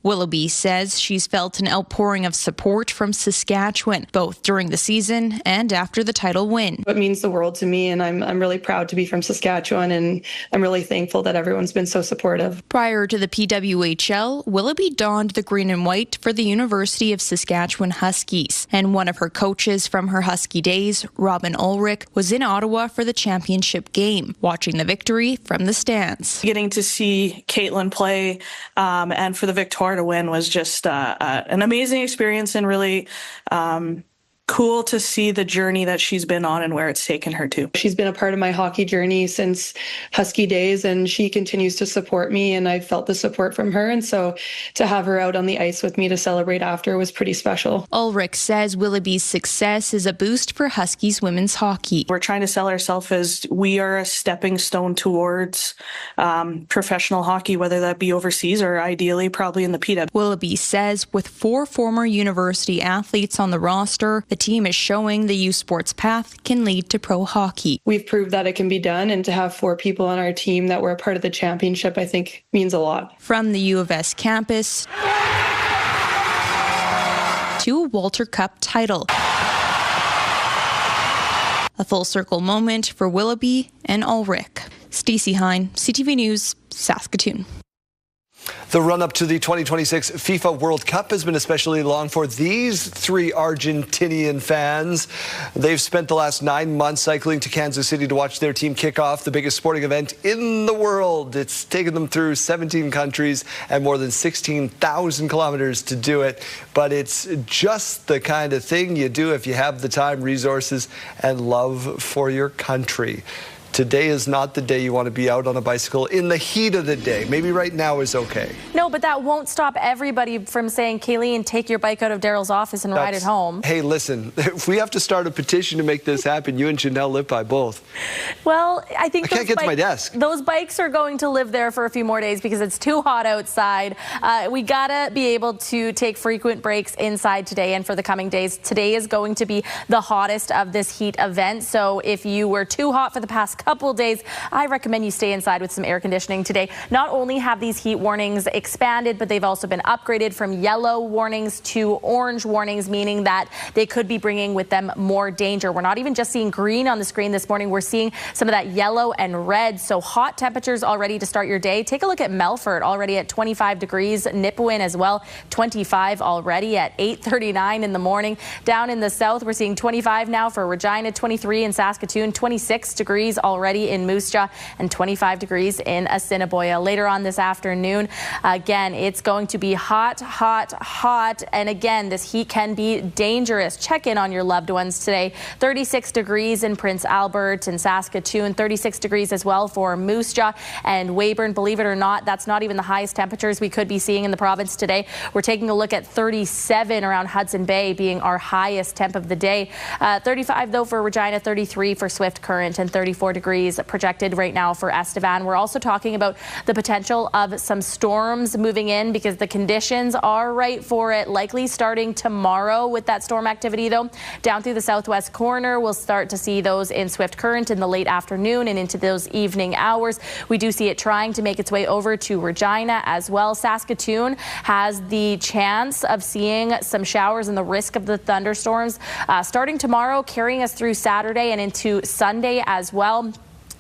Willoughby says she's felt an outpouring of support from Saskatchewan, both during the season and after the title win. It means the world to me, and I'm really proud to be from Saskatchewan, and I'm really thankful that everyone's been so supportive. Prior to the PWHL, Willoughby donned the green and white for the University of Saskatchewan Huskies, and one of her coaches from her Husky days, Robin Ulrich, was in Ottawa for the championship game, watching the victory from the stands. Getting to see Caitlin play and for the Victoire to win was just an amazing experience, and really cool to see the journey that she's been on and where it's taken her to. She's been a part of my hockey journey since Husky days, and she continues to support me, and I felt the support from her. And so to have her out on the ice with me to celebrate after was pretty special. Ulrich says Willoughby's success is a boost for Huskies women's hockey. We're trying to sell ourselves as we are a stepping stone towards professional hockey, whether that be overseas or ideally probably in the PW. Willoughby says with 4 former university athletes on the roster, the team is showing the youth sports path can lead to pro hockey. We've proved that it can be done, and to have 4 people on our team that were a part of the championship, I think means a lot. From the U of S campus to a Walter Cup title. A full circle moment for Willoughby and Ulrich. Stacey Hine, CTV News, Saskatoon. The run-up to the 2026 FIFA World Cup has been especially long for these three Argentinian fans. They've spent the last 9 months cycling to Kansas City to watch their team kick off the biggest sporting event in the world. It's taken them through 17 countries and more than 16,000 kilometers to do it. But it's just the kind of thing you do if you have the time, resources, and love for your country. Today is not the day you want to be out on a bicycle in the heat of the day. Maybe right now is okay. No, but that won't stop everybody from saying, Kayleen, take your bike out of Daryl's office and ride it home. Hey, listen, if we have to start a petition to make this happen, you and Janelle live by both. Well, I think I can't get to my desk. Those bikes are going to live there for a few more days because it's too hot outside. We gotta be able to take frequent breaks inside today and for the coming days. Today is going to be the hottest of this heat event. So if you were too hot for the past couple days, I recommend you stay inside with some air conditioning today. Not only have these heat warnings expanded, but they've also been upgraded from yellow warnings to orange warnings, meaning that they could be bringing with them more danger. We're not even just seeing green on the screen this morning. We're seeing some of that yellow and red. So hot temperatures already to start your day. Take a look at Melfort, already at 25 degrees. Nipawin as well, 25 already at 8:39 in the morning. Down in the south, we're seeing 25 now for Regina, 23 in Saskatoon, 26 degrees already in Moose Jaw, and 25 degrees in Assiniboia. Later on this afternoon, again, it's going to be hot, hot, hot. And again, this heat can be dangerous. Check in on your loved ones today. 36 degrees in Prince Albert and Saskatoon, 36 degrees as well for Moose Jaw and Weyburn. Believe it or not, that's not even the highest temperatures we could be seeing in the province today. We're taking a look at 37 around Hudson Bay being our highest temp of the day. 35 though for Regina, 33 for Swift Current, and 34 degrees projected right now for Estevan. We're also talking about the potential of some storms moving in because the conditions are right for it, likely starting tomorrow with that storm activity though. Down through the southwest corner, we'll start to see those in Swift Current in the late afternoon and into those evening hours. We do see it trying to make its way over to Regina as well. Saskatoon has the chance of seeing some showers and the risk of the thunderstorms starting tomorrow, carrying us through Saturday and into Sunday as well.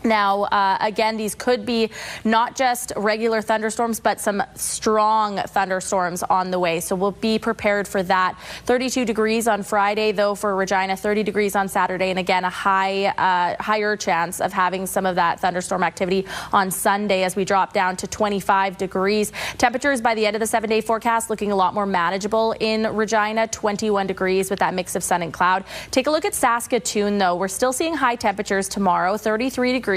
Now, again, these could be not just regular thunderstorms, but some strong thunderstorms on the way. So we'll be prepared for that. 32 degrees on Friday, though, for Regina, 30 degrees on Saturday. And again, a higher chance of having some of that thunderstorm activity on Sunday as we drop down to 25 degrees. Temperatures by the end of the 7-day forecast looking a lot more manageable in Regina, 21 degrees with that mix of sun and cloud. Take a look at Saskatoon, though. We're still seeing high temperatures tomorrow, 33 degrees.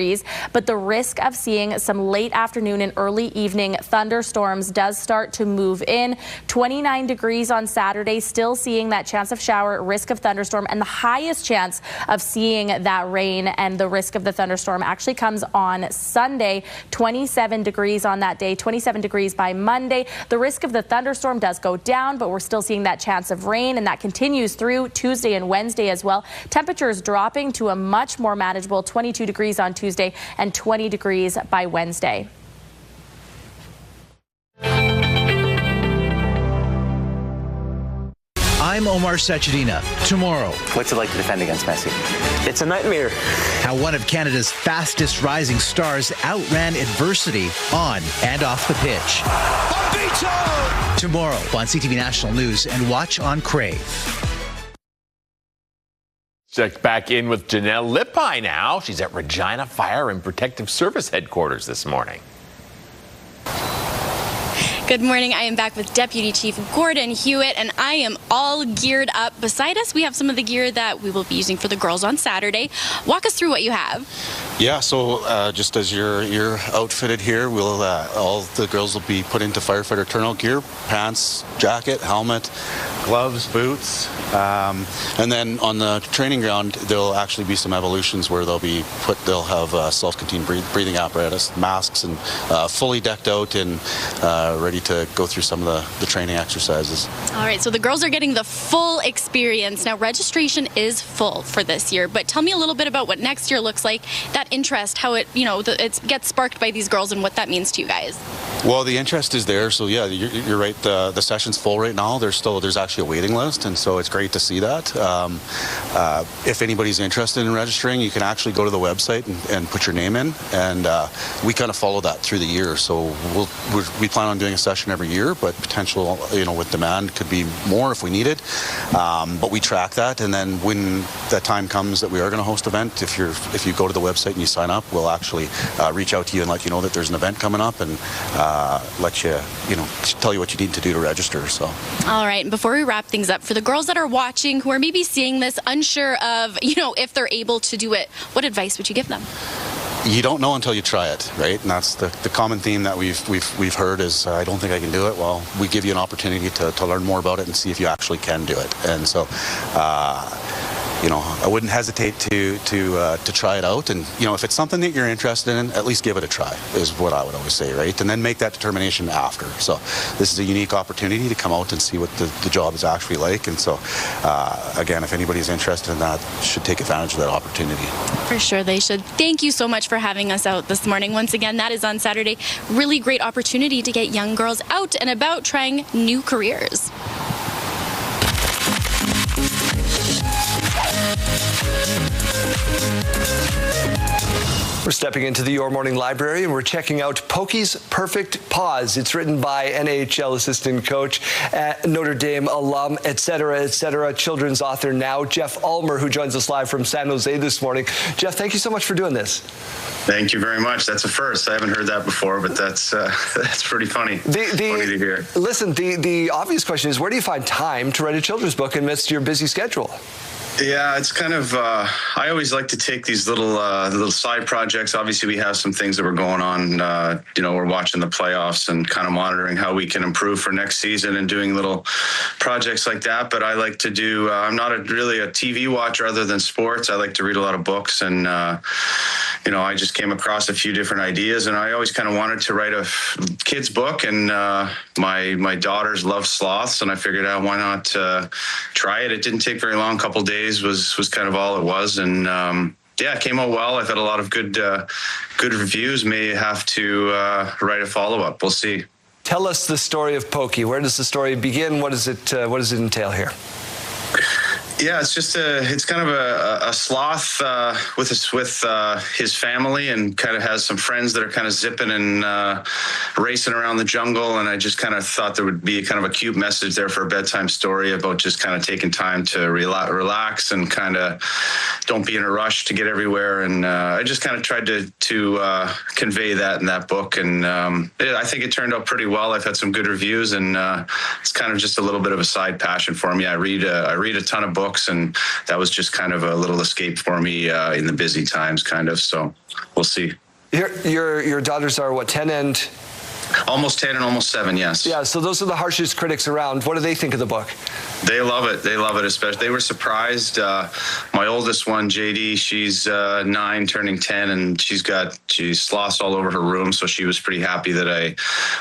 But the risk of seeing some late afternoon and early evening thunderstorms does start to move in. 29 degrees on Saturday, still seeing that chance of shower, risk of thunderstorm, and the highest chance of seeing that rain and the risk of the thunderstorm actually comes on Sunday. 27 degrees on that day, 27 degrees by Monday. The risk of the thunderstorm does go down, but we're still seeing that chance of rain, and that continues through Tuesday and Wednesday as well. Temperatures dropping to a much more manageable 22 degrees on Tuesday and 20 degrees by Wednesday. I'm Omar Sachedina. Tomorrow. What's it like to defend against Messi? It's a nightmare. How one of Canada's fastest rising stars outran adversity on and off the pitch. Bambito! Tomorrow on CTV National News and watch on Crave. Check back in with Janelle Lippi now. She's at Regina Fire and Protective Service headquarters this morning. Good morning. I am back with Deputy Chief Gordon Hewitt, and I am all geared up. Beside us, we have some of the gear that we will be using for the girls on Saturday. Walk us through what you have. Yeah, so just as you're outfitted here, we'll all the girls will be put into firefighter turnout gear: pants, jacket, helmet, gloves, boots, and then on the training ground there'll actually be some evolutions where they'll have self-contained breathing apparatus, masks, and fully decked out and ready to go through some of the training exercises. All right, so the girls are getting the full experience. Now, registration is full for this year, but tell me a little bit about what next year looks like, that interest, how it, it gets sparked by these girls and what that means to you guys. Well, the interest is there, so yeah, you're right. The session's full right now. There's actually a waiting list, and so it's great to see that. If anybody's interested in registering, you can actually go to the website and put your name in, and we kind of follow that through the year. So we plan on doing a session every year, but potential, with demand could be more if we need it. But we track that, and then when that time comes that we are going to host an event, if you go to the website and you sign up, we'll actually reach out to you and let you know that there's an event coming up, and let you, tell you what you need to do to register. So. All right. And before we wrap things up, for the girls that are watching who are maybe seeing this, unsure of, if they're able to do it, what advice would you give them? You don't know until you try it, right? And that's the common theme that we've heard is, I don't think I can do it. Well, we give you an opportunity to learn more about it and see if you actually can do it. And so, I wouldn't hesitate to try it out. And, if it's something that you're interested in, at least give it a try, is what I would always say, right? And then make that determination after. So this is a unique opportunity to come out and see what the job is actually like. And so, again, if anybody's interested in that, should take advantage of that opportunity. For sure they should. Thank you so much for having us out this morning. Once again, that is on Saturday. Really great opportunity to get young girls out and about trying new careers. We're stepping into the Your Morning Library and we're checking out Pokey's Perfect Pause. It's written by NHL assistant coach, Notre Dame alum, etc., children's author now, Jeff Ulmer, who joins us live from San Jose this morning. Jeff, thank you so much for doing this. Thank you very much. That's a first. I haven't heard that before, but that's pretty funny. Funny to hear. Listen, the obvious question is, where do you find time to write a children's book amidst your busy schedule? Yeah, it's kind of, I always like to take these little side projects. Obviously, we have some things that were going on. We're watching the playoffs and kind of monitoring how we can improve for next season and doing little projects like that. But I like to do, I'm not really a TV watcher other than sports. I like to read a lot of books. And, I just came across a few different ideas. And I always kind of wanted to write a kid's book. And my daughters love sloths. And I figured out why not try it. It didn't take very long, a couple days. Was kind of all it was, and it came out well. I've had a lot of good reviews. May have to write a follow-up. We'll see. Tell us the story of Pokey. Where does the story begin? What does it entail here? Yeah, it's kind of a sloth with his family, and kind of has some friends that are kind of zipping and racing around the jungle. And I just kind of thought there would be kind of a cute message there for a bedtime story about just kind of taking time to relax and kind of don't be in a rush to get everywhere. And I just kind of tried to convey that in that book. And I think it turned out pretty well. I've had some good reviews, and it's kind of just a little bit of a side passion for me. I read a ton of books, and that was just kind of a little escape for me in the busy times, kind of. So we'll see. Your daughters are what, 10 and? Almost 10 and almost 7, yes. Yeah, so those are the harshest critics around. What do they think of the book? They love it. They love it, especially. They were surprised. My oldest one, JD, she's 9, turning 10, and she's sloths all over her room, so she was pretty happy that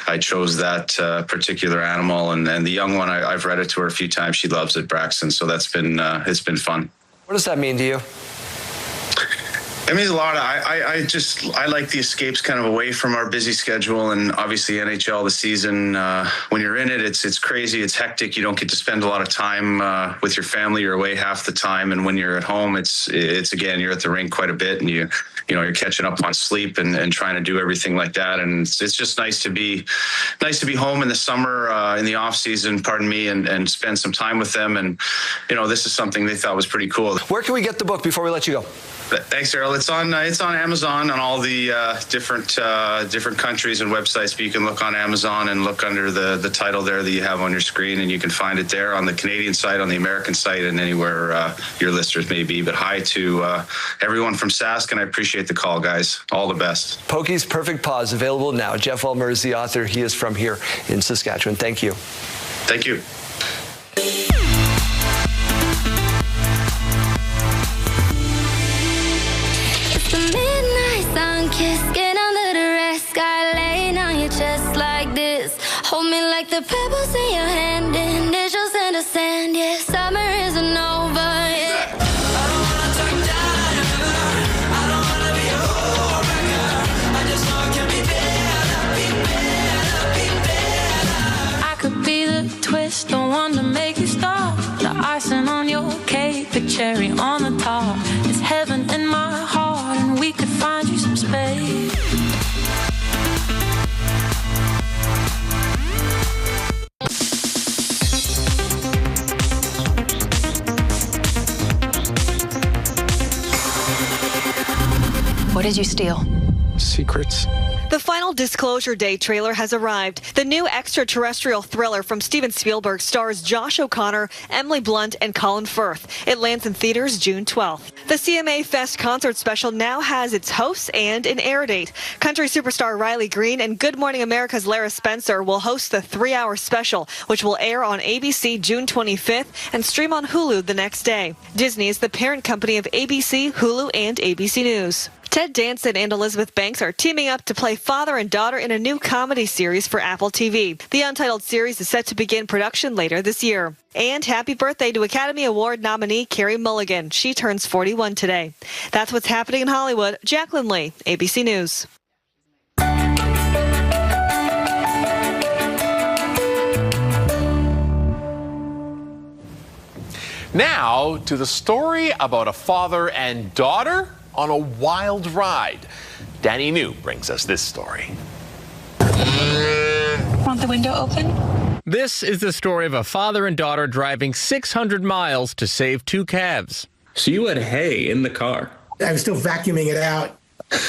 I chose that particular animal. And the young one, I've read it to her a few times. She loves it, Braxton, so that's been it's been fun. What does that mean to you? It means a lot. I like the escapes kind of away from our busy schedule, and obviously NHL, the season, when you're in it, it's crazy, it's hectic. You don't get to spend a lot of time with your family. You're away half the time, and when you're at home, it's again, you're at the rink quite a bit, and you're catching up on sleep and trying to do everything like that. And it's just nice to be home in the summer, in the off season, and spend some time with them. And this is something they thought was pretty cool. Where can we get the book before we let you go? Thanks, Errol. It's on Amazon on all the different countries and websites. But you can look on Amazon and look under the title there that you have on your screen, and you can find it there on the Canadian site, on the American site, and anywhere your listeners may be. But hi to everyone from Sask, and I appreciate the call, guys. All the best. Pokey's Perfect Pause, available now. Jeff Ulmer is the author. He is from here in Saskatchewan. Thank you. Thank you. Skin under the red sky, laying on your chest like this. Hold me like the pebbles in your hand, initials in the sand. Yeah, summer isn't over yet. I don't wanna turn down ever. I don't wanna be a whore wrecker. I just know it can be better, cherry on the top. It's heaven in my heart, and we could find you some space. What did you steal? Secrets. The final Disclosure Day trailer has arrived. The new extraterrestrial thriller from Steven Spielberg stars Josh O'Connor, Emily Blunt, and Colin Firth. It lands in theaters June 12th. The CMA Fest concert special now has its hosts and an air date. Country superstar Riley Green and Good Morning America's Lara Spencer will host the 3-hour special, which will air on ABC June 25th and stream on Hulu the next day. Disney is the parent company of ABC, Hulu, and ABC News. Ted Danson and Elizabeth Banks are teaming up to play father and daughter in a new comedy series for Apple TV. The Untitled series is set to begin production later this year. And happy birthday to Academy Award nominee Carey Mulligan. She turns 41 today. That's what's happening in Hollywood. Jacqueline Lee, ABC News. Now to the story about a father and daughter on a wild ride. Danny New brings us this story. Want the window open? This is the story of a father and daughter driving 600 miles to save 2 calves. So you had hay in the car? I was still vacuuming it out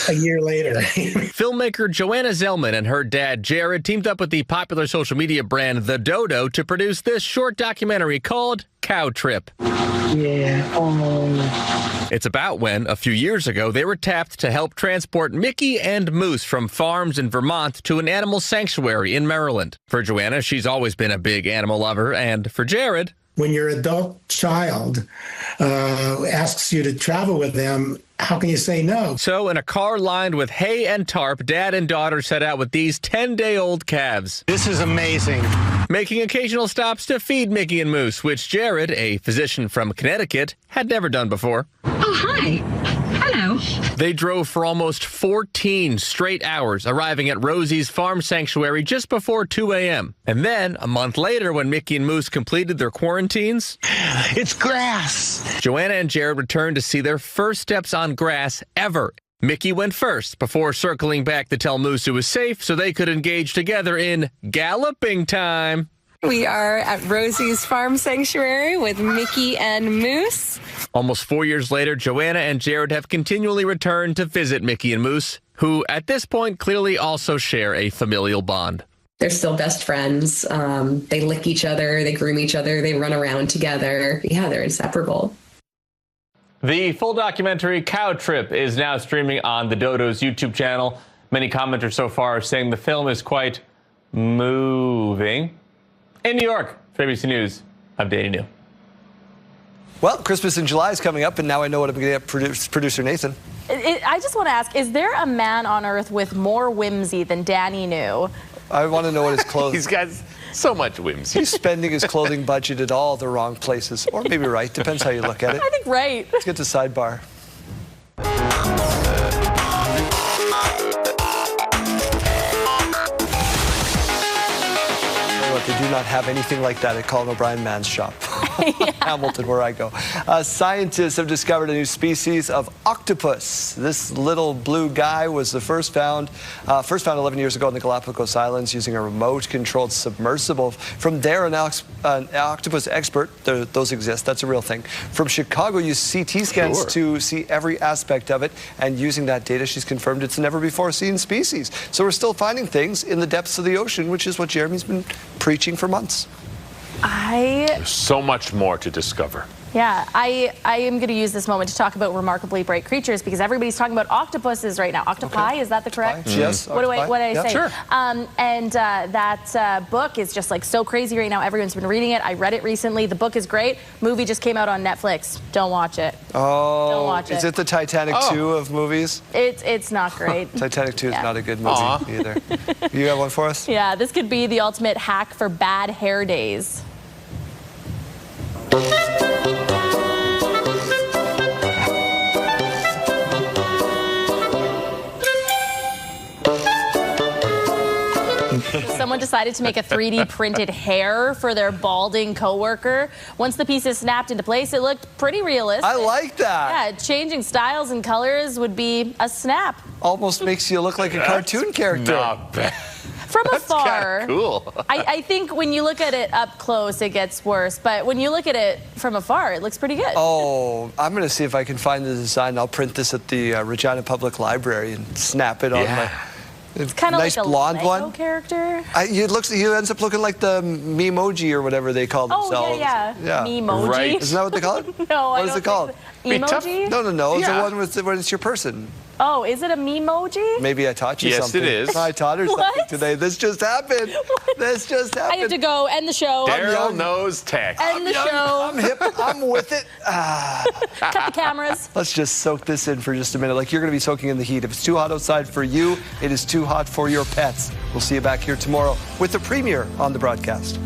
a year later. Filmmaker Joanna Zellman and her dad, Jared, teamed up with the popular social media brand The Dodo to produce this short documentary called Cow Trip. Yeah. It's about when, a few years ago, they were tapped to help transport Mickey and Moose from farms in Vermont to an animal sanctuary in Maryland. For Joanna, she's always been a big animal lover, and for Jared, when your adult child asks you to travel with them, how can you say no? So in a car lined with hay and tarp, dad and daughter set out with these 10-day-old calves. This is amazing. Making occasional stops to feed Mickey and Moose, which Jared, a physician from Connecticut, had never done before. Oh, hi. Hello. They drove for almost 14 straight hours, arriving at Rosie's farm sanctuary just before 2 a.m. And then, a month later, when Mickey and Moose completed their quarantines, it's grass. Joanna and Jared returned to see their first steps on grass ever. Mickey went first before circling back to tell Moose it was safe so they could engage together in galloping time. We are at Rosie's Farm Sanctuary with Mickey and Moose. Almost 4 years later, Joanna and Jared have continually returned to visit Mickey and Moose, who at this point clearly also share a familial bond. They're still best friends. They lick each other, they groom each other, they run around together. Yeah, they're inseparable. The full documentary Cow Trip is now streaming on the Dodo's YouTube channel. Many commenters so far are saying the film is quite moving. In New York, for ABC News, I'm Danny New. Well, Christmas in July is coming up, and now I know what I'm going to get producer Nathan. I just want to ask, is there a man on earth with more whimsy than Danny New? I want to know what his clothing... He's got so much whimsy. He's spending his clothing budget at all the wrong places. Or maybe right. Depends how you look at it. I think right. Let's get to Sidebar. They do not have anything like that at Colin O'Brien Mann's shop. Hamilton, where I go. Scientists have discovered a new species of octopus. This little blue guy was the first found 11 years ago in the Galapagos Islands using a remote-controlled submersible. From there, an octopus expert, those exist, that's a real thing, from Chicago used CT scans to see every aspect of it, and using that data, she's confirmed it's a never-before-seen species. So we're still finding things in the depths of the ocean, which is what Jeremy's been preaching for months. There's so much more to discover. Yeah, I am going to use this moment to talk about remarkably bright creatures because everybody's talking about octopuses right now. Octopi, is that the correct? Yes. What did I say? Sure. That book is just like so crazy right now. Everyone's been reading it. I read it recently. The book is great. Movie just came out on Netflix. Don't watch it. Oh, don't watch it. Is it the Titanic 2 of movies? It's not great. Titanic 2 is not a good movie either. You have one for us? Yeah, this could be the ultimate hack for bad hair days. Someone decided to make a 3D printed hair for their balding coworker. Once the pieces snapped into place, it looked pretty realistic. I like that. Yeah, changing styles and colors would be a snap. Almost makes you look like a cartoon character. Not bad. From afar, cool. I think when you look at it up close, it gets worse. But when you look at it from afar, it looks pretty good. Oh, I'm going to see if I can find the design. I'll print this at the Regina Public Library and snap it on my... It's kind of nice like a blonde Lego one. character. He ends up looking like the Memoji or whatever they call themselves. Yeah. Memoji. Right. Isn't that what they call it? No, What is it called? Emoji? No. It's Yeah. the one with when it's your person. Oh, is it a memoji? Maybe I taught you Yes, something. it is. I taught her something What? today. This just happened. This just happened. I have to go. End the show. Daryl knows tech. End the show. I'm hip. I'm with it. Cut the cameras. Let's just soak this in for just a minute. Like you're going to be soaking in the heat. If it's too hot outside for you, it is too hot for your pets. We'll see you back here tomorrow with the premiere on the broadcast.